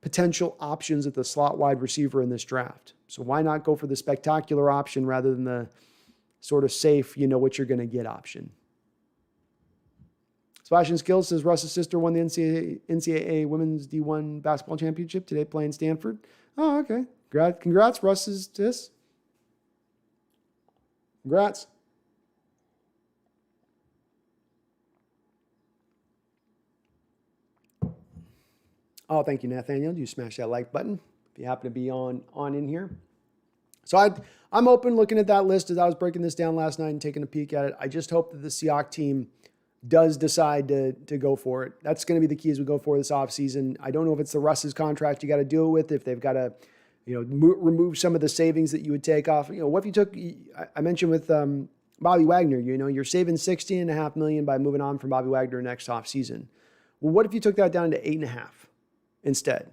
potential options at the slot wide receiver in this draft. So why not go for the spectacular option rather than the sort of safe, what you're going to get option? Splashing Skills says Russ's sister won the NCAA Women's D1 Basketball Championship today playing Stanford. Oh, okay. Congrats, Russ's sis. Congrats. Oh, thank you, Nathaniel. You smash that like button if you happen to be on in here. So I'm open looking at that list as I was breaking this down last night and taking a peek at it. I just hope that the Seahawks team does decide to go for it. That's going to be the key as we go for this offseason. I don't know if it's the Russ's contract you got to deal with, if they've got to remove some of the savings that you would take off. What if you took, I mentioned with Bobby Wagner, you're saving $16.5 million by moving on from Bobby Wagner next offseason. Well, what if you took that down to $8.5 million instead?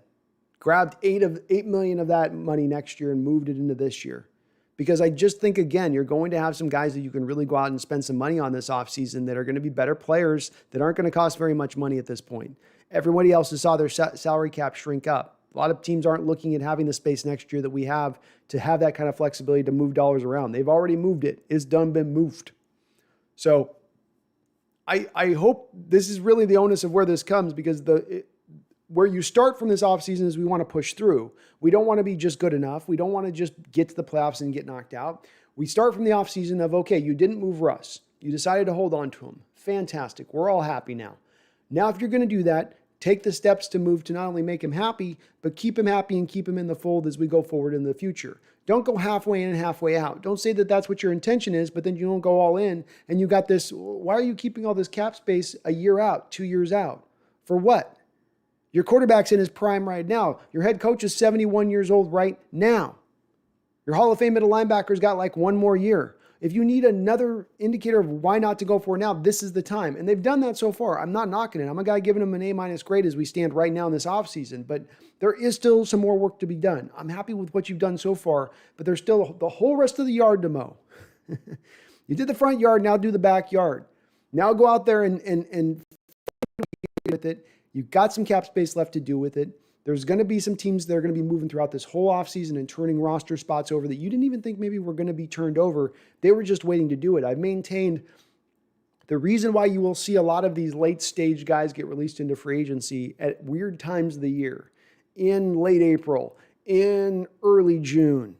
Grabbed $8 million of that money next year and moved it into this year. Because I just think, again, you're going to have some guys that you can really go out and spend some money on this offseason that are going to be better players that aren't going to cost very much money at this point. Everybody else has saw their salary cap shrink up. A lot of teams aren't looking at having the space next year that we have to have that kind of flexibility to move dollars around. They've already moved it. It's done, been moved. So I hope this is really the onus of where this comes, because where you start from this offseason is we want to push through. We don't want to be just good enough. We don't want to just get to the playoffs and get knocked out. We start from the offseason of, okay, you didn't move Russ. You decided to hold on to him. Fantastic. We're all happy now. Now, if you're going to do that, take the steps to move to not only make him happy, but keep him happy and keep him in the fold as we go forward in the future. Don't go halfway in and halfway out. Don't say that that's what your intention is, but then you don't go all in and you got this. Why are you keeping all this cap space a year out, 2 years out? For what? Your quarterback's in his prime right now. Your head coach is 71 years old right now. Your Hall of Fame middle linebacker's got like one more year. If you need another indicator of why not to go for it now, this is the time. And they've done that so far. I'm not knocking it. I'm a guy giving them an A- grade as we stand right now in this offseason, but there is still some more work to be done. I'm happy with what you've done so far, but there's still the whole rest of the yard to mow. You did the front yard, now do the backyard. Now go out there and with it. You've got some cap space left to do with it. There's going to be some teams that are going to be moving throughout this whole offseason and turning roster spots over that you didn't even think maybe were going to be turned over. They were just waiting to do it. I've maintained the reason why you will see a lot of these late stage guys get released into free agency at weird times of the year, in late April, in early June.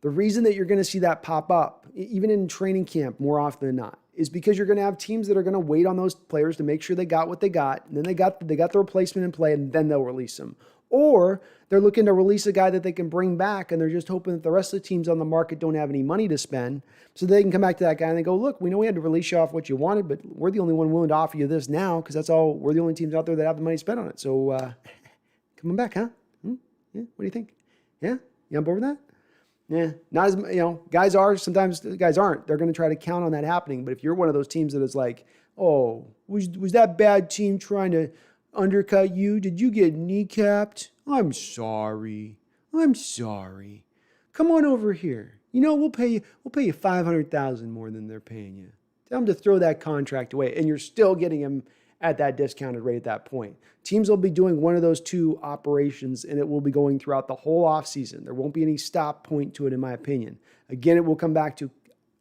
The reason that you're going to see that pop up, even in training camp more often than not, is because you're going to have teams that are going to wait on those players to make sure they got what they got, and then they got the replacement in play, and then they'll release them. Or they're looking to release a guy that they can bring back, and they're just hoping that the rest of the teams on the market don't have any money to spend, so they can come back to that guy and they go, look, we know we had to release you off what you wanted, but we're the only one willing to offer you this now because we're the only teams out there that have the money to spend on it. So come on back, huh? Yeah, what do you think? Yeah? You on board with that? Yeah, not as, guys are, sometimes guys aren't. They're going to try to count on that happening. But if you're one of those teams that is like, oh, was that bad team trying to undercut you? Did you get kneecapped? I'm sorry. Come on over here. We'll pay you $500,000 more than they're paying you. Tell them to throw that contract away. And you're still getting him at that discounted rate at that point. Teams will be doing one of those two operations, and it will be going throughout the whole offseason. There won't be any stop point to it, in my opinion. Again, it will come back to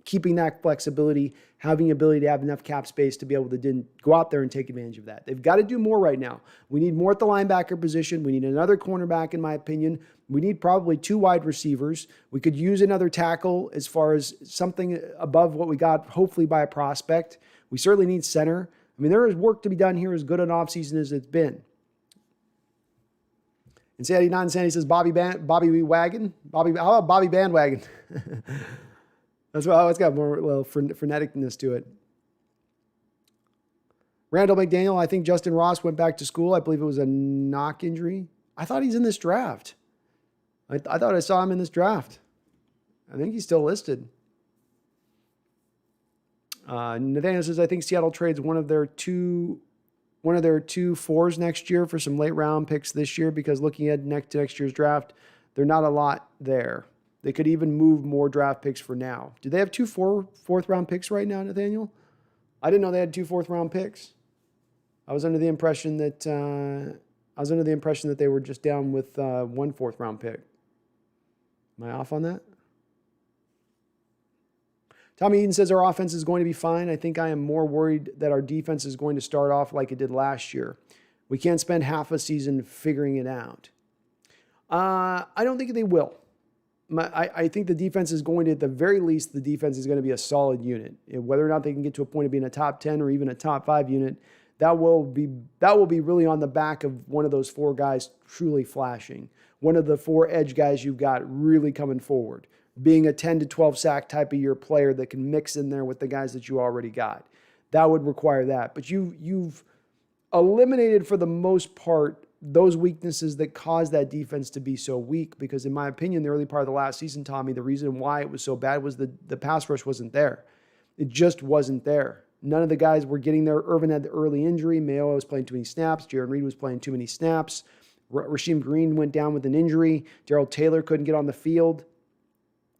keeping that flexibility, having the ability to have enough cap space to be able to go out there and take advantage of that. They've got to do more right now. We need more at the linebacker position. We need another cornerback, in my opinion. We need probably 2 wide receivers. We could use another tackle as far as something above what we got, hopefully by a prospect. We certainly need center. I mean, there is work to be done here, as good an offseason as it's been. And Sandy Non-Sandy says Bobby Wagon. How about Bobby Bandwagon? That's why it's got more freneticness to it. Randall McDaniel, I think Justin Ross went back to school. I believe it was a knock injury. I thought he's in this draft. I thought I saw him in this draft. I think he's still listed. Nathaniel says, I think Seattle trades one of their two fours next year for some late round picks this year, because looking at next year's draft, they're not a lot there. They could even move more draft picks for now. Do they have 2 fourth round picks right now, Nathaniel? I didn't know they had 2 fourth round picks. I was under the impression that they were just down with 1 fourth round pick. Am I off on that? Tommy Eden says our offense is going to be fine. I think I am more worried that our defense is going to start off like it did last year. We can't spend half a season figuring it out. I don't think they will. I think the defense is going to, at the very least, the defense is going to be a solid unit. Whether or not they can get to a point of being a top 10 or even a top 5 unit, that will be really on the back of one of those 4 guys truly flashing. One of the 4 edge guys you've got really coming forward, being a 10 to 12 sack type of year player that can mix in there with the guys that you already got. That would require that. But you've eliminated, for the most part, those weaknesses that caused that defense to be so weak, because in my opinion, the early part of the last season, Tommy, the reason why it was so bad was the pass rush wasn't there. It just wasn't there. None of the guys were getting there. Irvin had the early injury. Mayo was playing too many snaps. Jaron Reed was playing too many snaps. Rasheem Green went down with an injury. Darrell Taylor couldn't get on the field.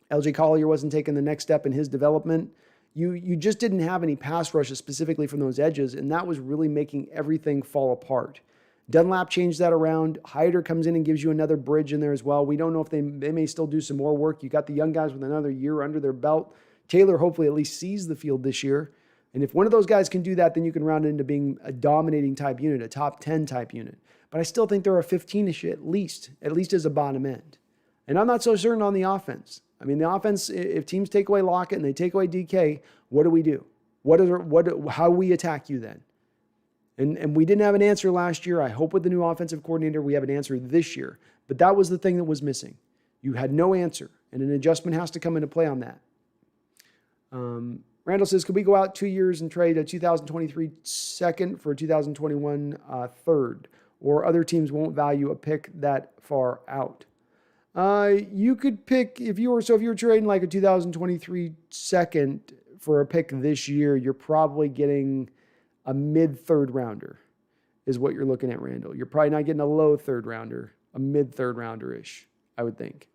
LJ Collier wasn't taking the next step in his development. You just didn't have any pass rushes specifically from those edges, and that was really making everything fall apart. Dunlap changed that around. Hyder comes in and gives you another bridge in there as well. We don't know if they may still do some more work. You got the young guys with another year under their belt. Taylor hopefully at least sees the field this year. And if one of those guys can do that, then you can round it into being a dominating type unit, a top 10 type unit. But I still think they're a 15-ish at least as a bottom end. And I'm not so certain on the offense. I mean, the offense, if teams take away Lockett and they take away DK, what do we do? How we attack you then? And we didn't have an answer last year. I hope with the new offensive coordinator, we have an answer this year. But that was the thing that was missing. You had no answer, and an adjustment has to come into play on that. Randall says, could we go out 2 years and trade a 2023 second for a 2021 third? Or other teams won't value a pick that far out? You could pick, if you were trading like a 2023 second for a pick this year, you're probably getting a mid third rounder is what you're looking at, Randall. You're probably not getting a low third rounder, a mid third rounder-ish, I would think.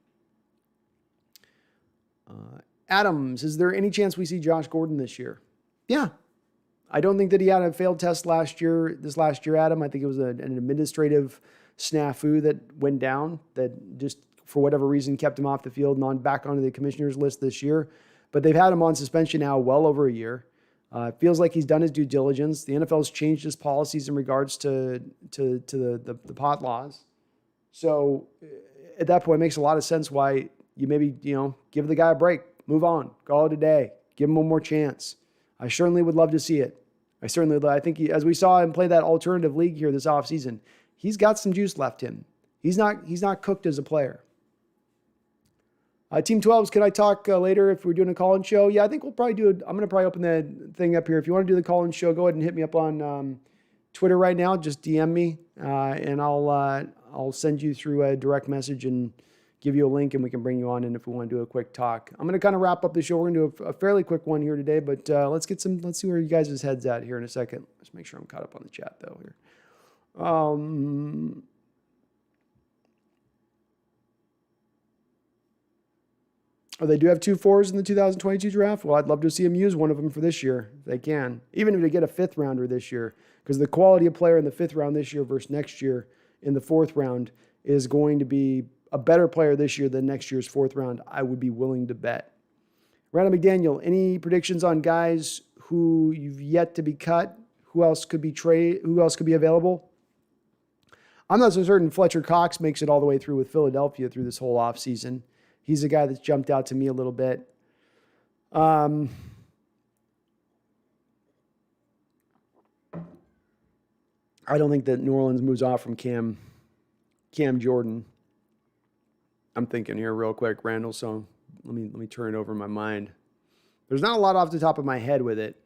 Adams, is there any chance we see Josh Gordon this year? Yeah. I don't think that he had a failed test this last year, Adam. I think it was an administrative snafu that went down that just, for whatever reason, kept him off the field and back onto the commissioner's list this year. But they've had him on suspension now well over a year. It feels like he's done his due diligence. The NFL has changed its policies in regards to the pot laws. So at that point, it makes a lot of sense why you maybe, give the guy a break, move on, call it a day, give him one more chance. I certainly would love to see it. I think as we saw him play that alternative league here this offseason, he's got some juice left in him. He's not cooked as a player. Team 12s, can I talk later if we're doing a call-in show? Yeah, I think we'll probably do it. I'm going to probably open the thing up here. If you want to do the call-in show, go ahead and hit me up on Twitter right now. Just DM me, and I'll send you through a direct message and give you a link, and we can bring you on in if we want to do a quick talk. I'm going to kind of wrap up the show. We're going to do a fairly quick one here today, but let's see where you guys' heads at here in a second. Let's make sure I'm caught up on the chat, though, here. Oh, they do have 2 4s in the 2022 draft. Well, I'd love to see them use one of them for this year if they can. Even if they get a 5th rounder this year, because the quality of player in the 5th round this year versus next year in the 4th round is going to be a better player this year than next year's 4th round. I would be willing to bet. Randall McDaniel, any predictions on guys who you've yet to be cut? Who else could be Who else could be available? I'm not so certain Fletcher Cox makes it all the way through with Philadelphia through this whole offseason. He's a guy that's jumped out to me a little bit. I don't think that New Orleans moves off from Cam Jordan. I'm thinking here real quick, Randall, so let me turn it over in my mind. There's not a lot off the top of my head with it,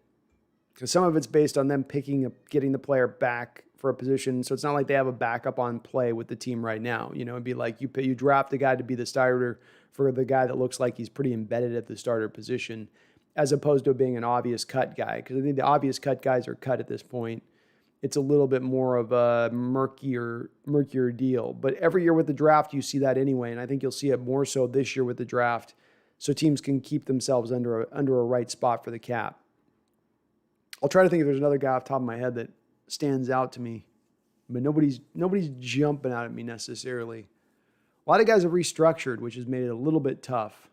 because some of it's based on them getting the player back for a position. So it's not like they have a backup on play with the team right now. It'd be like you draft the guy to be the starter for the guy that looks like he's pretty embedded at the starter position, as opposed to being an obvious cut guy. Because I think the obvious cut guys are cut at this point. It's a little bit more of a murkier deal. But every year with the draft, you see that anyway. And I think you'll see it more so this year with the draft, so teams can keep themselves under a right spot for the cap. I'll try to think if there's another guy off the top of my head that stands out to me, but nobody's jumping out at me necessarily. A lot of guys have restructured, which has made it a little bit tough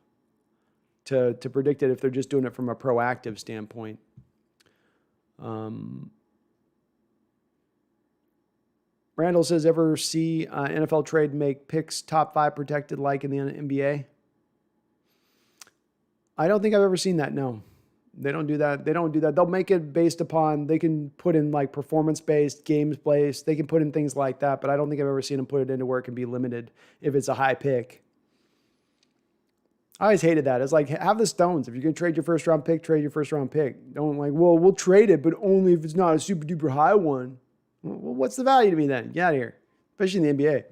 to predict it if they're just doing it from a proactive standpoint. Randall says, ever see NFL trade make picks top 5 protected like in the NBA? I don't think I've ever seen that, no. They don't do that. They'll make it based upon, they can put in like performance-based, games-based. They can put in things like that, but I don't think I've ever seen them put it into where it can be limited if it's a high pick. I always hated that. It's like, have the stones. If you're going to trade your first-round pick, trade your first-round pick. Don't like, well, we'll trade it, but only if it's not a super-duper high one. Well, what's the value to me then? Get out of here, especially in the NBA.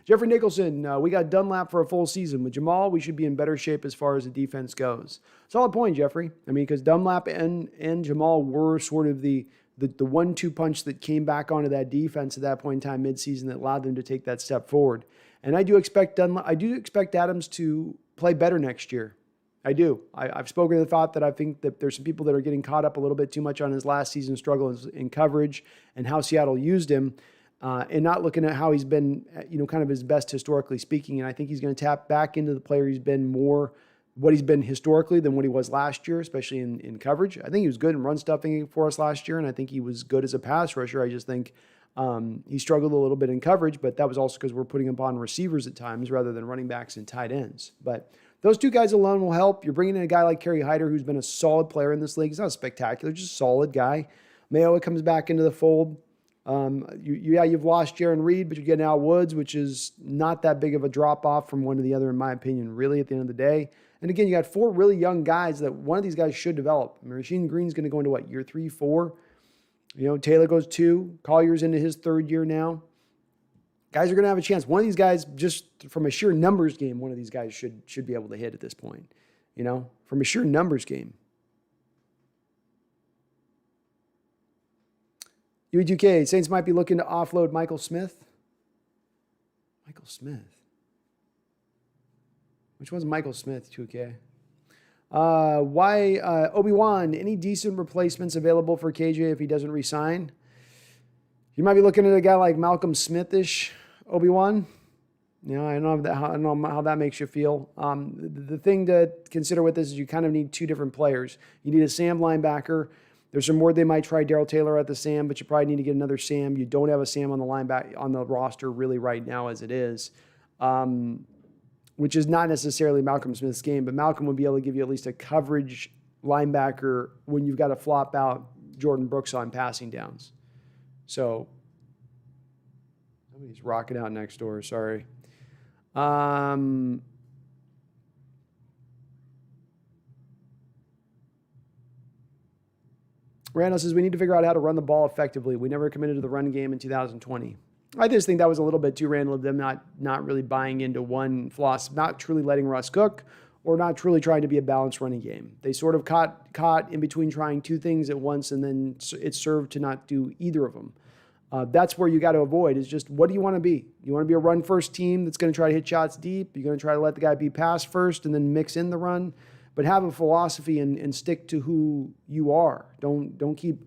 Jeffrey Nicholson, we got Dunlap for a full season. With Jamal, we should be in better shape as far as the defense goes. Solid point, Jeffrey. I mean, because Dunlap and Jamal were sort of the 1-2 punch that came back onto that defense at that point in time midseason that allowed them to take that step forward. And I do expect Adams to play better next year. I do. I've spoken to the thought that I think that there's some people that are getting caught up a little bit too much on his last season struggle in coverage and how Seattle used him. And not looking at how he's been, kind of his best historically speaking. And I think he's going to tap back into the player he's been more, what he's been historically than what he was last year, especially in coverage. I think he was good in run stuffing for us last year, and I think he was good as a pass rusher. I just think he struggled a little bit in coverage, but that was also because we're putting him on receivers at times rather than running backs and tight ends. But those 2 guys alone will help. You're bringing in a guy like Kerry Hyder, who's been a solid player in this league. He's not spectacular, just a solid guy. Mayo comes back into the fold. You've lost Jaron Reed, but you're getting Al Woods, which is not that big of a drop-off from one to the other, in my opinion, really, at the end of the day. And again, you got 4 really young guys that one of these guys should develop. I mean, Rasheed Green's going to go into what, year 3, 4? Taylor goes 2. Collier's into his 3rd year now. Guys are going to have a chance. One of these guys, just from a sheer numbers game, one of these guys should be able to hit at this point, from a sheer numbers game. UE2K, Saints might be looking to offload Michael Smith. Michael Smith. Which one's Michael Smith, 2K? Obi-Wan, any decent replacements available for KJ if he doesn't resign? You might be looking at a guy like Malcolm Smith-ish, Obi-Wan. I don't know how that makes you feel. The thing to consider with this is you kind of need two different players. You need a Sam linebacker. There's some word they might try Darrell Taylor at the Sam, but you probably need to get another Sam. You don't have a Sam on the roster really right now as it is, which is not necessarily Malcolm Smith's game, but Malcolm would be able to give you at least a coverage linebacker when you've got to flop out Jordan Brooks on passing downs. So somebody's rocking out next door. Sorry. Randall says we need to figure out how to run the ball effectively. We never committed to the run game in 2020. I just think that was a little bit too random of them not really buying into one philosophy, not truly letting Russ cook, or not truly trying to be a balanced running game. They sort of caught in between trying two things at once, and then it served to not do either of them. That's where you got to avoid is just what do you want to be? You want to be a run-first team that's going to try to hit shots deep. You're going to try to let the guy be pass first and then mix in the run. But have a philosophy and stick to who you are. Don't keep,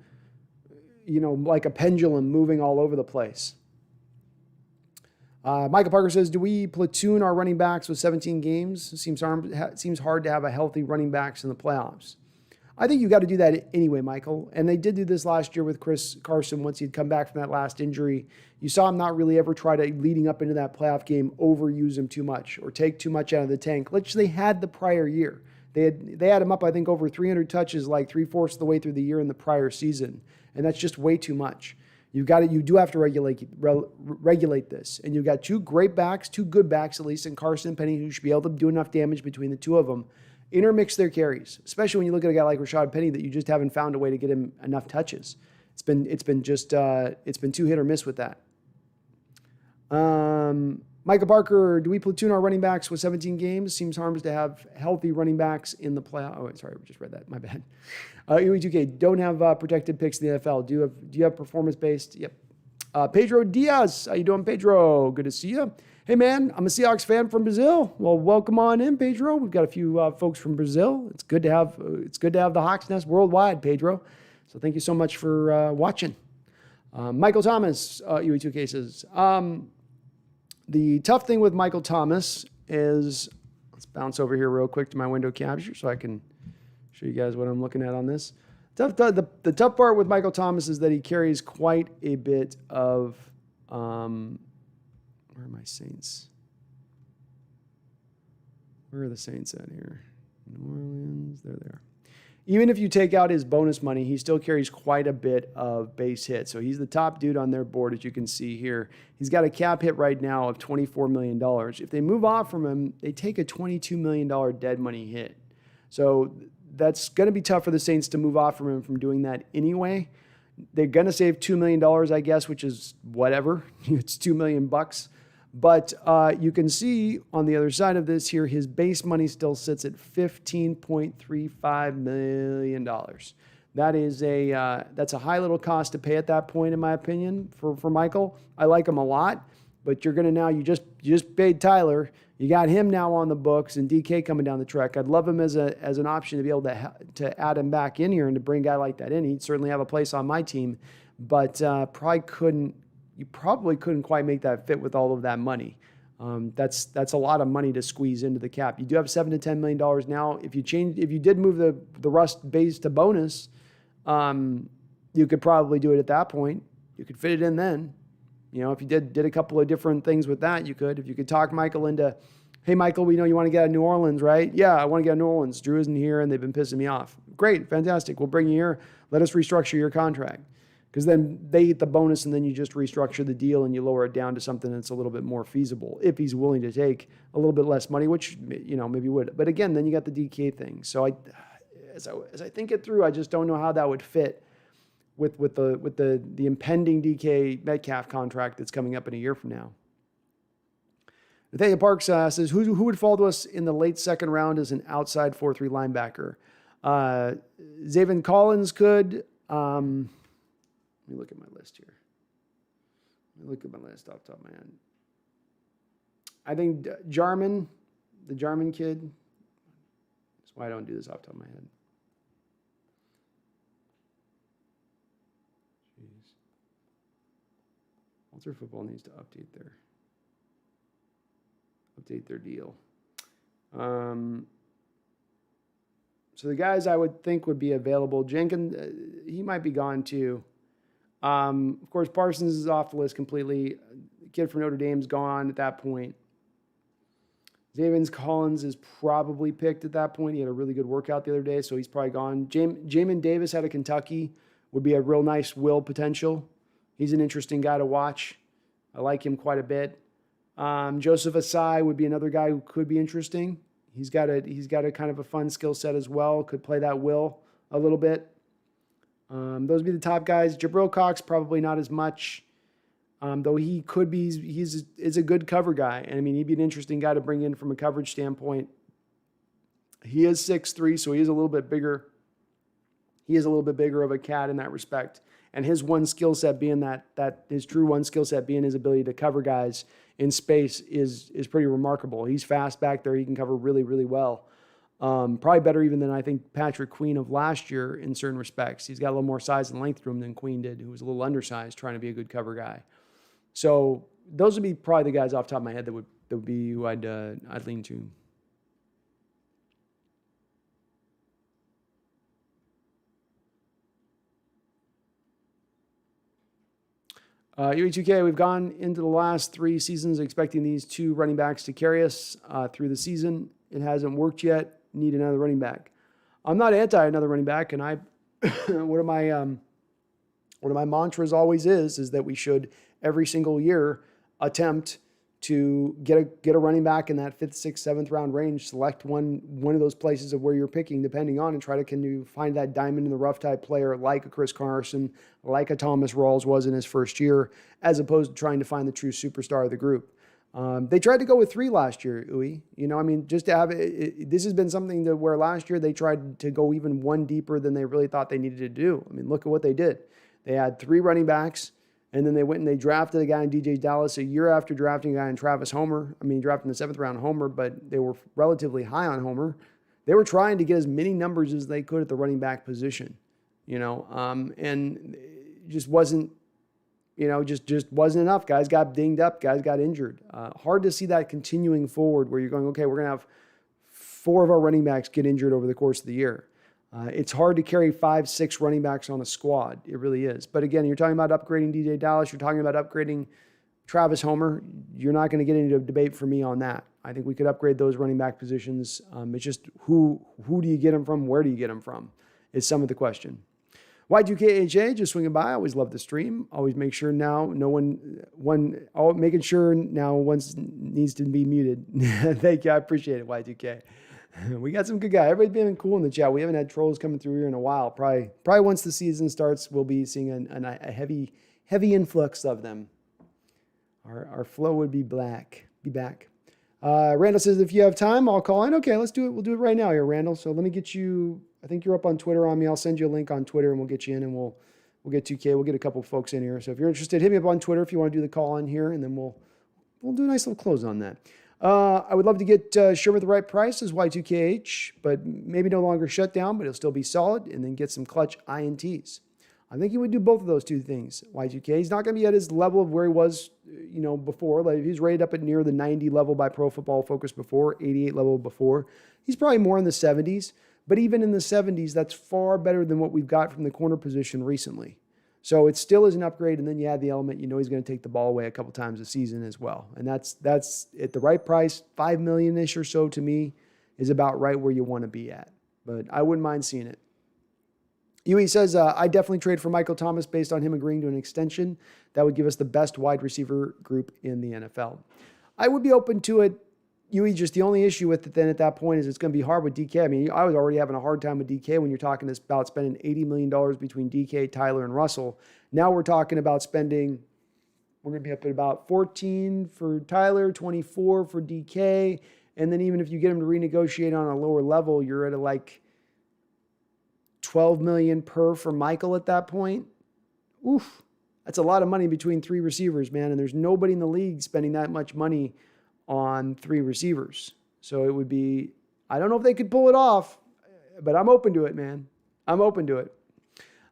like a pendulum moving all over the place. Michael Parker says, do we platoon our running backs with 17 games? It seems hard to have a healthy running backs in the playoffs. I think you got to do that anyway, Michael. And they did do this last year with Chris Carson once he'd come back from that last injury. You saw him not really ever try to, leading up into that playoff game, overuse him too much or take too much out of the tank, which they had the prior year. They had him up, I think, over 300 touches, like 3/4 of the way through the year in the prior season, and that's just way too much. You do have to regulate this, and you've got two good backs at least, in Carson and Penny, who should be able to do enough damage between the two of them. Intermix their carries, especially when you look at a guy like Rashad Penny that you just haven't found a way to get him enough touches. It's been too hit or miss with that. Michael Parker, do we platoon our running backs with 17 games? Seems harmless to have healthy running backs in the playoff. Oh, sorry, I just read that. My bad. UE2K, don't have protected picks in the NFL. Do you have performance-based? Yep. Pedro Diaz, how you doing, Pedro? Good to see you. Hey, man, I'm a Seahawks fan from Brazil. Well, welcome on in, Pedro. We've got a few folks from Brazil. It's good to have the Hawks Nest worldwide, Pedro. So thank you so much for watching. Michael Thomas, UE2K says, the tough thing with Michael Thomas is, let's bounce over here real quick to my window capture so I can show you guys what I'm looking at on this. The tough part with Michael Thomas is that he carries quite a bit of, where are my Saints? Where are the Saints at here? New Orleans, there they are. Even if you take out his bonus money, he still carries quite a bit of base hit. So he's the top dude on their board, as you can see here. He's got a cap hit right now of $24 million. If they move off from him, they take a $22 million dead money hit. So that's going to be tough for the Saints to move off from him from doing that anyway. They're going to save $2 million, I guess, which is whatever. It's $2 million bucks. But you can see on the other side of this here, his base money still sits at $15.35 million. That is that's a high little cost to pay at that point, in my opinion, for Michael. I like him a lot, but you're going to now, you just paid Tyler. You got him now on the books and DK coming down the track. I'd love him as an option to be able to add him back in here and to bring a guy like that in. He'd certainly have a place on my team, but you probably couldn't quite make that fit with all of that money. That's a lot of money to squeeze into the cap. You do have $7 to $10 million now. If you did move the Rust base to bonus, you could probably do it at that point. You could fit it in then. If you did a couple of different things with that, you could. If you could talk Michael into, hey, Michael, we know you want to get out of New Orleans, right? Yeah, I want to get out of New Orleans. Drew isn't here, and they've been pissing me off. Great, fantastic. We'll bring you here. Let us restructure your contract. Because then they get the bonus, and then you just restructure the deal, and you lower it down to something that's a little bit more feasible if he's willing to take a little bit less money, which maybe would. But again, then you got the DK thing. So as I think it through, I just don't know how that would fit with the impending DK Metcalf contract that's coming up in a year from now. Nathaniel Parks says, who would fall to us in the late second round as an outside 4-3 linebacker? Zaven Collins could. Let me look at my list here. Let me look at my list off the top of my head. I think Jarman, the Jarman kid. That's why I don't do this off the top of my head. Jeez. Walter Football needs to update their deal. So the guys I would think would be available, Jenkins, he might be gone too. Of course, Parsons is off the list completely. The kid from Notre Dame's gone at that point. Zavin Collins is probably picked at that point. He had a really good workout the other day, so he's probably gone. Jamin Davis out of Kentucky would be a real nice will potential. He's an interesting guy to watch. I like him quite a bit. Joseph Asai would be another guy who could be interesting. He's got a kind of a fun skill set as well. Could play that will a little bit. Those would be the top guys. Jabril Cox, probably not as much. Though he could be, is a good cover guy. And I mean, he'd be an interesting guy to bring in from a coverage standpoint. He is 6'3", so he is a little bit bigger. He is a little bit bigger of a cat in that respect. And his one skill set being that his true one skill set being his ability to cover guys in space is pretty remarkable. He's fast back there. He can cover really, really well. Probably better even than I think Patrick Queen of last year in certain respects. He's got a little more size and length to him than Queen did, who was a little undersized trying to be a good cover guy. So those would be probably the guys off the top of my head that would be who I'd lean to. UE2K, we've gone into the last 3 seasons expecting these 2 running backs to carry us through the season. It hasn't worked yet. Need another running back. I'm not anti another running back, and I one of my mantras always is that we should every single year attempt to get a running back in that 5th, 6th, 7th round range. Select one of those places of where you're picking, depending on, and try to can you find that diamond in the rough type player like a Chris Carson, like a Thomas Rawls was in his first year, as opposed to trying to find the true superstar of the group. They tried to go with 3 last year, Uwe. You know, I mean, just to have it, this has been something that where last year they tried to go even one deeper than they really thought they needed to do. I mean, look at what they did. They had 3 running backs, and then they went and they drafted a guy in DJ Dallas a year after drafting a guy in Travis Homer. I mean, drafting the 7th round Homer, but they were relatively high on Homer. They were trying to get as many numbers as they could at the running back position, you know, and it just wasn't, you know, just wasn't enough. Guys got dinged up. Guys got injured. Hard to see that continuing forward where you're going, okay, we're going to have 4 of our running backs get injured over the course of the year. It's hard to carry 5, 6 running backs on a squad. It really is. But again, you're talking about upgrading DJ Dallas. You're talking about upgrading Travis Homer. You're not going to get into a debate for me on that. I think we could upgrade those running back positions. It's just who do you get them from? Where do you get them from? Is some of the question. Y2KHA, just swinging by. I always love the stream. Always make sure now making sure now one needs to be muted. Thank you. I appreciate it, Y2K. We got some good guys. Everybody's been cool in the chat. We haven't had trolls coming through here in a while. Probably once the season starts, we'll be seeing a heavy influx of them. Our flow would be back. Randall says, if you have time, I'll call in. Okay, let's do it. We'll do it right now here, Randall. So let me get you. I think you're up on Twitter on me. I'll send you a link on Twitter and we'll get you in and we'll get 2K. We'll get a couple folks in here. So if you're interested, hit me up on Twitter if you want to do the call in here, and then we'll do a nice little close on that. I would love to get Sherman at the right price as Y2KH, but maybe no longer shut down, but it'll still be solid, and then get some clutch INTs. I think he would do both of those 2 things. Y2K, he's not going to be at his level of where he was, you know, before. Like he's rated up at near the 90 level by Pro Football Focus before, 88 level before. He's probably more in the 70s, but even in the 70s, that's far better than what we've got from the corner position recently. So it still is an upgrade, and then you add the element, you know, he's going to take the ball away a couple times a season as well. And that's at the right price. $5 million-ish or so to me is about right where you want to be at. But I wouldn't mind seeing it. Yui says, I definitely trade for Michael Thomas based on him agreeing to an extension. That would give us the best wide receiver group in the NFL. I would be open to it. Yui, just the only issue with it then at that point is it's going to be hard with DK. I mean, I was already having a hard time with DK when you're talking about spending $80 million between DK, Tyler, and Russell. Now we're talking about spending We're going to be up at about 14 for Tyler, 24 for DK. And then even if you get him to renegotiate on a lower level, you're at like 12 million per for Michael at that point. Oof. That's a lot of money between 3 receivers, man. And there's nobody in the league spending that much money on 3 receivers. So it would be, I don't know if they could pull it off, but I'm open to it, man. I'm open to it.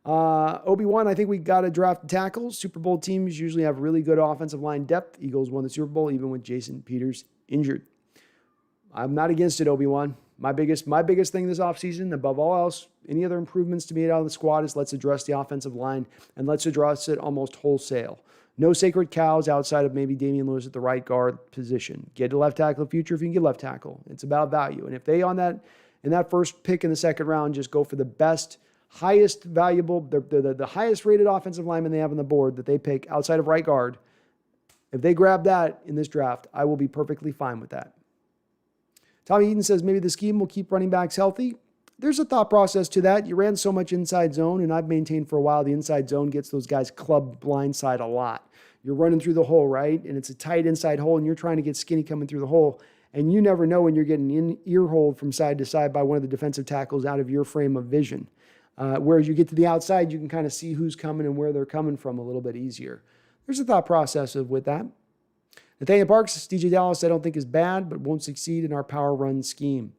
Obi-Wan, I think we got to draft tackles. Super Bowl teams usually have really good offensive line depth. Eagles won the Super Bowl even with Jason Peters injured. I'm not against it, Obi-Wan. My biggest thing this offseason, above all else, any other improvements to be made out of the squad is let's address the offensive line and let's address it almost wholesale. No sacred cows outside of maybe Damian Lewis at the right guard position. Get a left tackle in the future if you can get left tackle. It's about value. And if they in that first pick in the second round just go for the best, highest valuable, the highest rated offensive lineman they have on the board that they pick outside of right guard, if they grab that in this draft, I will be perfectly fine with that. Tommy Eden says maybe the scheme will keep running backs healthy. There's a thought process to that. You ran so much inside zone, and I've maintained for a while the inside zone gets those guys clubbed blindside a lot. You're running through the hole, right? And it's a tight inside hole, and you're trying to get skinny coming through the hole. And you never know when you're getting ear-holed from side to side by one of the defensive tackles out of your frame of vision. Whereas you get to the outside, you can kind of see who's coming and where they're coming from a little bit easier. There's a thought process with that. Nathaniel Parks, DJ Dallas, I don't think is bad, but won't succeed in our power run scheme.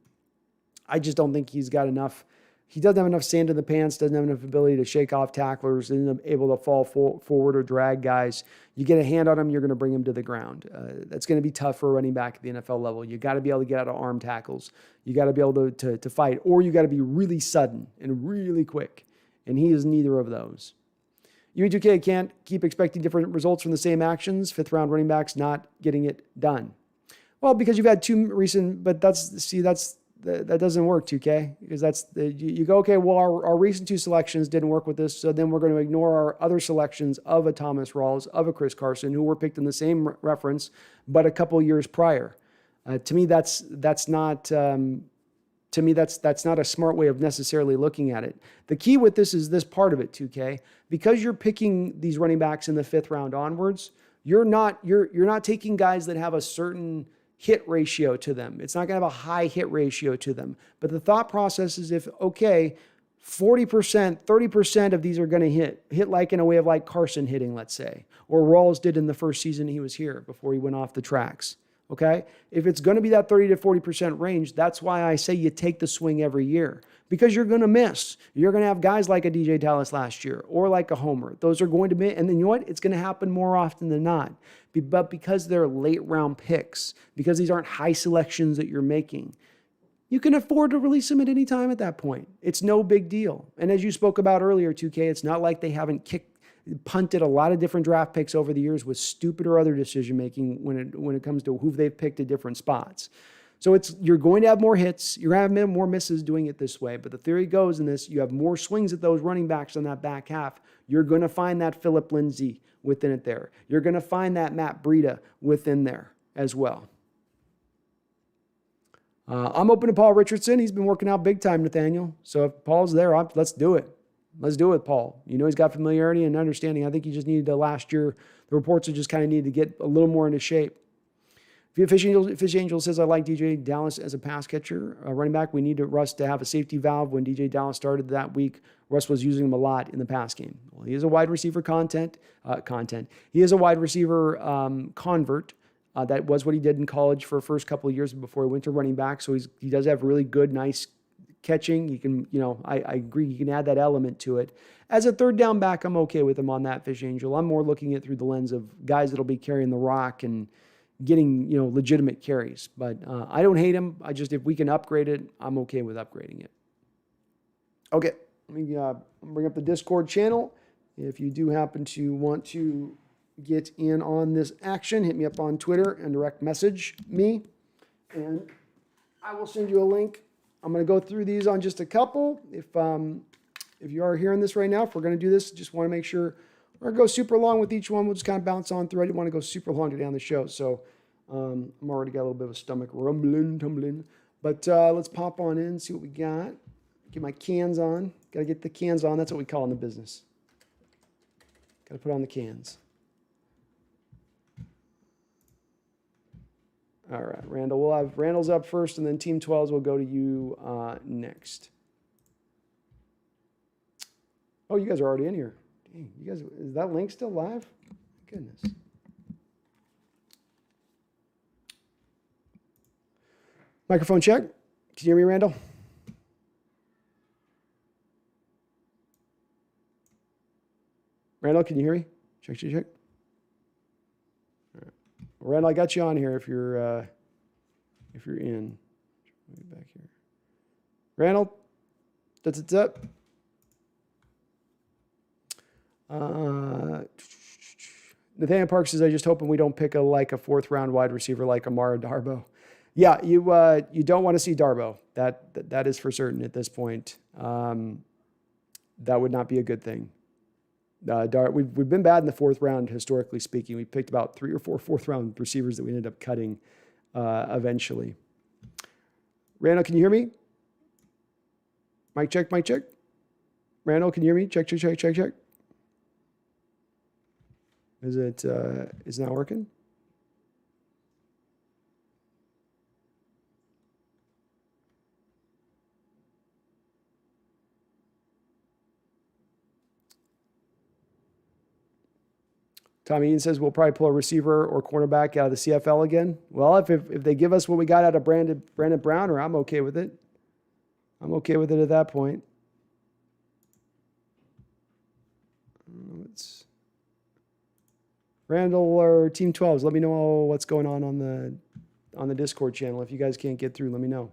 I just don't think he's got enough. He doesn't have enough sand in the pants, doesn't have enough ability to shake off tacklers, isn't able to fall forward or drag guys. You get a hand on him, you're going to bring him to the ground. That's going to be tough for a running back at the NFL level. You got to be able to get out of arm tackles. You got to be able to fight, or you got to be really sudden and really quick. And he is neither of those. UE2K can't keep expecting different results from the same actions. 5th round running backs not getting it done. Well, because you've had 2 recent, but that doesn't work, 2K, because you go, okay, well, our recent 2 selections didn't work with this, so then we're going to ignore our other selections of a Thomas Rawls, of a Chris Carson, who were picked in the same reference, but a couple years prior. To me, that's not a smart way of necessarily looking at it. The key with this is this part of it, 2K, because you're picking these running backs in the 5th round onwards. You're not taking guys that have a certain hit ratio to them. It's not going to have a high hit ratio to them. But the thought process is 40%, 30% of these are going to hit like in a way of like Carson hitting, let's say, or Rawls did in the first season he was here before he went off the tracks. Okay? If it's going to be that 30 to 40% range, that's why I say you take the swing every year, because you're going to miss. You're going to have guys like a DJ Dallas last year or like a Homer. Those are going to be, and then you know what? It's going to happen more often than not. But because they're late round picks, because these aren't high selections that you're making, you can afford to release them at any time at that point. It's no big deal. And as you spoke about earlier, 2K, it's not like they haven't punted a lot of different draft picks over the years with stupid or other decision-making when it comes to who they've picked at different spots. So you're going to have more hits. You're going to have more misses doing it this way. But the theory goes in this, you have more swings at those running backs on that back half. You're going to find that Phillip Lindsay within it there. You're going to find that Matt Breida within there as well. I'm open to Paul Richardson. He's been working out big time, Nathaniel. So if Paul's there, let's do it. Let's do it with Paul. You know he's got familiarity and understanding. I think he just needed to last year. The reports are just kind of needed to get a little more into shape. Fish Angel says, I like DJ Dallas as a pass catcher. Running back, we need Russ to have a safety valve. When DJ Dallas started that week, Russ was using him a lot in the pass game. Well, he is a wide receiver He is a wide receiver convert. That was what he did in college for the first couple of years before he went to running back. So he does have really good, nice catching. You can, I agree, you can add that element to it. As a 3rd down back, I'm okay with him on that, Fish Angel. I'm more looking at it through the lens of guys that'll be carrying the rock and getting, legitimate carries. But I don't hate him. If we can upgrade it, I'm okay with upgrading it. Okay, let me bring up the Discord channel. If you do happen to want to get in on this action, hit me up on Twitter and direct message me, and I will send you a link. I'm going to go through these on just a couple. If you are hearing this right now, if we're going to do this, just want to make sure we're going to go super long with each one. We'll just kind of bounce on through. I didn't want to go super long to down the show, so I'm already got a little bit of a stomach rumbling, tumbling. But let's pop on in, see what we got. Get my cans on. Got to get the cans on. That's what we call in the business. Got to put on the cans. All right, Randall. We'll have Randall's up first, and then Team 12s will go to you next. Oh, you guys are already in here. Dang, you guys, is that link still live? Goodness. Microphone check. Can you hear me, Randall? Randall, can you hear me? Check, check, check. All right. Well, Randall, I got you on here if you're in. Back here. Randall, that's up. Nathaniel Park says, I just hoping we don't pick a fourth round wide receiver like Amara Darboh. Yeah, you don't want to see Darboh. That is for certain at this point. That would not be a good thing. We've been bad in the fourth round, historically speaking. We picked about 3 or 4 fourth round receivers that we ended up cutting eventually. Randall, can you hear me? Mic check, mic check. Randall, can you hear me? Check, check, check, check, check. Is it not working? Tommy Eaton says we'll probably pull a receiver or cornerback out of the CFL again. Well, if they give us what we got out of Brandon Browner, I'm okay with it. I'm okay with it at that point. It's Randall or Team 12s. Let me know what's going on the Discord channel. If you guys can't get through, let me know.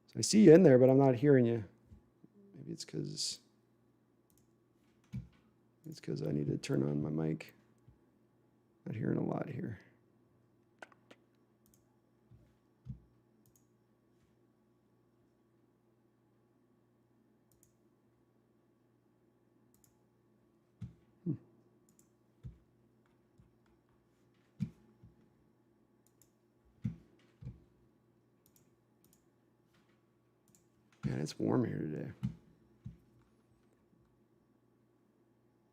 So I see you in there, but I'm not hearing you. Maybe it's because I need to turn on my mic. Not hearing a lot here. Man, it's warm here today.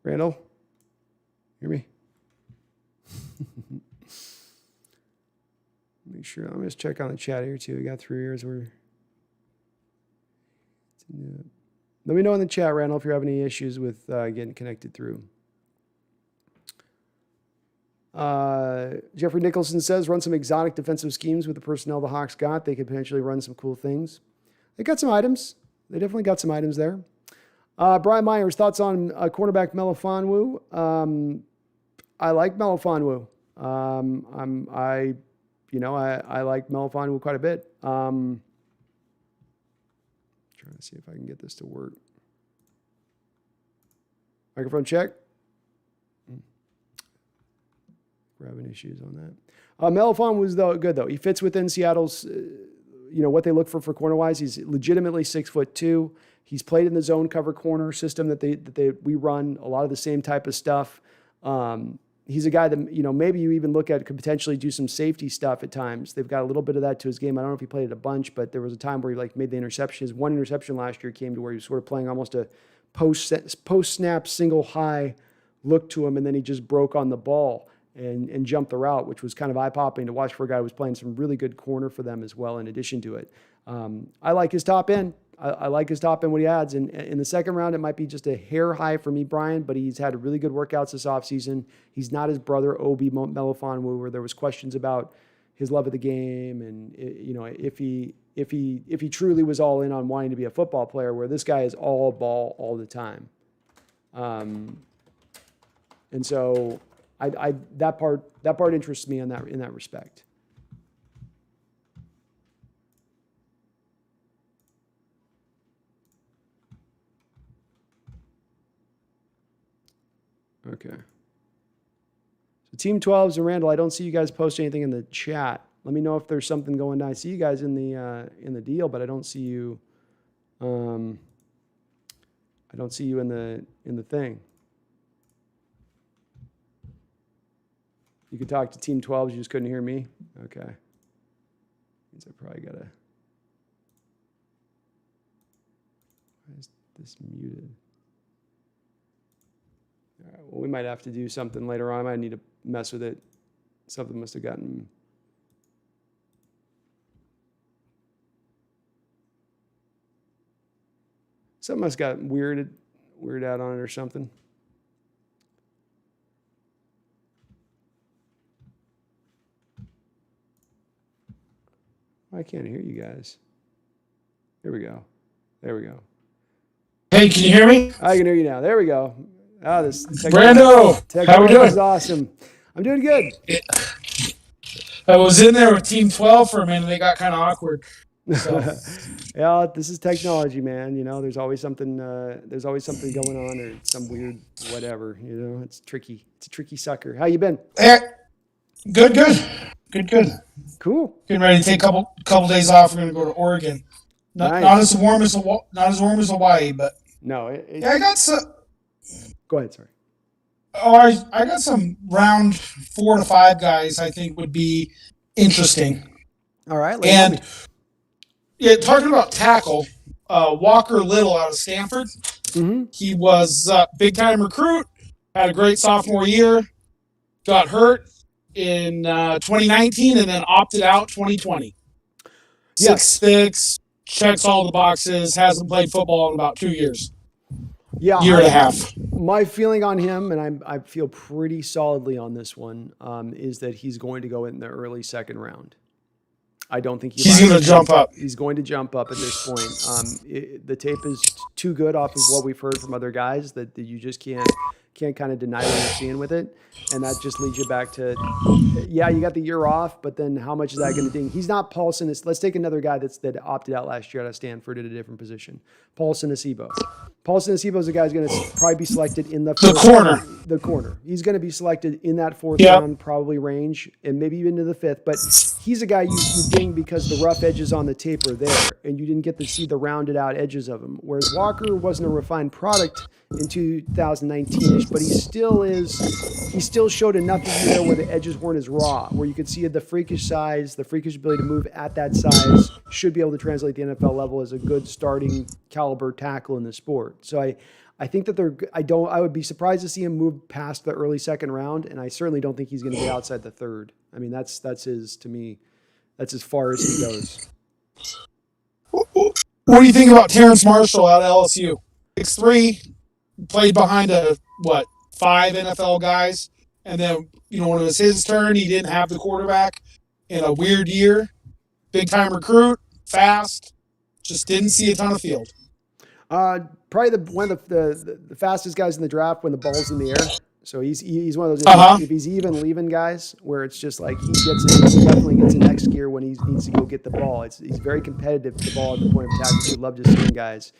Randall, hear me? Make sure. Let me just check on the chat here too. We got 3 years. Let me know in the chat, Randall, if you're having any issues with getting connected through. Jeffrey Nicholson says, run some exotic defensive schemes with the personnel the Hawks got. They could potentially run some cool things. They got some items. They definitely got some items there. Brian Myers, thoughts on cornerback Melifonwu? I like Melifonwu. I like Melifonwu quite a bit. Trying to see if I can get this to work. Microphone check. Grabbing issues on that. Melifonwu was good though. He fits within Seattle's, what they look for corner-wise. He's legitimately 6'2". He's played in the zone cover corner system that we run a lot of the same type of stuff. He's a guy that, maybe you even look at could potentially do some safety stuff at times. They've got a little bit of that to his game. I don't know if he played it a bunch, but there was a time where he made the interception. His one interception last year came to where he was sort of playing almost a post-snap single high look to him, and then he just broke on the ball and jumped the route, which was kind of eye-popping to watch for a guy who was playing some really good corner for them as well in addition to it. I like his top end. I like his top end, what he adds. And in the second round, it might be just a hair high for me, Brian, but he's had really good workouts this offseason. He's not his brother, Obi Melifonwu, where there was questions about his love of the game and, if he truly was all in on wanting to be a football player, where this guy is all ball all the time. And so that part interests me in that respect. Okay. So Team 12s and Randall, I don't see you guys post anything in the chat. Let me know if there's something going on. I see you guys in the deal, but I don't see you. I don't see you in the thing. You could talk to Team 12s. You just couldn't hear me. Okay. Means I probably gotta. Why is this muted? All right, well, we might have to do something later on. I might need to mess with it. Something must have gotten Something must got weirded out on it or something. I can't hear you guys. There we go. Hey, can you hear me? I can hear you now. There we go. This Brando, how we doing? Is awesome. I'm doing good. I was in there with Team 12 for a minute. They got kind of awkward. So. Yeah, this is technology, man. You know, there's always something going on, or some weird whatever. You know, it's tricky. It's a tricky sucker. How you been? Good. Cool. Getting ready to take a couple days off. We're gonna go to Oregon. Not as warm as Hawaii, but no. I got some. Go ahead. Sorry. Oh, I got some round 4 to 5 guys I think would be interesting. All right. And talking about tackle, Walker Little out of Stanford. Mm-hmm. He was big time recruit. Had a great sophomore year. Got hurt in 2019 and then opted out 2020. Yes. 6'6", checks all the boxes. Hasn't played football in about 2 years. Yeah, year and a half. My feeling on him, and I feel pretty solidly on this one, is that he's going to go in the early second round. I don't think he's going to jump up. He's going to jump up at this point. The tape is too good off of what we've heard from other guys that you just can't kind of deny what you're seeing with it. And that just leads you back to, you got the year off, but then how much is that going to ding? He's not Paulson. Let's take another guy that opted out last year out of Stanford at a different position. Paulson Acebo. Paulson Acebo is a guy who's going to probably be selected in the corner. The corner. He's going to be selected in that fourth round probably range, and maybe even into the fifth. But he's a guy you ding because the rough edges on the tape are there, and you didn't get to see the rounded out edges of him. Whereas Walker wasn't a refined product in 2019-ish, but he still showed enough there where the edges weren't as raw, where you could see the freakish size, the freakish ability to move at that size should be able to translate the NFL level as a good starting caliber tackle in the sport. So I think that I would be surprised to see him move past the early second round, and I certainly don't think he's going to be outside the third. I mean, that's to me, that's as far as he goes. What do you think about Terrence Marshall out of LSU? 6'3", played behind 5 NFL guys, and then when it was his turn, he didn't have the quarterback in a weird year. Big time recruit, fast, just didn't see a ton of field. Probably one of the fastest guys in the draft when the ball's in the air. So he's one of those if he's even leaving guys where it's just like he definitely gets in next gear when he needs to go get the ball. He's very competitive to the ball at the point of attack. We love to see guys.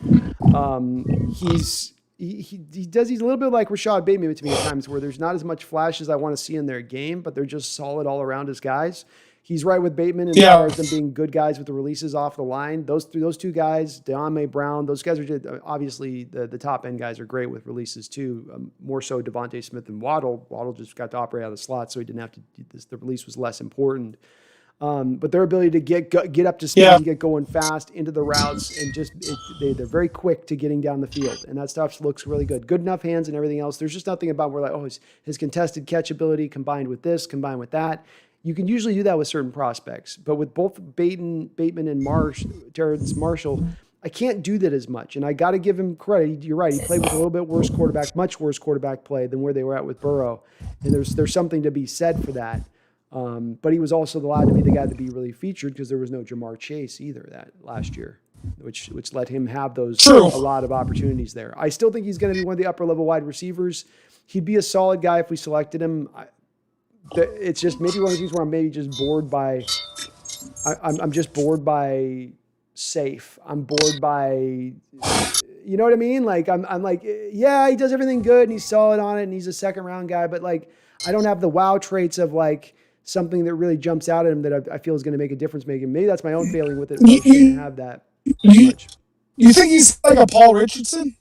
He's a little bit like Rashad Bateman to me at times, where there's not as much flash as I want to see in their game, but they're just solid all around as guys. He's right with Bateman as far as them being good guys with the releases off the line. Those two guys, De'Ame Brown, those guys are obviously the top end guys are great with releases too. More so Devontae Smith and Waddle. Waddle just got to operate out of the slot, so he didn't have to. The release was less important. But their ability to get up to speed and get going fast into the routes and they're very quick to getting down the field, and that stuff looks really good. Good enough hands and everything else. There's just nothing about where his contested catch ability combined with with that. You can usually do that with certain prospects, but with both Bateman and Terrence Marshall, I can't do that as much. And I got to give him credit. You're right. He played with a little bit worse quarterback, much worse quarterback play than where they were at with Burrow. And there's something to be said for that. But he was also allowed to be the guy to be really featured because there was no Jamar Chase either that last year, which let him have a lot of opportunities there. I still think he's going to be one of the upper level wide receivers. He'd be a solid guy if we selected him. It's just maybe one of these where I'm maybe just bored by. I'm just bored by safe. I'm bored by, you know what I mean? Like I'm like, yeah, he does everything good and he's solid on it and he's a second round guy, but like I don't have the wow traits of like something that really jumps out at him that I feel is going to make a difference making. Maybe that's my own failing with it. I shouldn't have that much. You think he's like a Paul Richardson?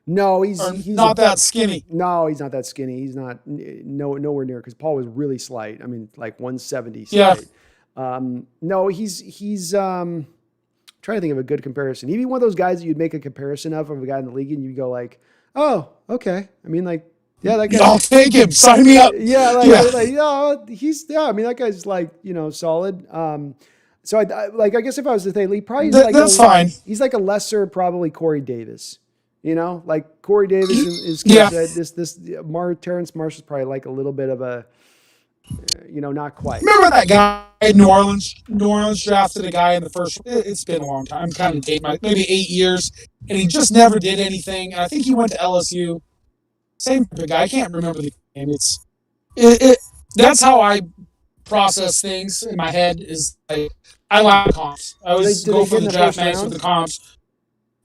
No, he's not that skinny. No, he's not that skinny. He's not nowhere near, because Paul was really slight. I mean, like 170 slight. Yeah. No, he's trying to think of a good comparison. He'd be one of those guys that you'd make a comparison of a guy in the league, and you'd go like, oh, okay. I mean, like, yeah, that guy. I'll take him. Sign me up. Yeah, I mean, that guy's like, solid. So I guess if I was to say, probably that's fine. He's like a lesser probably Corey Davis. You know, like Corey Davis is Yeah. Terrence Marshall's probably like a little bit of a, not quite. Remember that guy in New Orleans? New Orleans drafted a guy in the first. It's been a long time. I'm kind of dating maybe 8 years, and he just never did anything. And I think he went to LSU. Same guy. I can't remember the name. That's how I process things in my head. Is like I like comps. I always go for the draft nights with the comps.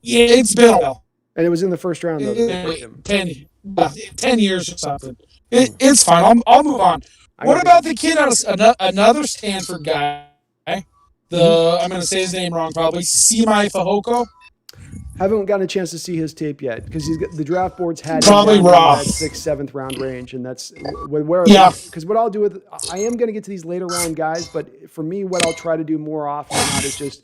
Yeah, it's been a while. And it was in the first round, though. That they picked him. 10 years or something. It's fine. I'll move on. What about the kid out of another Stanford guy? I'm going to say his name wrong probably. Simi Fehoko. Haven't gotten a chance to see his tape yet because the draft boards had probably raw that 6th, 7th round range, and that's where. Yeah. Because what I'll do I am going to get to these later round guys, but for me, what I'll try to do more often than not is just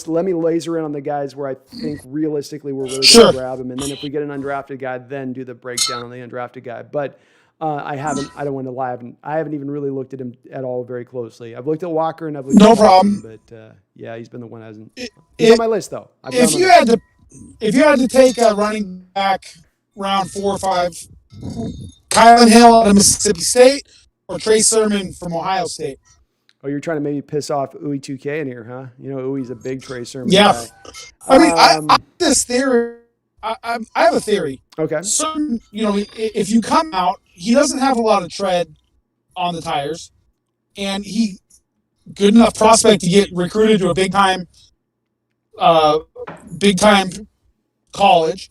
let me laser in on the guys where I think realistically we're really going to grab them, and then if we get an undrafted guy, then do the breakdown on the undrafted guy. But I don't want to lie. I haven't even really looked at him at all very closely. I've looked at Walker and I've looked at problem. But yeah, he's been the one that hasn't. He's on my list though. If you had to take a running back round 4 or 5, Kylan Hill out of Mississippi State or Trey Sermon from Ohio State. Oh, you're trying to maybe piss off Uwe2K in here, huh? You know, Uwe's a big Trey Sermon guy. I mean, I have this theory. I have a theory. Okay. Certain, if you come out, he doesn't have a lot of tread on the tires, and he good enough prospect to get recruited to a big time college.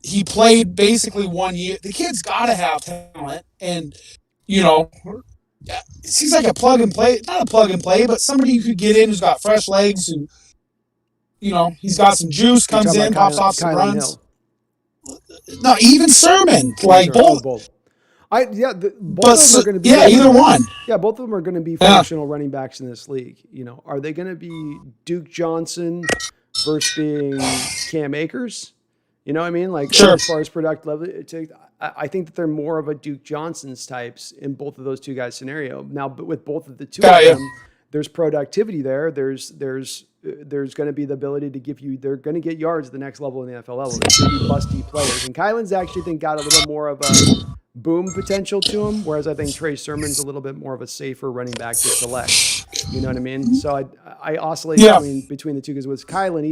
He played basically 1 year. The kid's got to have talent, and it seems like a plug and play. Not a plug and play, but somebody you could get in who's got fresh legs and he's got some juice. Comes in, pops off some runs. No, even Sermon, like both. Both of them are going to be. Yeah, either one. Yeah, both of them are going to be functional running backs in this league. Are they going to be Duke Johnson versus being Cam Akers? You know what I mean? Like as far as product level, I think that they're more of a Duke Johnson's types in both of those two guys scenario. Now, but with both of the two of them, there's productivity there. There's going to be the ability to give you. They're going to get yards at the next level in the NFL level. They're going to be busty players. And Kylan's actually got a little more of a boom potential to him, whereas I think Trey Sermon's a little bit more of a safer running back to select. You know what I mean? So I oscillate between the two because with Kylan,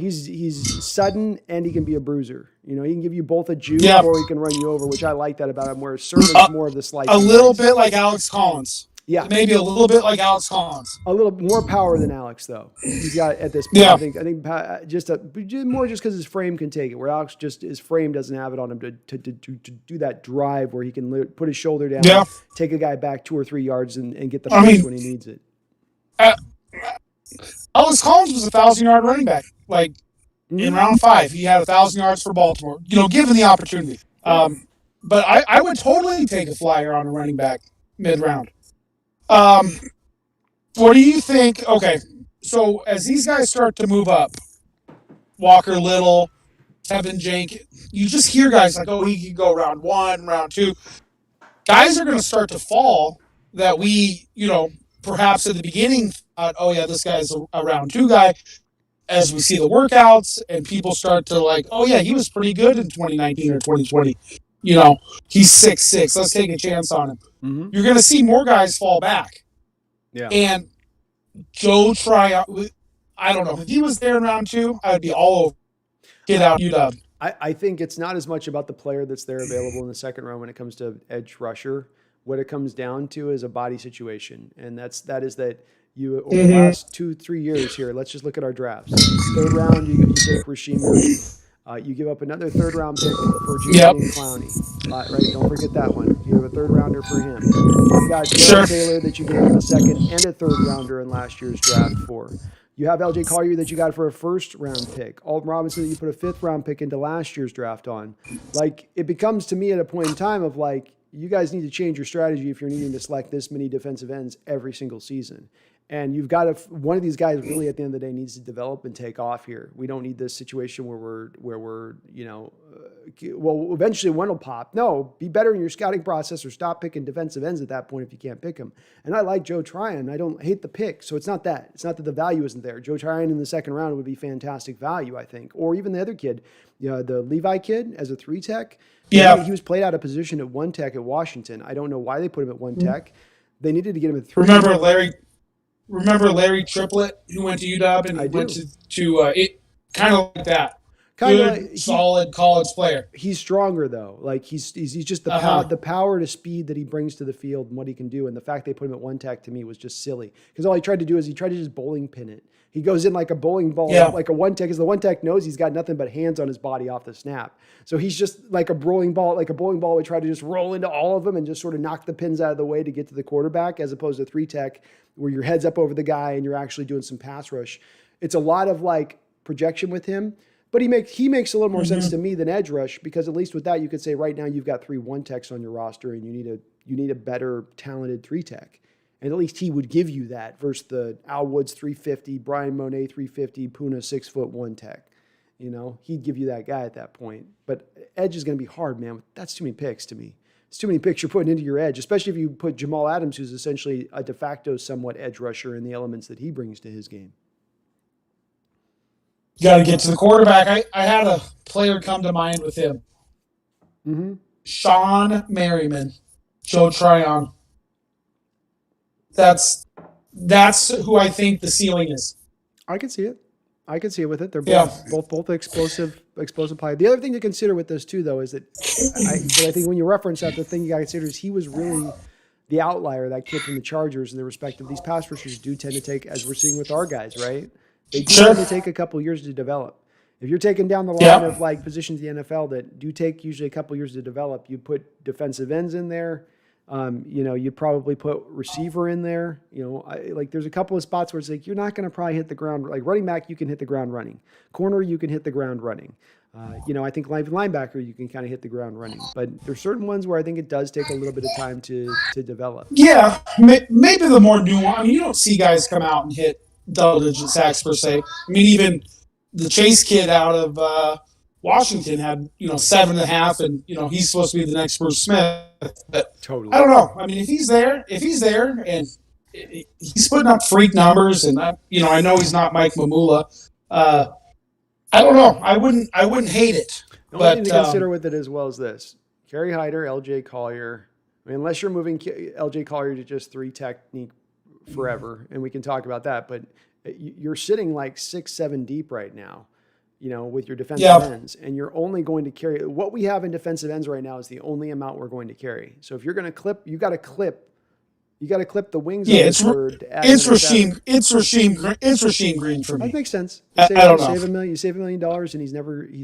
he's sudden and he can be a bruiser. He can give you both a juke or he can run you over, which I like that about him. Whereas Sermon's more of the slice. A little bit like Alex Collins. Yeah, maybe a little bit like Alex Collins. A little more power than Alex, though. He's got at this point. I think just more just because his frame can take it. Where Alex his frame doesn't have it on him to do that drive where he can put his shoulder down, take a guy back 2 or 3 yards and get the push when he needs it. Alex Collins was a 1,000-yard running back. Like in round 5, he had 1,000 yards for Baltimore. Given the opportunity. But I would totally take a flyer on a running back mid-round. What do you think? Okay, so as these guys start to move up, Walker Little, Tevin Jenkins, you just hear guys like, oh, he could go round 1, round 2. Guys are going to start to fall that we, perhaps at the beginning thought, oh yeah, this guy's a round 2 guy. As we see the workouts and people start to like, oh yeah, he was pretty good in 2019 or 2020. He's 6'6". Let's take a chance on him. Mm-hmm. You're going to see more guys fall back. Yeah. And Joe Tryout, I don't know. If he was there in round 2, I would be all over. Get out, UW. I think it's not as much about the player that's there available in the second round when it comes to edge rusher. What it comes down to is a body situation. And that is that you over the last 2-3 years here, let's just look at our drafts. Third round, you take Rasheem Murray. You give up another third-round pick for Julian Clowney. Right? Don't forget that one. You have a third-rounder for him. You've got Joe Taylor that you gave him a second and a third-rounder in last year's draft for. You have L.J. Collier that you got for a first-round pick. Alton Robinson that you put a fifth-round pick into last year's draft on. Like, it becomes to me at a point in time of like, you guys need to change your strategy if you're needing to select this many defensive ends every single season. And you've got to, one of these guys really at the end of the day needs to develop and take off here. We don't need this situation where we're, well, eventually one will pop. No, be better in your scouting process or stop picking defensive ends at that point if you can't pick them. And I like Joe Tryon. I don't hate the pick. So it's not that. It's not that the value isn't there. Joe Tryon in the second round would be fantastic value, I think. Or even the other kid, the Levi kid as a 3-tech. Yeah. He was played out of position at 1-tech at Washington. I don't know why they put him at 1-tech. They needed to get him at 3. Remember Larry Triplett, who went to UW and went to it, kind of like that. Kind Good, of solid college player. He's stronger though. Like he's just the power to speed that he brings to the field and what he can do. And the fact they put him at 1-tech to me was just silly because all he tried to do is he tried to just bowling pin it. He goes in like a bowling ball, like a 1-tech, because the 1-tech knows he's got nothing but hands on his body off the snap. So he's just like a bowling ball would try to just roll into all of them and just sort of knock the pins out of the way to get to the quarterback, as opposed to 3-tech where your head's up over the guy and you're actually doing some pass rush. It's a lot of like projection with him, but he makes a little more sense to me than edge rush, because at least with that you could say right now you've got 3 1-techs on your roster and you need a better talented 3-tech. And at least he would give you that versus the Al Woods 350, Brian Monet 350, Puna 6'1" 1-tech. He'd give you that guy at that point. But edge is going to be hard, man. That's too many picks to me. It's too many picks you're putting into your edge, especially if you put Jamal Adams, who's essentially a de facto somewhat edge rusher in the elements that he brings to his game. You got to get to the quarterback. I had a player come to mind with him. Mm-hmm. Sean Merriman, Joe Tryon. That's who I think the ceiling is. I can see it. With it. They're both explosive play. The other thing to consider with this too, though, is that I think when you reference that, the thing you got to consider is he was really the outlier, that kid from the Chargers, in the respect of these pass rushers do tend to take, as we're seeing with our guys, right? They do tend to take a couple years to develop. If you're taking down the line of like positions in the NFL that do take usually a couple years to develop, you put defensive ends in there. You'd probably put receiver in there. There's a couple of spots where it's like you're not going to probably hit the ground. Like running back, you can hit the ground running. Corner, you can hit the ground running. I think linebacker, you can kind of hit the ground running. But there's certain ones where I think it does take a little bit of time to develop. Yeah, maybe the more nuanced. I mean, you don't see guys come out and hit double-digit sacks per se. I mean, even the Chase kid out of Washington had 7.5, and he's supposed to be the next Bruce Smith. But totally. I don't know. I mean, if he's there, and he's putting up freak numbers, and I know he's not Mike Mamula. I don't know. I wouldn't hate it. The only thing to consider with it as well as this: Kerry Hyder, L.J. Collier. I mean, unless you're moving L.J. Collier to just 3 technique forever, and we can talk about that, but you're sitting like 6-7 deep right now. With your defensive ends, and you're only going to carry what we have in defensive ends right now is the only amount we're going to carry. So if you're going to clip, you got to clip the wings. Yeah, it's Rasheem Green for me. That makes sense. I don't know. You save $1 million, and he's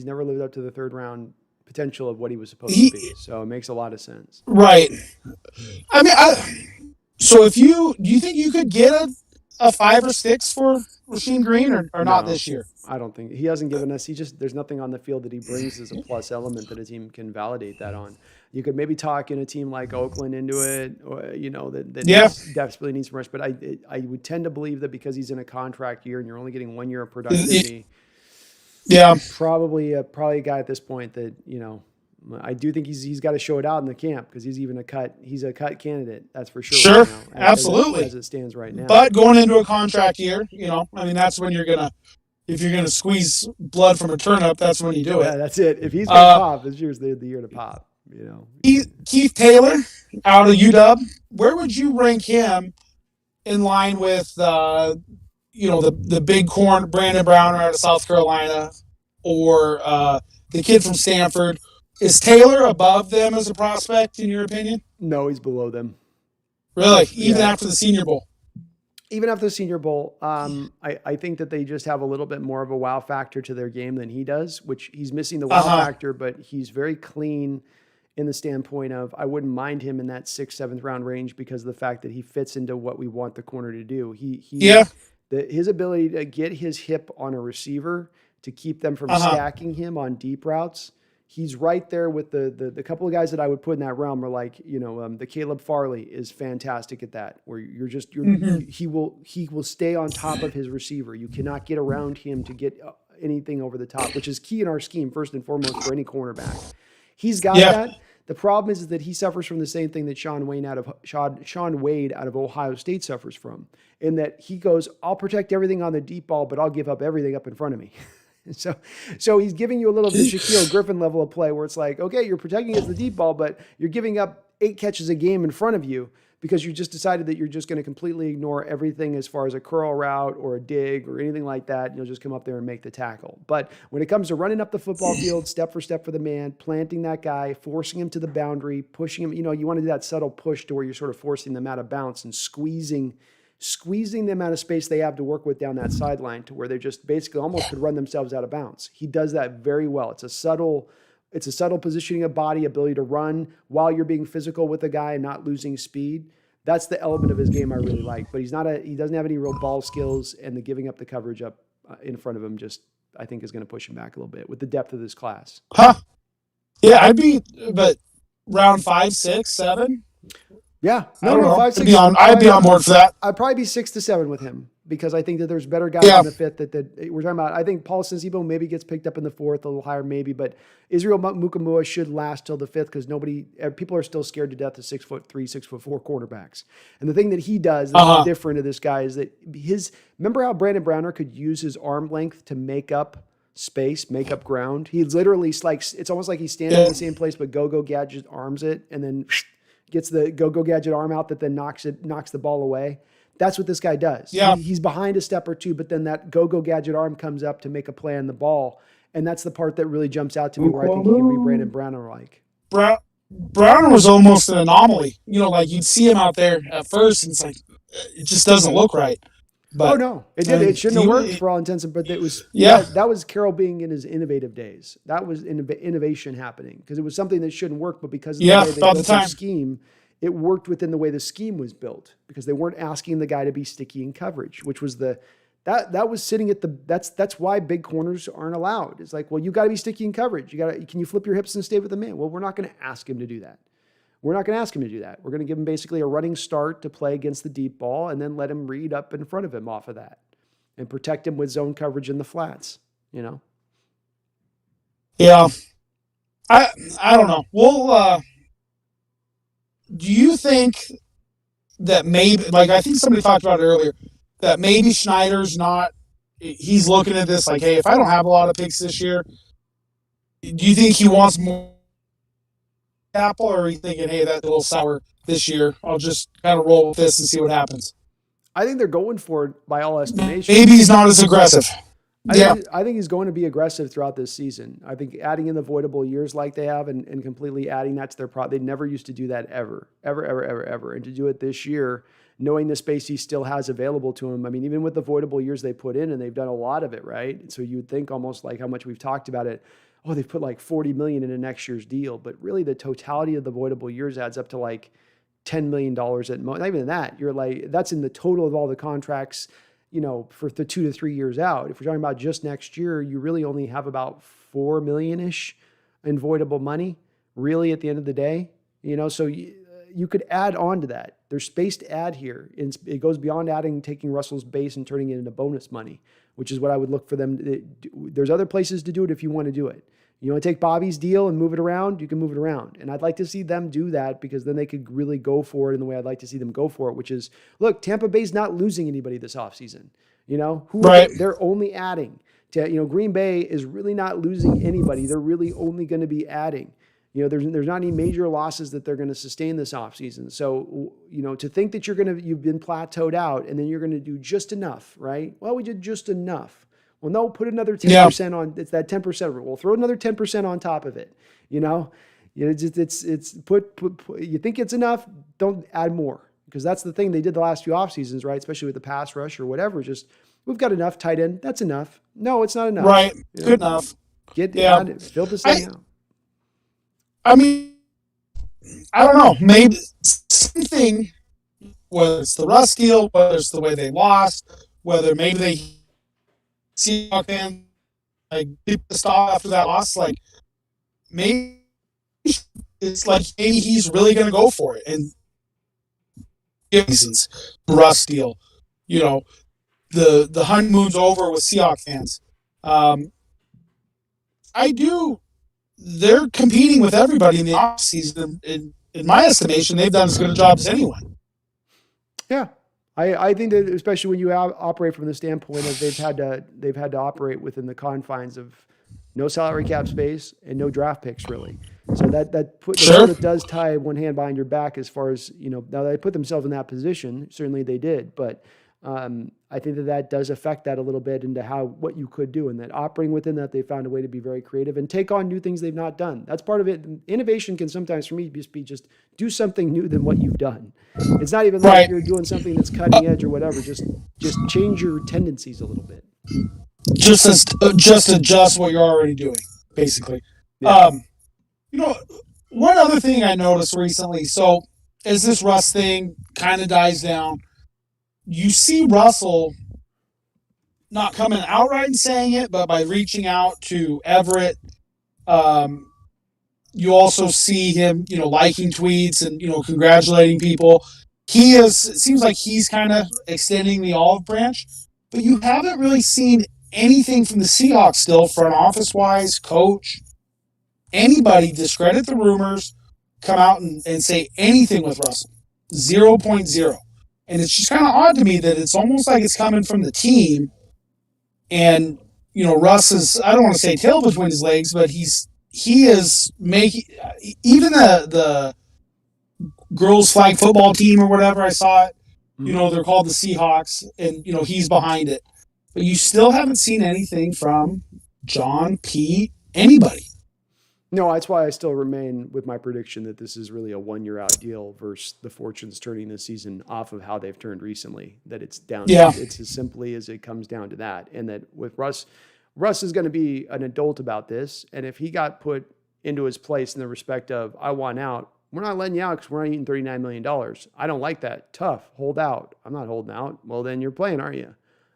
never lived up to the third round potential of what he was supposed to be. So it makes a lot of sense. Right. I mean, so do you think you could get a 5 or 6 for Rasheem Green or not this year? I don't think he hasn't given us. There's nothing on the field that he brings as a plus element that a team can validate that on. You could maybe talk in a team like Oakland into it, or that desperately needs some rush. But I would tend to believe that because he's in a contract year and you're only getting 1 year of productivity. Probably a guy at this point that I do think he's got to show it out in the camp, because he's a cut candidate. That's for sure. Sure, right now, absolutely. As it stands right now. But going into a contract year, that's when if you're gonna squeeze blood from a turnip, that's when you do it. Yeah, that's it. If he's gonna pop, this year's the year to pop. Keith Taylor out of UW, where would you rank him in line with the big corn Brandon Browner out of South Carolina, or the kid from Stanford? Is Taylor above them as a prospect, in your opinion? No, he's below them. Really? Even after the Senior Bowl? Even after the Senior Bowl, I think that they just have a little bit more of a wow factor to their game than he does, which he's missing the wow factor, but he's very clean in the standpoint of I wouldn't mind him in that 6th, 7th round range because of the fact that he fits into what we want the corner to do. His ability to get his hip on a receiver to keep them from stacking him on deep routes He's right there with the couple of guys that I would put in that realm are like, the Caleb Farley is fantastic at that, where he will stay on top of his receiver. You cannot get around him to get anything over the top, which is key in our scheme, first and foremost, for any cornerback. He's got that. The problem is that he suffers from the same thing that Shaun Wade out of Ohio State suffers from, in that he goes, I'll protect everything on the deep ball, but I'll give up everything up in front of me. So he's giving you a little bit of Shaquille Griffin level of play where it's like, okay, you're protecting against the deep ball, but you're giving up 8 catches a game in front of you because you just decided that you're just going to completely ignore everything as far as a curl route or a dig or anything like that. And you'll just come up there and make the tackle. But when it comes to running up the football field, step for the man, planting that guy, forcing him to the boundary, pushing him, you want to do that subtle push to where you're sort of forcing them out of bounds and squeezing the amount of space they have to work with down that sideline to where they just basically almost could run themselves out of bounds. He does that very well. It's a subtle positioning of body, ability to run while you're being physical with a guy and not losing speed. That's the element of his game I really like. But he doesn't have any real ball skills, and the giving up the coverage up in front of him just, I think, is going to push him back a little bit with the depth of this class. Yeah, but round 5, 6, 7. Yeah, no, 5, 6. I'd be on board for that. I'd probably be 6 to 7 with him because I think that there's better guys in the 5th that we're talking about. I think Paul Sensibo maybe gets picked up in the 4th, a little higher maybe, but Israel Mukamua should last till the 5th because people are still scared to death of 6'3", 6'4" quarterbacks. And the thing that he does that's different to this guy is that remember how Brandon Browner could use his arm length to make up space, make up ground? He literally, it's almost like he's standing in the same place, but Go-Go Gadget arms it and then gets the Go-Go Gadget arm out that then knocks the ball away. That's what this guy does. Yeah. He's behind a step or two, but then that Go-Go Gadget arm comes up to make a play on the ball. And that's the part that really jumps out to me where I think he can be Brandon Browner-like. Browner was almost an anomaly. Like you'd see him out there at first and it's like, it just doesn't look right. But, no, it did. It shouldn't have worked for all intents and but it was. That was Carroll being in his innovative days. That was innovation happening because it was something that shouldn't work, but because of the way they built their scheme, it worked within the way the scheme was built because they weren't asking the guy to be sticky in coverage, which was that was sitting at that's why big corners aren't allowed. It's like, well, you got to be sticky in coverage. Can you flip your hips and stay with the man? Well, we're not going to ask him to do that. We're not going to ask him to do that. We're going to give him basically a running start to play against the deep ball and then let him read up in front of him off of that and protect him with zone coverage in the flats, Yeah. I don't know. Do you think that maybe, like I think somebody talked about it earlier, that maybe he's looking at this like, hey, if I don't have a lot of picks this year, do you think he wants more apple, or are you thinking, hey, that's a little sour this year? I'll just kind of roll with this and see what happens. I think they're going for it by all estimations. Maybe he's not as aggressive. I think he's going to be aggressive throughout this season. I think adding in the voidable years like they have and completely adding that to their product, they never used to do that ever. And to do it this year, knowing the space he still has available to him. I mean, even with the voidable years they put in, and they've done a lot of it, right? So you would think almost like how much we've talked about it. Oh, they've put like $40 million into next year's deal. But really the totality of the voidable years adds up to like $10 million at most. Not even that. You're like, that's in the total of all the contracts, for the 2 to 3 years out. If we're talking about just next year, you really only have about $4 million-ish in voidable money, really, at the end of the day. So you could add on to that. There's space to add here. It goes beyond taking Russell's base and turning it into bonus money, which is what I would look for them to do. There's other places to do it if you want to do it. You want to take Bobby's deal and move it around, you can move it around. And I'd like to see them do that because then they could really go for it in the way I'd like to see them go for it, which is, look, Tampa Bay's not losing anybody this offseason. Right. They're only adding. Green Bay is really not losing anybody. They're really only going to be adding. There's not any major losses that they're going to sustain this offseason. So, to think that you've been plateaued out and then you're going to do just enough, right? Well, we did just enough. Well, no, put another 10% on. It's that 10% rule. We'll throw another 10% on top of it. It's put. You think it's enough? Don't add more, because that's the thing they did the last few off seasons, right? Especially with the pass rush or whatever. Just we've got enough tight end. That's enough. No, it's not enough. Right. Good enough. Fill this thing out. I mean, I don't know. Maybe something. Whether it's the Russ deal, whether it's the way they lost, whether maybe they Seahawks fans like pissed off after that loss. Like, maybe it's like maybe he's really going to go for it. And reasons, Russ deal, you know, the honeymoon's over with Seahawks fans. Um, I do. They're competing with everybody in the offseason. In my estimation, they've done as good a job as anyone. Yeah, I think that especially when you operate from the standpoint of they've had to operate within the confines of no salary cap space and no draft picks really. So that does tie one hand behind your back as far as now they put themselves in that position. Certainly they did, but I think that does affect that a little bit into what you could do, and that operating within that they found a way to be very creative and take on new things they've not done. That's part of it. Innovation can sometimes for me just be do something new than what you've done. It's not even like you're doing something that's cutting edge or whatever. Just change your tendencies a little bit. Just adjust what you're already doing, basically. Yeah. One other thing I noticed recently. So as this Russ thing kind of dies down, you see Russell not coming outright and saying it, but by reaching out to Everett. You also see him, liking tweets and, congratulating people. It seems like he's kind of extending the olive branch, but you haven't really seen anything from the Seahawks still, front office wise, coach, anybody discredit the rumors, come out and say anything with Russell. 0.0. And it's just kind of odd to me that it's almost like it's coming from the team. And, Russ is, I don't want to say tail between his legs, but he is making, even the girls flag football team or whatever, I saw it, they're called the Seahawks, and, he's behind it. But you still haven't seen anything from John, P, anybody. No, that's why I still remain with my prediction that this is really a 1-year out deal versus the fortunes turning this season off of how they've turned recently. That it's down. Yeah. It's as simply as it comes down to that. And that with Russ is going to be an adult about this. And if he got put into his place in the respect of, I want out, we're not letting you out because we're not eating $39 million. I don't like that. Tough. Hold out. I'm not holding out. Well, then you're playing, aren't you?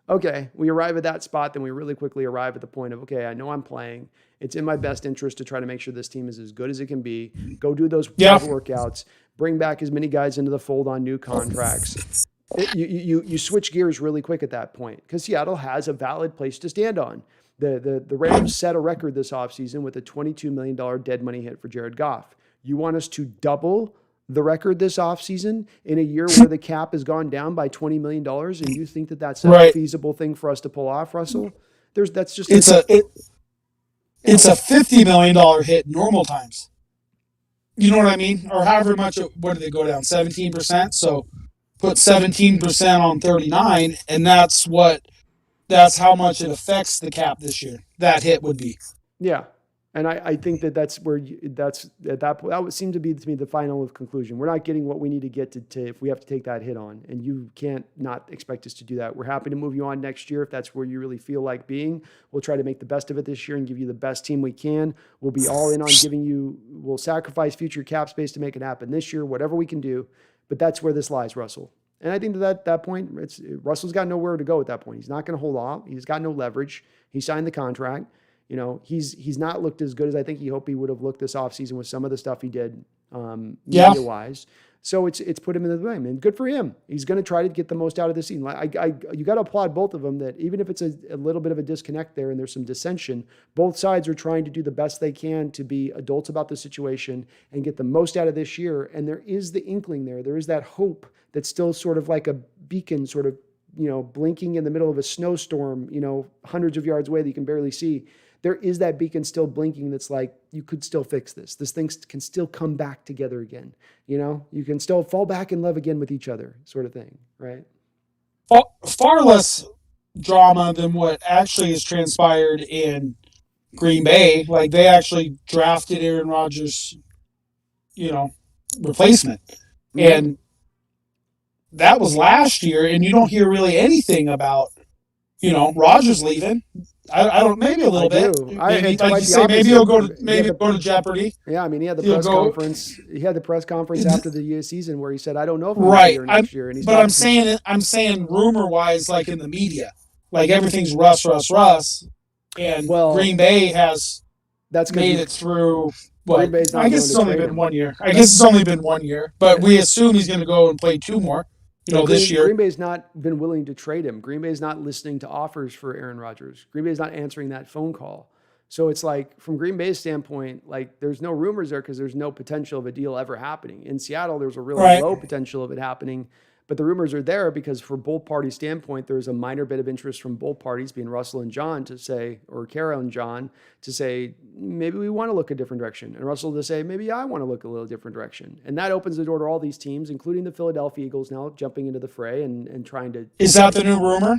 Okay, we arrive at that spot, then we really quickly arrive at the point of, okay, I know I'm playing. It's in my best interest to try to make sure this team is as good as it can be. Go do those workouts. Bring back as many guys into the fold on new contracts. You switch gears really quick at that point because Seattle has a valid place to stand on. The Rams set a record this offseason with a $22 million dead money hit for Jared Goff. You want us to double the record this offseason in a year where the cap has gone down by $20 million, and you think that that's a feasible thing for us to pull off, Russell? It's a $50 million hit normal times. You know what I mean? Or however much, what did they go down? 17%? So put 17% on 39, and that's how much it affects the cap this year. That hit would be. Yeah. And I think that's where that would seem to be to me the final conclusion. We're not getting what we need to get to if we have to take that hit on, and you can't not expect us to do that. We're happy to move you on next year if that's where you really feel like being. We'll try to make the best of it this year and give you the best team we can. We'll be all in on we'll sacrifice future cap space to make it happen this year, whatever we can do. But that's where this lies, Russell. And I think that point, Russell's got nowhere to go at that point. He's not going to hold off. He's got no leverage. He signed the contract. He's not looked as good as I think he hoped he would have looked this offseason with some of the stuff he did media-wise. So it's put him in the game, and good for him. He's going to try to get the most out of the season. You got to applaud both of them that even if it's a little bit of a disconnect there and there's some dissension, both sides are trying to do the best they can to be adults about the situation and get the most out of this year. And there is the inkling there. There is that hope that's still sort of like a beacon sort of, blinking in the middle of a snowstorm, hundreds of yards away that you can barely see. There is that beacon still blinking that's like, you could still fix this. This thing can still come back together again. You can still fall back in love again with each other, sort of thing, right? Far less drama than what actually has transpired in Green Bay. Like, they actually drafted Aaron Rodgers, replacement. Mm-hmm. And that was last year, and you don't hear really anything about, Rodgers leaving. I don't, maybe a little bit. Maybe, like you say, maybe he'll go to Jeopardy. Yeah, I mean, he had the press conference. He had the press conference after the season where he said, "I don't know if we'll be here next year." And I'm saying rumor wise, like in the media, like everything's Russ, and Green Bay has That's made because it through. Green What? Bay's I not guess willing it's to only trade been him. 1 year. I guess it's only been 1 year, but we assume he's going to go and play 2 more. But This year. Green Bay's not been willing to trade him. Green Bay's not listening to offers for Aaron Rodgers. Green Bay's not answering that phone call. So it's like, from Green Bay's standpoint, like, there's no rumors there because there's no potential of a deal ever happening. In Seattle, there's a really Right. low potential of it happening, but the rumors are there because, for both parties' standpoint, there's a minor bit of interest from both parties, being Russell and John, to say, or Kara and John, to say, maybe we want to look a different direction. And Russell to say, maybe I want to look a little different direction. And that opens the door to all these teams, including the Philadelphia Eagles, now jumping into the fray and trying to. Is that the new rumor?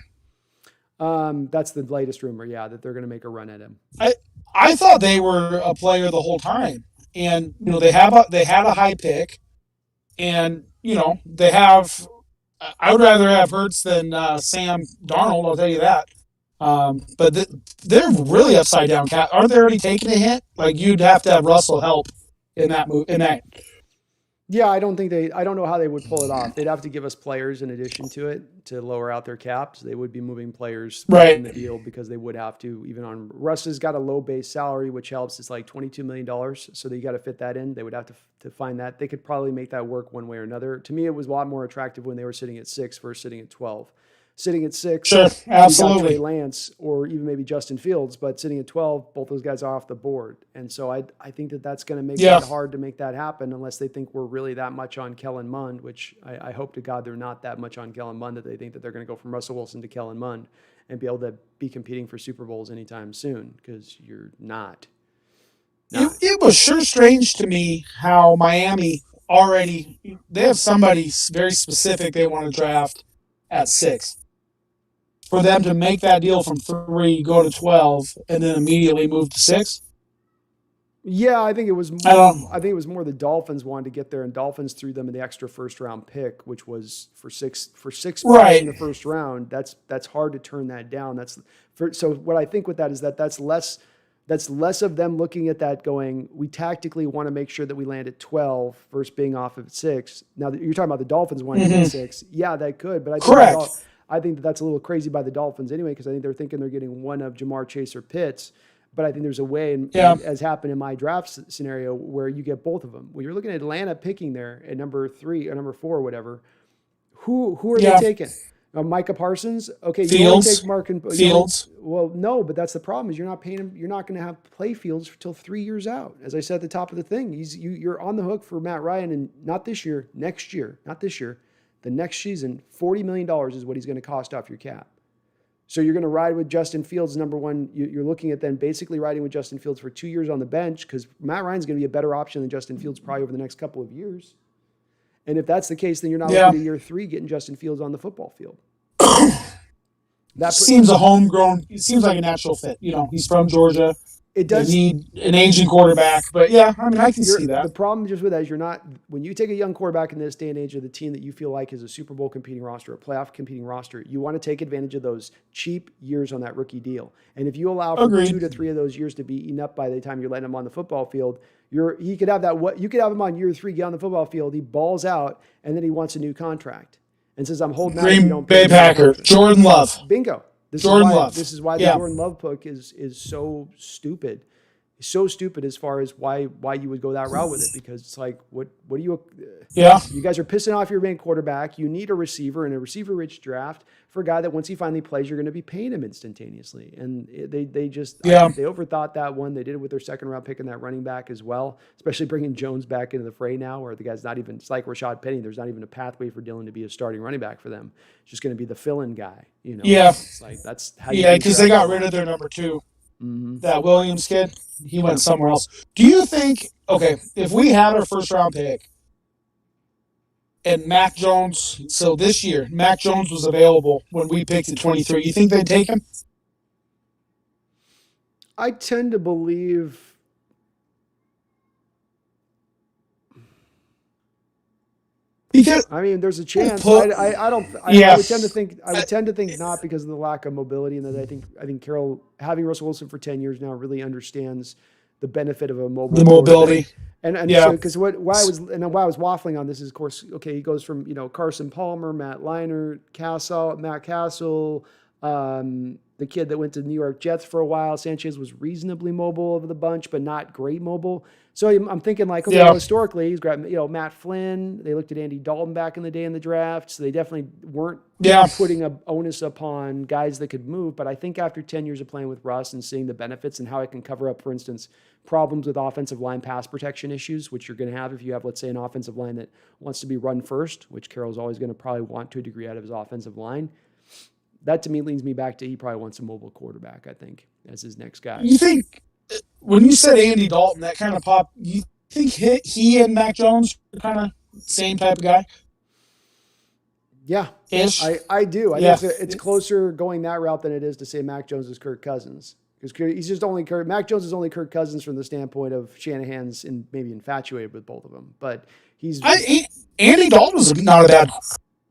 That's the latest rumor, yeah, that they're going to make a run at him. I thought they were a player the whole time, and they had a high pick, and they have. I would rather have Hurts than Sam Darnold. I'll tell you that. But they're really upside down. Aren't they already taking a hit? Like, you'd have to have Russell help in that move. In that. Yeah, I don't know how they would pull it off. They'd have to give us players in addition to it to lower out their caps. They would be moving players Right. in the deal because they would have to, even on Russ has got a low base salary, which helps. It's like $22 million. So they got to fit that in. They would have to find that. They could probably make that work one way or another. To me, it was a lot more attractive when they were sitting at 6 versus sitting at 12. Sitting at 6, Sure, you got absolutely. Trey Lance or even maybe Justin Fields, but sitting at 12, both those guys are off the board. And so I think that's going to make Yeah. it hard to make that happen unless they think we're really that much on Kellen Mond, which I hope to God they're not that much on Kellen Mond, that they think that they're going to go from Russell Wilson to Kellen Mond and be able to be competing for Super Bowls anytime soon, because you're not. It was sure strange to me how Miami they have somebody very specific they want to draft at 6. For them to make that deal from 3, go to 12, and then immediately move to 6. Yeah, I think it was. I think it was more the Dolphins wanted to get there, and Dolphins threw them in the extra first round pick, which was for six spots Right. in the first round. That's hard to turn that down. So what I think with that is that's less of them looking at that going, we tactically want to make sure that we land at 12 versus being off of 6. Now, you're talking about the Dolphins wanting to get 6. Yeah, that could, but I think that's a little crazy by the Dolphins anyway, because I think they're thinking they're getting one of Jamar Chase or Pitts. But I think there's a way, as happened in my draft scenario, where you get both of them. When you're looking at Atlanta picking there at number 3 or number 4 or whatever, who are they taking? Micah Parsons? Okay, Fields. you want to take Mark and Fields. Well, no, but that's the problem is you're not paying him. You're not going to have play Fields until 3 years out. As I said at the top of the thing, you're on the hook for Matt Ryan, and not this year, next year, not this year, the next season. $40 million is what he's going to cost off your cap. So you're going to ride with Justin Fields, number one. You're looking at then basically riding with Justin Fields for 2 years on the bench, because Matt Ryan's going to be a better option than Justin Fields probably over the next couple of years. And if that's the case, then you're not looking at year 3 getting Justin Fields on the football field. That seems a homegrown. It seems like a natural fit. He's from Georgia. It does need an aging quarterback, but yeah, I mean, I can see that. The problem just with that is you're not, when you take a young quarterback in this day and age of the team that you feel like is a Super Bowl competing roster, a playoff competing roster, you want to take advantage of those cheap years on that rookie deal. And if you allow for 2 to 3 of those years to be eaten up by the time you're letting him on the football field, you could have him on year 3, get on the football field, he balls out, and then he wants a new contract and says, I'm holding out. Green Bay Packer, Jordan Love. Bingo. This is why the Jordan Love pick is so stupid. So stupid as far as why you would go that route with it, because it's like, what do you? You guys are pissing off your main quarterback. You need a receiver in a receiver-rich draft for a guy that once he finally plays, you're going to be paying him instantaneously. And they overthought that one. They did it with their second-round pick and that running back as well, especially bringing Jones back into the fray now, where the guy's not even. It's like Rashad Penny. There's not even a pathway for Dylan to be a starting running back for them. It's just going to be the fill-in guy. It's like that's how. Because they got rid of their number 2. Mm-hmm. That Williams kid, he went somewhere else. Do you think, if we had our first round pick and Mac Jones, so this year, Mac Jones was available when we picked at 23, you think they'd take him? I tend to believe. Because there's a chance. I would tend to think not, because of the lack of mobility, and that I think Carroll, having Russell Wilson for 10 years now, really understands the benefit of a mobility. And so, because why I was waffling on this is, of course, he goes from Carson Palmer, Matt Castle. Then the kid that went to the New York Jets for a while. Sanchez was reasonably mobile of the bunch, but not great mobile. So I'm thinking like, okay, well, historically, he's got, Matt Flynn. They looked at Andy Dalton back in the day in the draft. So they definitely weren't putting an onus upon guys that could move. But I think after 10 years of playing with Russ and seeing the benefits and how it can cover up, for instance, problems with offensive line pass protection issues, which you're going to have if you have, let's say, an offensive line that wants to be run first, which Carroll's always going to probably want to a degree out of his offensive line. That to me leads me back to he probably wants a mobile quarterback, I think, as his next guy. You think when you said Andy Dalton, that kind of popped, you think he and Mac Jones are kind of same type of guy? Yeah. Ish? I do. I think it's closer going that route than it is to say Mac Jones is Kirk Cousins. Because he's just only Mac Jones is only Kirk Cousins from the standpoint of Shanahan's maybe infatuated with both of them. But Andy Dalton was not a bad.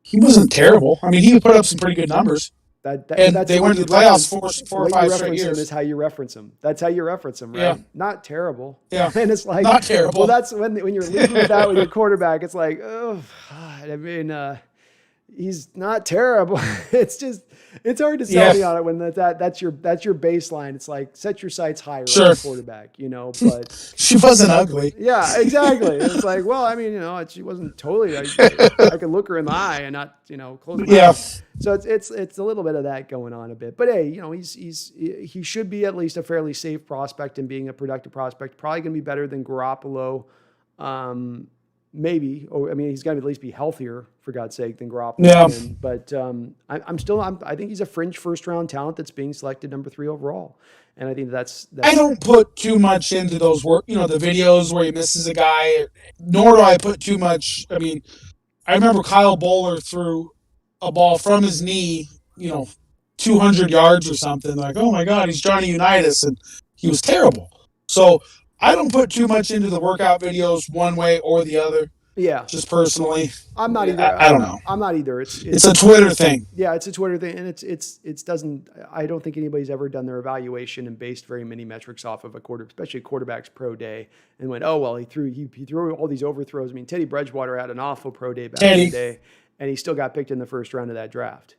He wasn't terrible. I mean, he put up some pretty good numbers. And they went to the playoffs four or five straight years. Is how you reference him. That's how you reference him, right? Yeah. Not terrible. Yeah. And it's like not terrible. Well, that's when you're leading with that with your quarterback. It's like, oh, God. I mean, he's not terrible. It's hard to sell me on it when that's your baseline. It's like set your sights higher on quarterback, but she wasn't ugly. Yeah, exactly. It's like, well, I mean, she wasn't totally, I could look her in the eye and not, close my eyes. So it's a little bit of that going on a bit, but hey, he should be at least a fairly safe prospect and being a productive prospect, probably going to be better than Garoppolo. Maybe, I mean, he's got to at least be healthier, for God's sake, than Garoppolo. Yeah. But I think he's a fringe first-round talent that's being selected number 3 overall. And I think that's I don't put too much into those the videos where he misses a guy, nor do I put too much. I mean, I remember Kyle Bowler threw a ball from his knee, 200 yards or something. Like, oh my God, he's Johnny Unitas, and he was terrible. So I don't put too much into the workout videos one way or the other. Yeah. Just personally. I'm not either. I don't know. I'm not either. It's a Twitter thing. Yeah, it's a Twitter thing. And it doesn't, I don't think anybody's ever done their evaluation and based very many metrics off of especially a quarterback's pro day and went, oh, well, he threw all these overthrows. I mean, Teddy Bridgewater had an awful pro day back in the day, and he still got picked in the first round of that draft.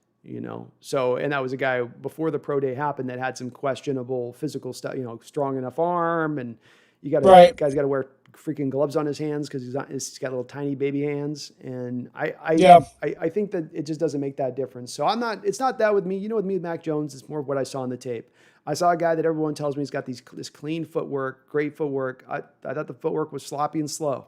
So, and that was a guy before the pro day happened that had some questionable physical stuff, strong enough arm, and guy's got to wear freaking gloves on his hands because he's got little tiny baby hands. And I think that it just doesn't make that difference. So it's not that with me. With me, with Mac Jones, it's more of what I saw on the tape. I saw a guy that everyone tells me he's got this clean footwork, great footwork. I thought the footwork was sloppy and slow.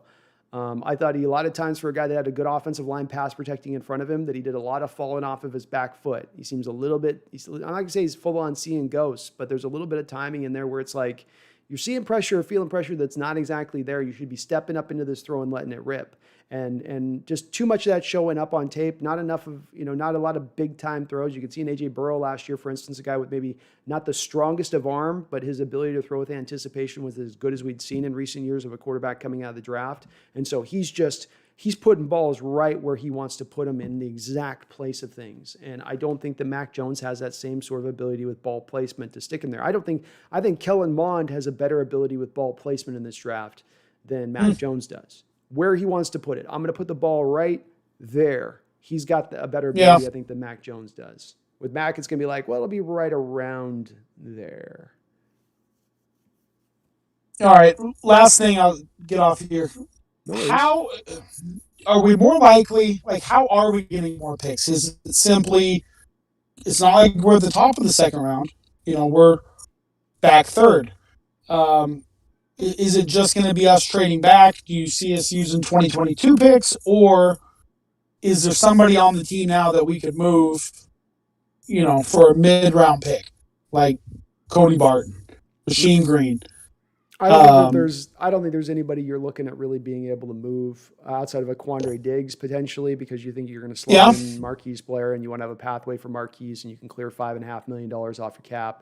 I thought a lot of times for a guy that had a good offensive line pass protecting in front of him, that he did a lot of falling off of his back foot. He seems a little bit, I'm not going to say he's full on seeing ghosts, but there's a little bit of timing in there where it's like, you're seeing pressure or feeling pressure that's not exactly there. You should be stepping up into this throw and letting it rip. And just too much of that showing up on tape. Not enough of, not a lot of big time throws. You can see in A.J. Burrow last year, for instance, a guy with maybe not the strongest of arm, but his ability to throw with anticipation was as good as we'd seen in recent years of a quarterback coming out of the draft. And so he's putting balls right where he wants to put them in the exact place of things. And I don't think that Mac Jones has that same sort of ability with ball placement to stick him there. I think Kellen Mond has a better ability with ball placement in this draft than Mac Jones does. Where he wants to put it. I'm going to put the ball right there. He's got a better ability, I think, than Mac Jones does. With Mac, it's going to be like, well, it'll be right around there. All right. Last thing, I'll get off here. How are we more likely, how are we getting more picks? Is it simply, it's not like we're at the top of the second round. We're back third. Is it just going to be us trading back? Do you see us using 2022 picks? Or is there somebody on the team now that we could move, for a mid-round pick? Like Cody Barton, Rasheem Green. I don't think there's anybody you're looking at really being able to move outside of a Quandre Diggs potentially, because you think you're going to slot in Marquise Blair and you want to have a pathway for Marquise and you can clear $5.5 million off your cap.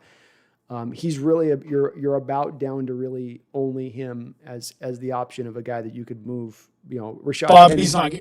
He's really you're about down to really only him as the option of a guy that you could move Rashad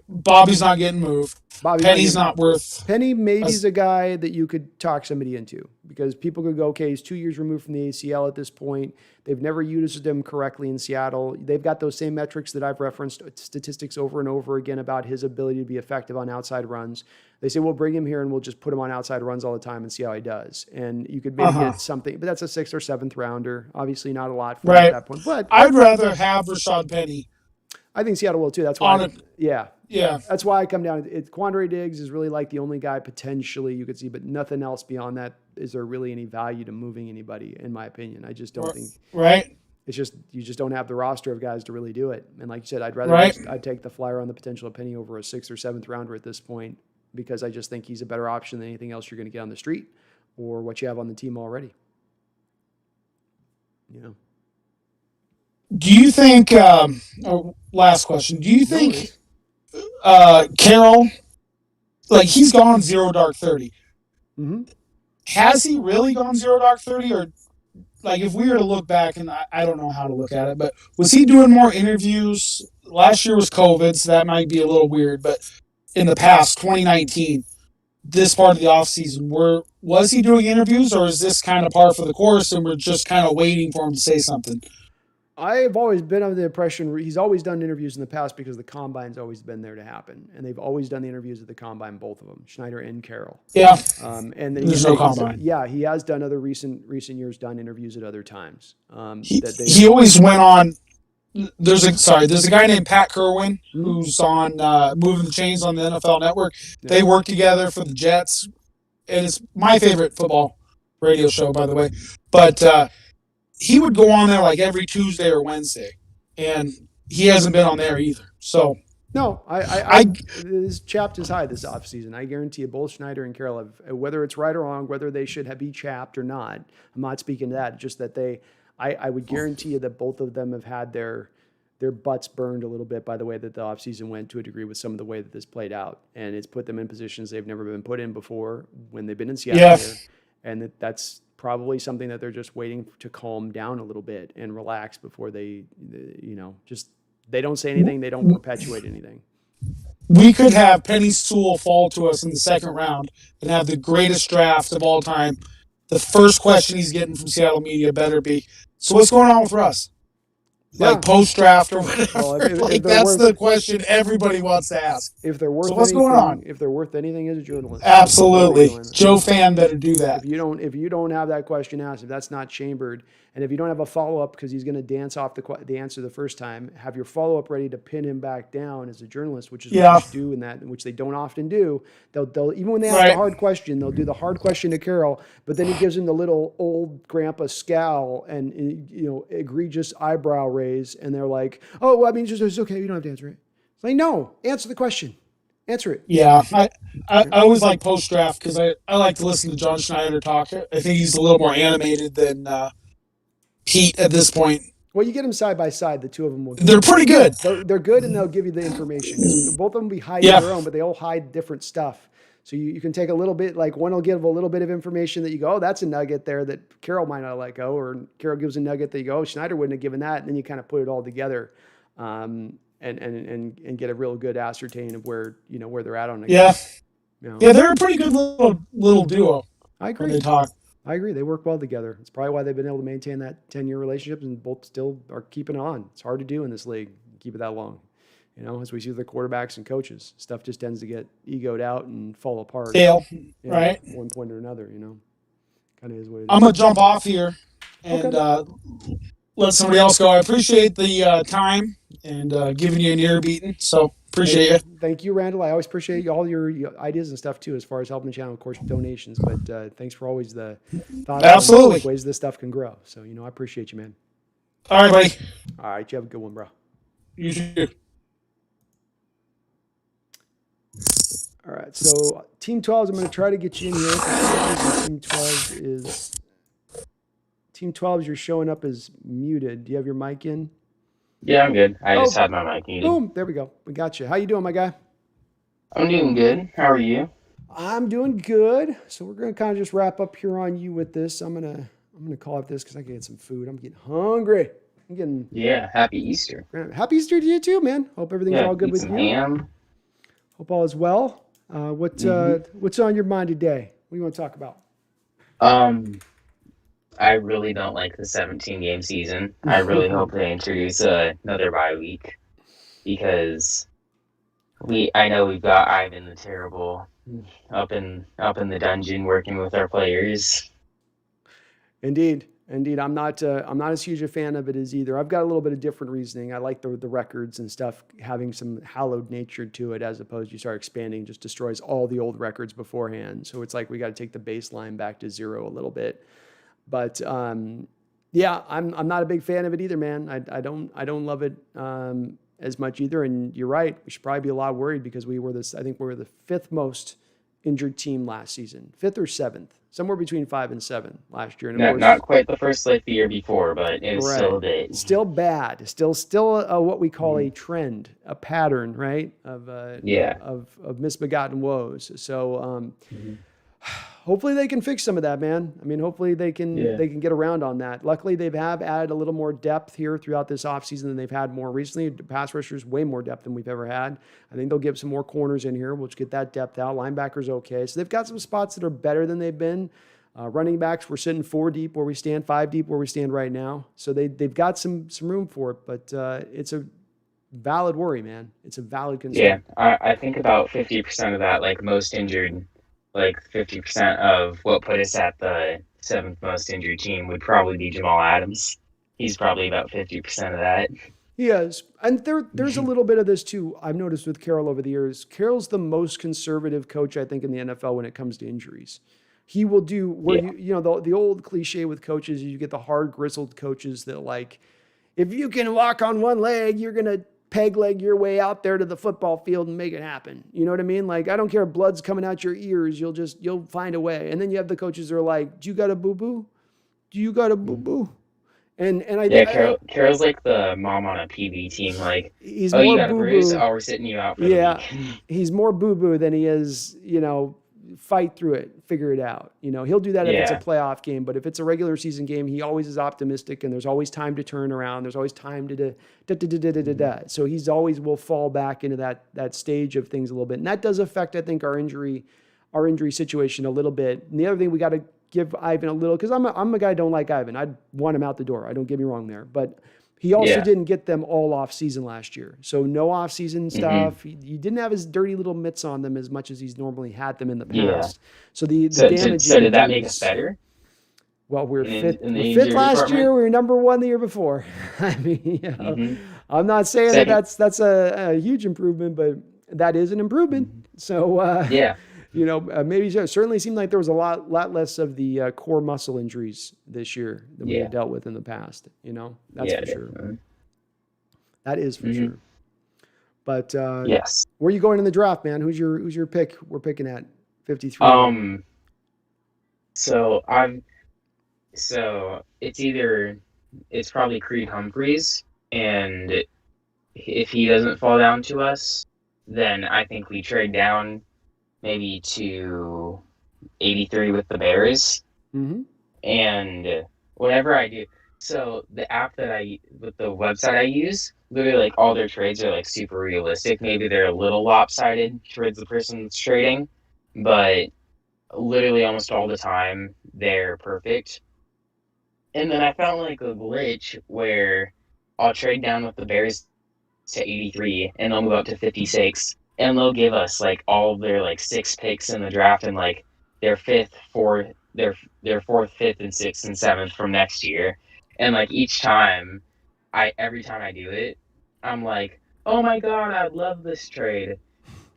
Bobby's not getting moved. Penny's not worth. Penny maybe is a guy that you could talk somebody into, because people could go, okay, he's 2 years removed from the ACL at this point. They've never used him correctly in Seattle. They've got those same metrics that I've referenced, statistics over and over again about his ability to be effective on outside runs. They say, we'll bring him here and we'll just put him on outside runs all the time and see how he does. And you could maybe get something, but that's a 6th or 7th rounder. Obviously not a lot for him at that point. But I'd rather have Rashad Penny. I think Seattle will too. That's why. Yeah. That's why I come down. Quandre Diggs is really like the only guy potentially you could see, but nothing else beyond that. Is there really any value to moving anybody? In my opinion, I just don't think. Right. It's just you just don't have the roster of guys to really do it. And like you said, I'd take the flyer on the potential of Penny over a 6th or 7th rounder at this point, because I just think he's a better option than anything else you're going to get on the street or what you have on the team already. Do you think? Last question. Do you think Carroll, like, he's gone 0 dark 30? Mm-hmm. Has he really gone 0 dark 30, or like, if we were to look back, and I don't know how to look at it, but was he doing more interviews? Last year was COVID, so that might be a little weird, but in the past, 2019, this part of the offseason, was he doing interviews, or is this kind of par for the course and we're just kind of waiting for him to say something? I've always been under the impression he's always done interviews in the past, because the combine's always been there to happen, and they've always done the interviews at the combine, both of them, Schneider and Carroll. Yeah. And then there's no combine. Yeah, he has done other recent years, done interviews at other times. He always went on. There's a guy named Pat Kerwin who's on Moving the Chains on the NFL Network. Yeah. They work together for the Jets, and it's my favorite football radio show, by the way. But he would go on there like every Tuesday or Wednesday, and he hasn't been on there either. So no, I this chapped is high this offseason. I guarantee you, both Schneider and Carroll have, whether it's right or wrong, whether they should be chapped or not. I'm not speaking to that. Just that I would guarantee you that both of them have had their butts burned a little bit by the way that the offseason went, to a degree, with some of the way that this played out, and it's put them in positions they've never been put in before when they've been in Seattle. Yeah. Here, and that's probably something that they're just waiting to calm down a little bit and relax before they don't say anything, they don't perpetuate anything. We could have Penny Sewell fall to us in the 2nd round and have the greatest draft of all time. The first question he's getting from Seattle media better be, so what's going on with Russ? Like post-draft or whatever. Well, that's the question everybody wants to ask. If they're worth what's going on? If they're worth anything as a journalist. Absolutely. Joe Fan better do that. If you don't have that question asked, if that's not chambered, and if you don't have a follow-up because he's going to dance off the answer the first time, have your follow-up ready to pin him back down as a journalist, which is what you should do in that, which they don't often do. They'll even when they ask the hard question, they'll do the hard question to Carroll, but then he gives him the little old grandpa scowl and egregious eyebrow raise, and they're like, "Oh, well, I mean, it's okay. You don't have to answer it." It's like, no, answer the question. Answer it. Yeah, I always like post-draft because I like to listen to John Schneider talk. I think he's a little more animated than Pete at this point. Well, you get them side by side. The two of them will. They're pretty good. They're good, and they'll give you the information. Both of them will be hiding their own, but they all hide different stuff. So you can take a little bit, like one will give a little bit of information that you go, oh, that's a nugget there that Carroll might not let go, or Carroll gives a nugget that you go, oh, Schneider wouldn't have given that, and then you kind of put it all together, and get a real good ascertain of where they're at on it. Yeah, they're a pretty good little duo. I agree. When they talk. I agree. They work well together. It's probably why they've been able to maintain that 10-year relationship, and both still are keeping it on. It's hard to do in this league, keep it that long. As we see with the quarterbacks and coaches, stuff just tends to get egoed out and fall apart. Stale, right? At one point or another, kind of is what it is. I'm going to jump off here and let somebody else go. I appreciate the time and giving you an ear beating, so appreciate you. Thank you, Randall. I always appreciate all your ideas and stuff, too, as far as helping the channel, of course, donations. But thanks for always the thoughts. Absolutely. On ways this stuff can grow. So, I appreciate you, man. All right, buddy. All right, you have a good one, bro. You too. All right, so Team 12s, I'm going to try to get you in here. Team 12s, you're showing up as muted. Do you have your mic in? Yeah, I'm good. I just had my mic muted. Boom, there we go. We got you. How you doing, my guy? I'm doing good. How are you? I'm doing good. So we're going to kind of just wrap up here on you with this. I'm gonna call it this because I can get some food. I'm getting hungry. Again, Yeah, happy Easter. happy Easter to you too, man. Hope everything's Yeah, all good eat with some you. ham. Hope all is well. What's on your mind today? What do you want to talk about? Um, I really don't like the 17-game season. I really hope they introduce another bye week because I know we've got Ivan the Terrible up in the dungeon working with our players. Indeed. I'm not as huge a fan of it as either. I've got a little bit of different reasoning. I like the records and stuff having some hallowed nature to it, as opposed to you start expanding, just destroys all the old records beforehand. So it's like we got to take the baseline back to zero a little bit. But yeah, I'm not a big fan of it either, man. I don't love it as much either. And you're right, we should probably be a lot worried because I think we were the fifth most injured team last season, fifth or seventh, somewhere between 5 and 7 last year. And of course, Not quite the first like the year before, but it was still a bit. Still bad. Still what we call a trend, a pattern, right? Of misbegotten woes. So hopefully they can fix some of that, man. I mean, hopefully they can get around on that. Luckily, they have added a little more depth here throughout this offseason than they've had more recently. Pass rushers, way more depth than we've ever had. I think they'll give some more corners in here. We'll just get that depth out. Linebackers, okay. So they've got some spots that are better than they've been. Running backs, we're sitting 4 deep where we stand, 5 deep where we stand right now. So they've got some room for it, but it's a valid worry, man. It's a valid concern. Yeah, I think about 50% of that, like most injured, like 50% of what put us at the 7th most injured team would probably be Jamal Adams. He's probably about 50% of that. He is. And there's a little bit of this too, I've noticed with Carroll over the years. Carroll's the most conservative coach, I think, in the NFL when it comes to injuries. He will do where you know the old cliche with coaches, you get the hard grizzled coaches that like, if you can walk on one leg, you're gonna peg leg your way out there to the football field and make it happen. You know what I mean? Like, I don't care if blood's coming out your ears, you'll find a way. And then you have the coaches that are like, do you got a boo-boo? Do you got a boo-boo? And Carroll's like the mom on a PB team. Like, he's you more got a bruise? boo-boo. Oh, we're sitting you out for the week. He's more boo-boo than he is, fight through it, figure it out. He'll do that if it's a playoff game, but if it's a regular season game, he always is optimistic and there's always time to turn around. There's always time to So he's always will fall back into that stage of things a little bit. And that does affect, I think, our injury situation a little bit. And the other thing we got to give Ivan a little, because I'm a guy who don't like Ivan. I'd want him out the door. I don't get me wrong there. But he also didn't get them all off season last year. So no off season stuff. He didn't have his dirty little mitts on them as much as he's normally had them in the past. So the damage. So did that make us better? Well, we're fifth last year. We were number 1 the year before. I mean, I'm not saying that's a huge improvement, but that is an improvement. So maybe certainly seemed like there was a lot less of the core muscle injuries this year than we had dealt with in the past. That's for sure. Definitely. That is for sure. But yes, where are you going in the draft, man? Who's your pick? We're picking at 53. So it's probably Creed Humphreys, and if he doesn't fall down to us, then I think we trade down maybe to 83 with the Bears. And whenever I do, so the website I use, literally like all their trades are like super realistic. Maybe they're a little lopsided towards the person that's trading, but literally almost all the time they're perfect. And then I found like a glitch where I'll trade down with the Bears to 83 and they'll move up to 56. And they'll give us like all of their like 6 picks in the draft and like their 4th, 5th, and 6th and 7th from next year. And like every time I do it, I'm like, oh my god, I love this trade.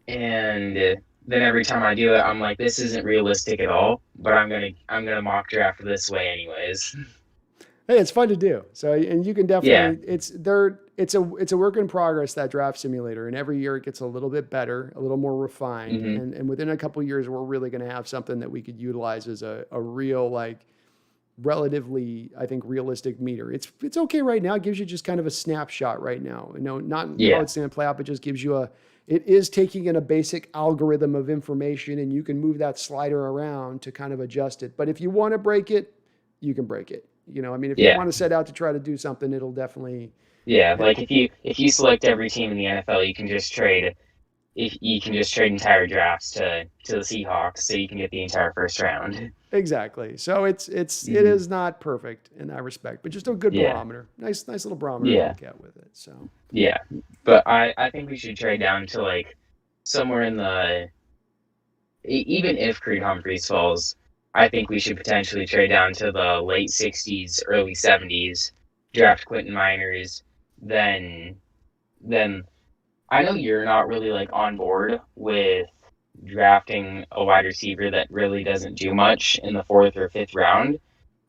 And then every time I do it, I'm like, this isn't realistic at all. But I'm gonna mock draft this way anyways. Hey, it's fun to do. So, and you can definitely, it's a work in progress, that draft simulator. And every year it gets a little bit better, a little more refined. And within a couple of years, we're really going to have something that we could utilize as a real, like, relatively, I think, realistic meter. It's okay right now. It gives you just kind of a snapshot right now. Not how it's going to play out, but just gives you it is taking in a basic algorithm of information and you can move that slider around to kind of adjust it. But if you want to break it, you can break it. I mean, if you Yeah. want to set out to try to do something, it'll definitely. Yeah. Yeah. Like if you select every team in the NFL, you can just trade if you can just trade entire drafts to the Seahawks, so you can get the entire first round. Exactly. So it Hmm. is not perfect in that respect, but just a good Yeah. barometer. Nice little barometer to Yeah. look at with it. So Yeah. But I think we should trade down to like somewhere in the even if Creed Humphreys falls, I think we should potentially trade down to the late '60s, early '70s, draft Quentin Miners. Then then I know you're not really like on board with drafting a wide receiver that really doesn't do much in the fourth or fifth round,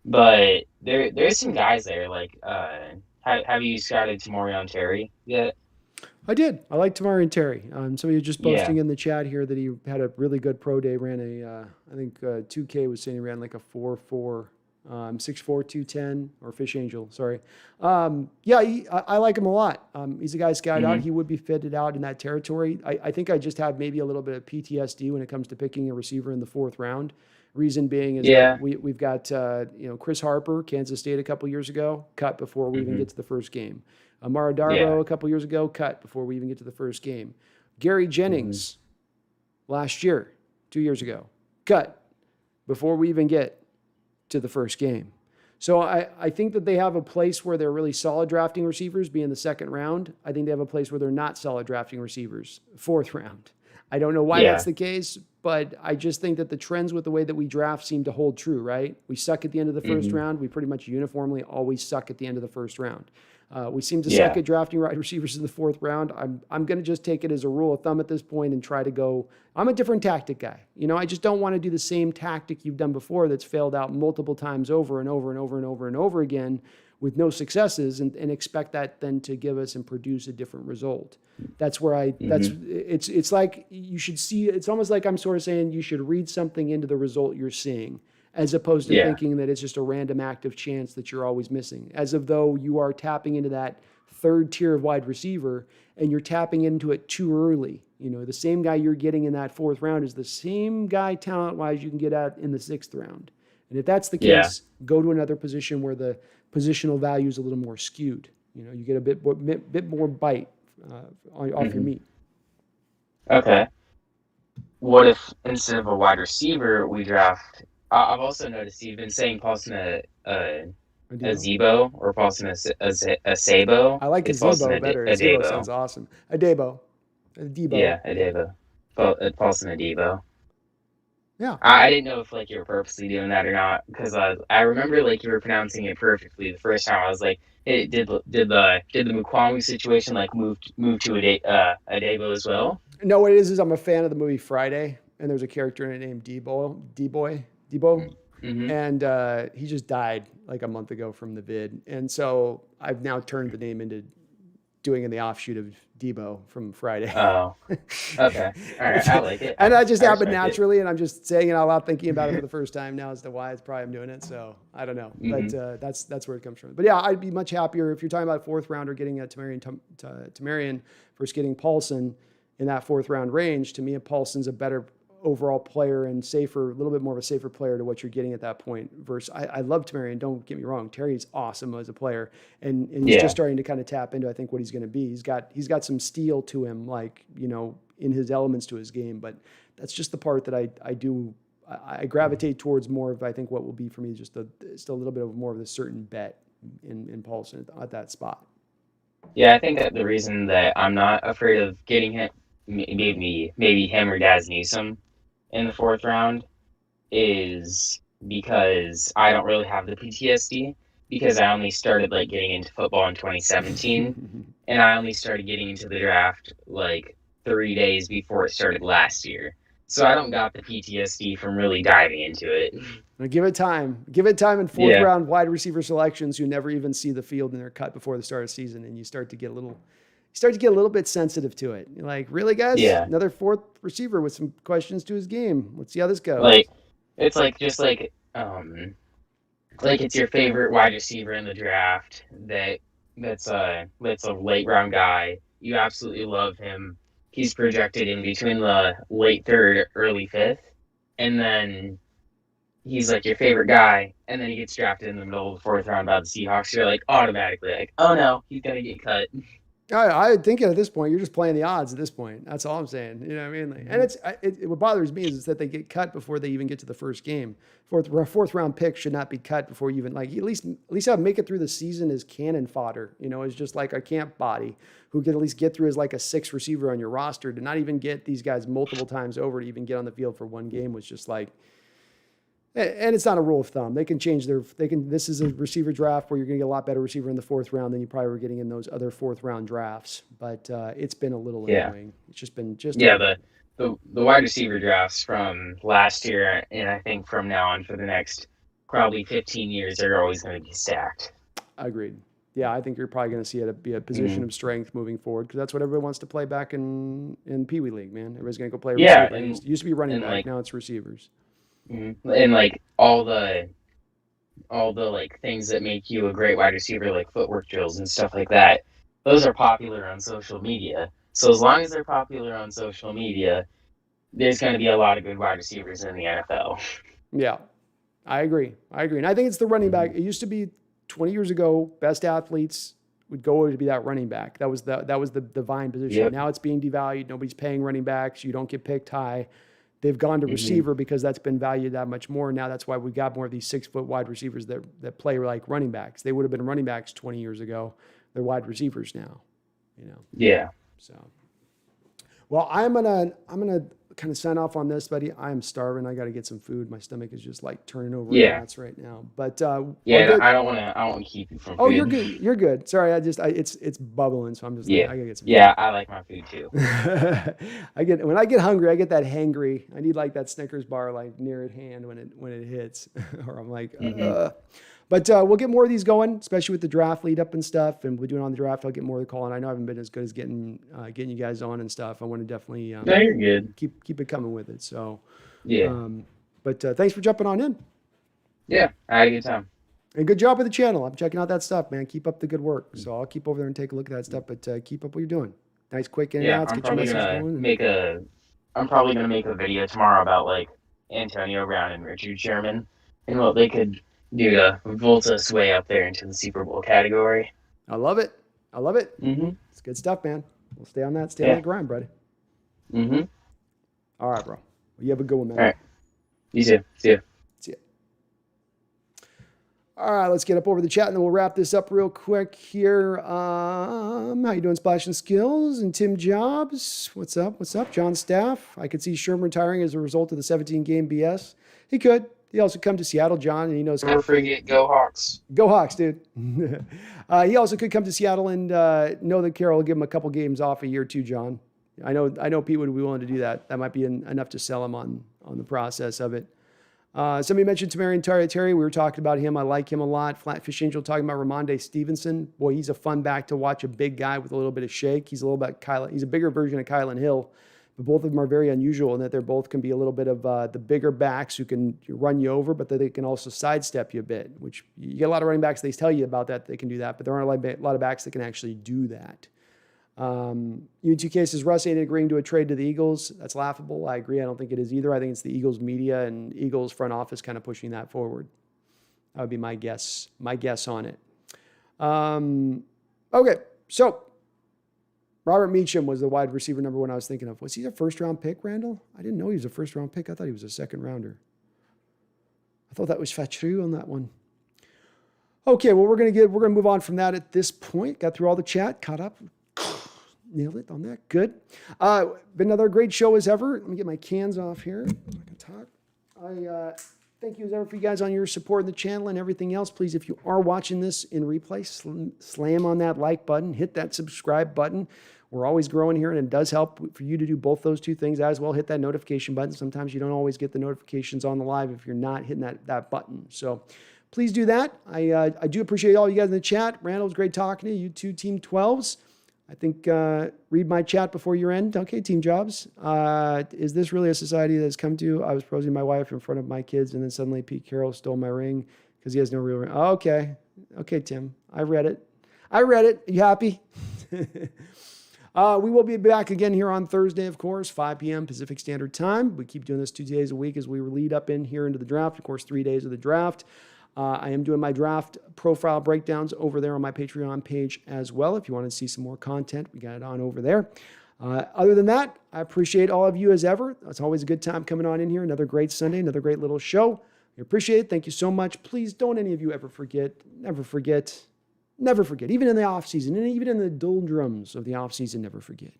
but there's some guys there like have you scouted Tamorion Terry yet? I did. I like Tamari and Terry. Somebody was just Yeah. posting in the chat here that he had a really good pro day. Ran I think 2K was saying he ran like a 4.4, 6'4", 210, or Fish Angel. Sorry. Yeah, I like him a lot. He's a guy scouted out. Hmm. He would be fitted out in that territory. I think I just have maybe a little bit of PTSD when it comes to picking a receiver in the fourth round. Reason being is that Yeah. we've got Chris Harper, Kansas State a couple years ago, cut before we even Hmm. get to the first game. Amara Darboh Yeah. a couple years ago, cut before we even get to the first game. Gary Hmm. Jennings last year, 2 years ago, cut before we even get to the first game. So I think that they have a place where they're really solid drafting receivers, being the second round. I think they have a place where they're not solid drafting receivers, fourth round. I don't know why that's Yeah. the case, but I just think that the trends with the way that we draft seem to hold true, right? We suck at the end of the first Hmm. round. We pretty much uniformly always suck at the end of the first round. We seem to suck Yeah. at drafting wide receivers in the fourth round. I'm going to just take it as a rule of thumb at this point and try to go. I'm a different tactic guy. I just don't want to do the same tactic you've done before that's failed out multiple times over and over and over and over and over again with no successes and expect that then to give us and produce a different result. That's where Hmm. it's like you should see, it's almost like I'm sort of saying you should read something into the result you're seeing, as opposed to Yeah. thinking that it's just a random act of chance that you're always missing, as of though you are tapping into that third tier of wide receiver and you're tapping into it too early. The same guy you're getting in that fourth round is the same guy talent wise you can get at in the sixth round. And if that's the Yeah. case, go to another position where the positional value is a little more skewed. You get a bit more bite off your Hmm. meat. Okay. What if instead of a wide receiver, we draft? I've also noticed you've been saying Paulson a Adebo. Zebo or Paulson a Sabo. I like It's Paulson Azebo better. a Azebo sounds Debo. awesome. Adebo. Adebo. Yeah, a Debo. Paulson a Debo. Yeah. I didn't know if like you were purposely doing that or not because I remember like you were pronouncing it perfectly the first time. I was like, hey, did the Mukwamu situation like move to a Debo as well? No, what it is I'm a fan of the movie Friday, and there's a character in it named Debo, Mm-hmm. and he just died like a month ago from the vid, and so I've now turned the name into doing in the offshoot of Debo from Friday. Oh, okay. All right. I like it. And that just I happened respect it. naturally, and I'm just saying it out loud, thinking about it for the first time now as to why it's probably I'm doing it. So I don't know, but Hmm. that's where it comes from. But yeah, I'd be much happier if you're talking about fourth rounder getting a Tamarian versus getting Paulson in that fourth round range. To me, Paulson's a better overall player and safer, a little bit more of a safer player to what you're getting at that point. Versus, I love Tamarian. Don't get me wrong, Terry's awesome as a player, and he's just Yeah. starting to kind of tap into I think what he's going to be. He's got some steel to him, like in his elements to his game. But that's just the part that I gravitate towards more of. I think what will be for me just still a little bit of more of a certain bet in Paulson at that spot. Yeah, I think that the reason that I'm not afraid of getting him, maybe him or Daz Newsome in the fourth round is because I don't really have the PTSD because I only started like getting into football in 2017 and I only started getting into the draft like 3 days before it started last year. So I don't got the PTSD from really diving into it. Now give it time. Give it time in fourth Yeah. round wide receiver selections who never even see the field and they're cut before the start of the season, and you start to get a little bit sensitive to it. You're like, really, guys? Yeah. Another fourth receiver with some questions to his game. Let's see how this Like goes. it's like just like it's your favorite wide receiver in the draft that's a late round guy. You absolutely love him. He's projected in between the late third, early fifth, and then he's like your favorite guy, and then he gets drafted in the middle of the 4th round by the Seahawks, you're like automatically like, oh no, he's gonna get cut. I think at this point, you're just playing the odds at this point. That's all I'm saying. You know what I mean? Like, and what bothers me is that they get cut before they even get to the first game. Fourth round pick should not be cut before you even like at least have make it through the season as cannon fodder. You know, as just like a camp body who can at least get through as like a 6th receiver on your roster. To not even get these guys multiple times over to even get on the field for one game was just like. And it's not a rule of thumb. They can change this is a receiver draft where you're going to get a lot better receiver in the 4th round than you probably were getting in those other 4th round drafts. But it's been a little annoying. It's just been the wide receiver drafts from last year, and I think from now on for the next probably 15 years, they're always going to be stacked. Agreed. Yeah, I think you're probably going to see it be a position of strength moving forward because that's what everybody wants to play back in Pee Wee League, man. Everybody's going to go play receiver. It used to be running back, now it's receivers. And like all the like things that make you a great wide receiver, like footwork drills and stuff like that, those are popular on social media. So as long as they're popular on social media, there's going to be a lot of good wide receivers in the NFL. Yeah, I agree. And I think it's the running back. It used to be 20 years ago, best athletes would go to be that running back. That was the divine position. Yep. Now it's being devalued. Nobody's paying running backs. You don't get picked high. They've gone to receiver because that's been valued that much more. Now that's why we got more of these 6-foot wide receivers that play like running backs. They would have been running backs 20 years ago. They're wide receivers now, you know? Yeah. So, well, I'm gonna kind of sign off on this, buddy. I am starving. I got to get some food. My stomach is just like turning over knots right now. But I don't want to keep you from food. Oh, you're good. You're good. Sorry, it's bubbling, so I'm just like, I gotta get some. Yeah, I like my food too. When I get hungry, I get that hangry. I need like that Snickers bar like near at hand when it hits, or I'm like, But we'll get more of these going, especially with the draft lead up and stuff. And we're doing on the draft. I'll get more of the call. And I know I haven't been as good as getting you guys on and stuff. I want to definitely no, you're good. Keep it coming with it. So yeah. But thanks for jumping on in. Yeah, I had a good time. And good job with the channel. I'm checking out that stuff, man. Keep up the good work. So I'll keep over there and take a look at that stuff. But keep up what you're doing. Nice, quick in and outs. I'm probably gonna make a video tomorrow about like Antonio Brown and Richard Sherman and what they could do to vault us way up there into the Super Bowl category. I love it. Mm-hmm. It's good stuff, man. We'll stay on that. Stay on that grind, buddy. Mm-hmm. All right, bro. Well, you have a good one, man. All right. You too. See ya. All right, let's get up over the chat and then we'll wrap this up real quick here. How you doing, Splash and Skills? And Tim Jobs, what's up? John Staff, I could see Sherman retiring as a result of the 17-game BS. He could. He also come to Seattle, John, and he knows. Never forget, go Hawks. Go Hawks, dude. He also could come to Seattle and know that Carroll will give him a couple games off a year too, John. I know Pete would be willing to do that. That might be enough to sell him on the process of it. Somebody mentioned Tamarian Terry. We were talking about him. I like him a lot. Flatfish Angel talking about Ramondre Stevenson. Boy, he's a fun back to watch, a big guy with a little bit of shake. He's a bigger version of Kylan Hill. But both of them are very unusual in that they both can be a little bit of the bigger backs who can run you over, but they can also sidestep you a bit, which you get a lot of running backs, they tell you about that, they can do that, but there aren't a lot of backs that can actually do that. U2K says Russ ain't agreeing to a trade to the Eagles. That's laughable. I agree. I don't think it is either. I think it's the Eagles media and Eagles front office kind of pushing that forward. That would be my guess on it. Okay, so Robert Meacham was the wide receiver number one I was thinking of. Was he a first-round pick, Randall? I didn't know he was a first-round pick. I thought he was a second-rounder. I thought that was true on that one. Okay, well, we're gonna move on from that at this point. Got through all the chat, caught up, nailed it on that. Good. Been another great show as ever. Let me get my cans off here. I can talk. Thank you as ever for you guys on your support of the channel and everything else. Please, if you are watching this in replay, slam on that like button, hit that subscribe button. We're always growing here, and it does help for you to do both those two things as well. Hit that notification button. Sometimes you don't always get the notifications on the live if you're not hitting that button. So please do that. I do appreciate all you guys in the chat. Randall, it was great talking to you. You two Team 12s. I think read my chat before your end. Okay, Team Jobs. Is this really a society that's come to? I was proposing my wife in front of my kids, and then suddenly Pete Carroll stole my ring because he has no real ring. Oh, okay, Tim. I read it. You happy? We will be back again here on Thursday, of course, 5 p.m. Pacific Standard Time. We keep doing this 2 days a week as we lead up in here into the draft. Of course, 3 days of the draft. I am doing my draft profile breakdowns over there on my Patreon page as well. If you want to see some more content, we got it on over there. Other than that, I appreciate all of you as ever. It's always a good time coming on in here. Another great Sunday, another great little show. We appreciate it. Thank you so much. Please don't any of you ever forget, never forget, even in the off season, and even in the doldrums of the off season, never forget.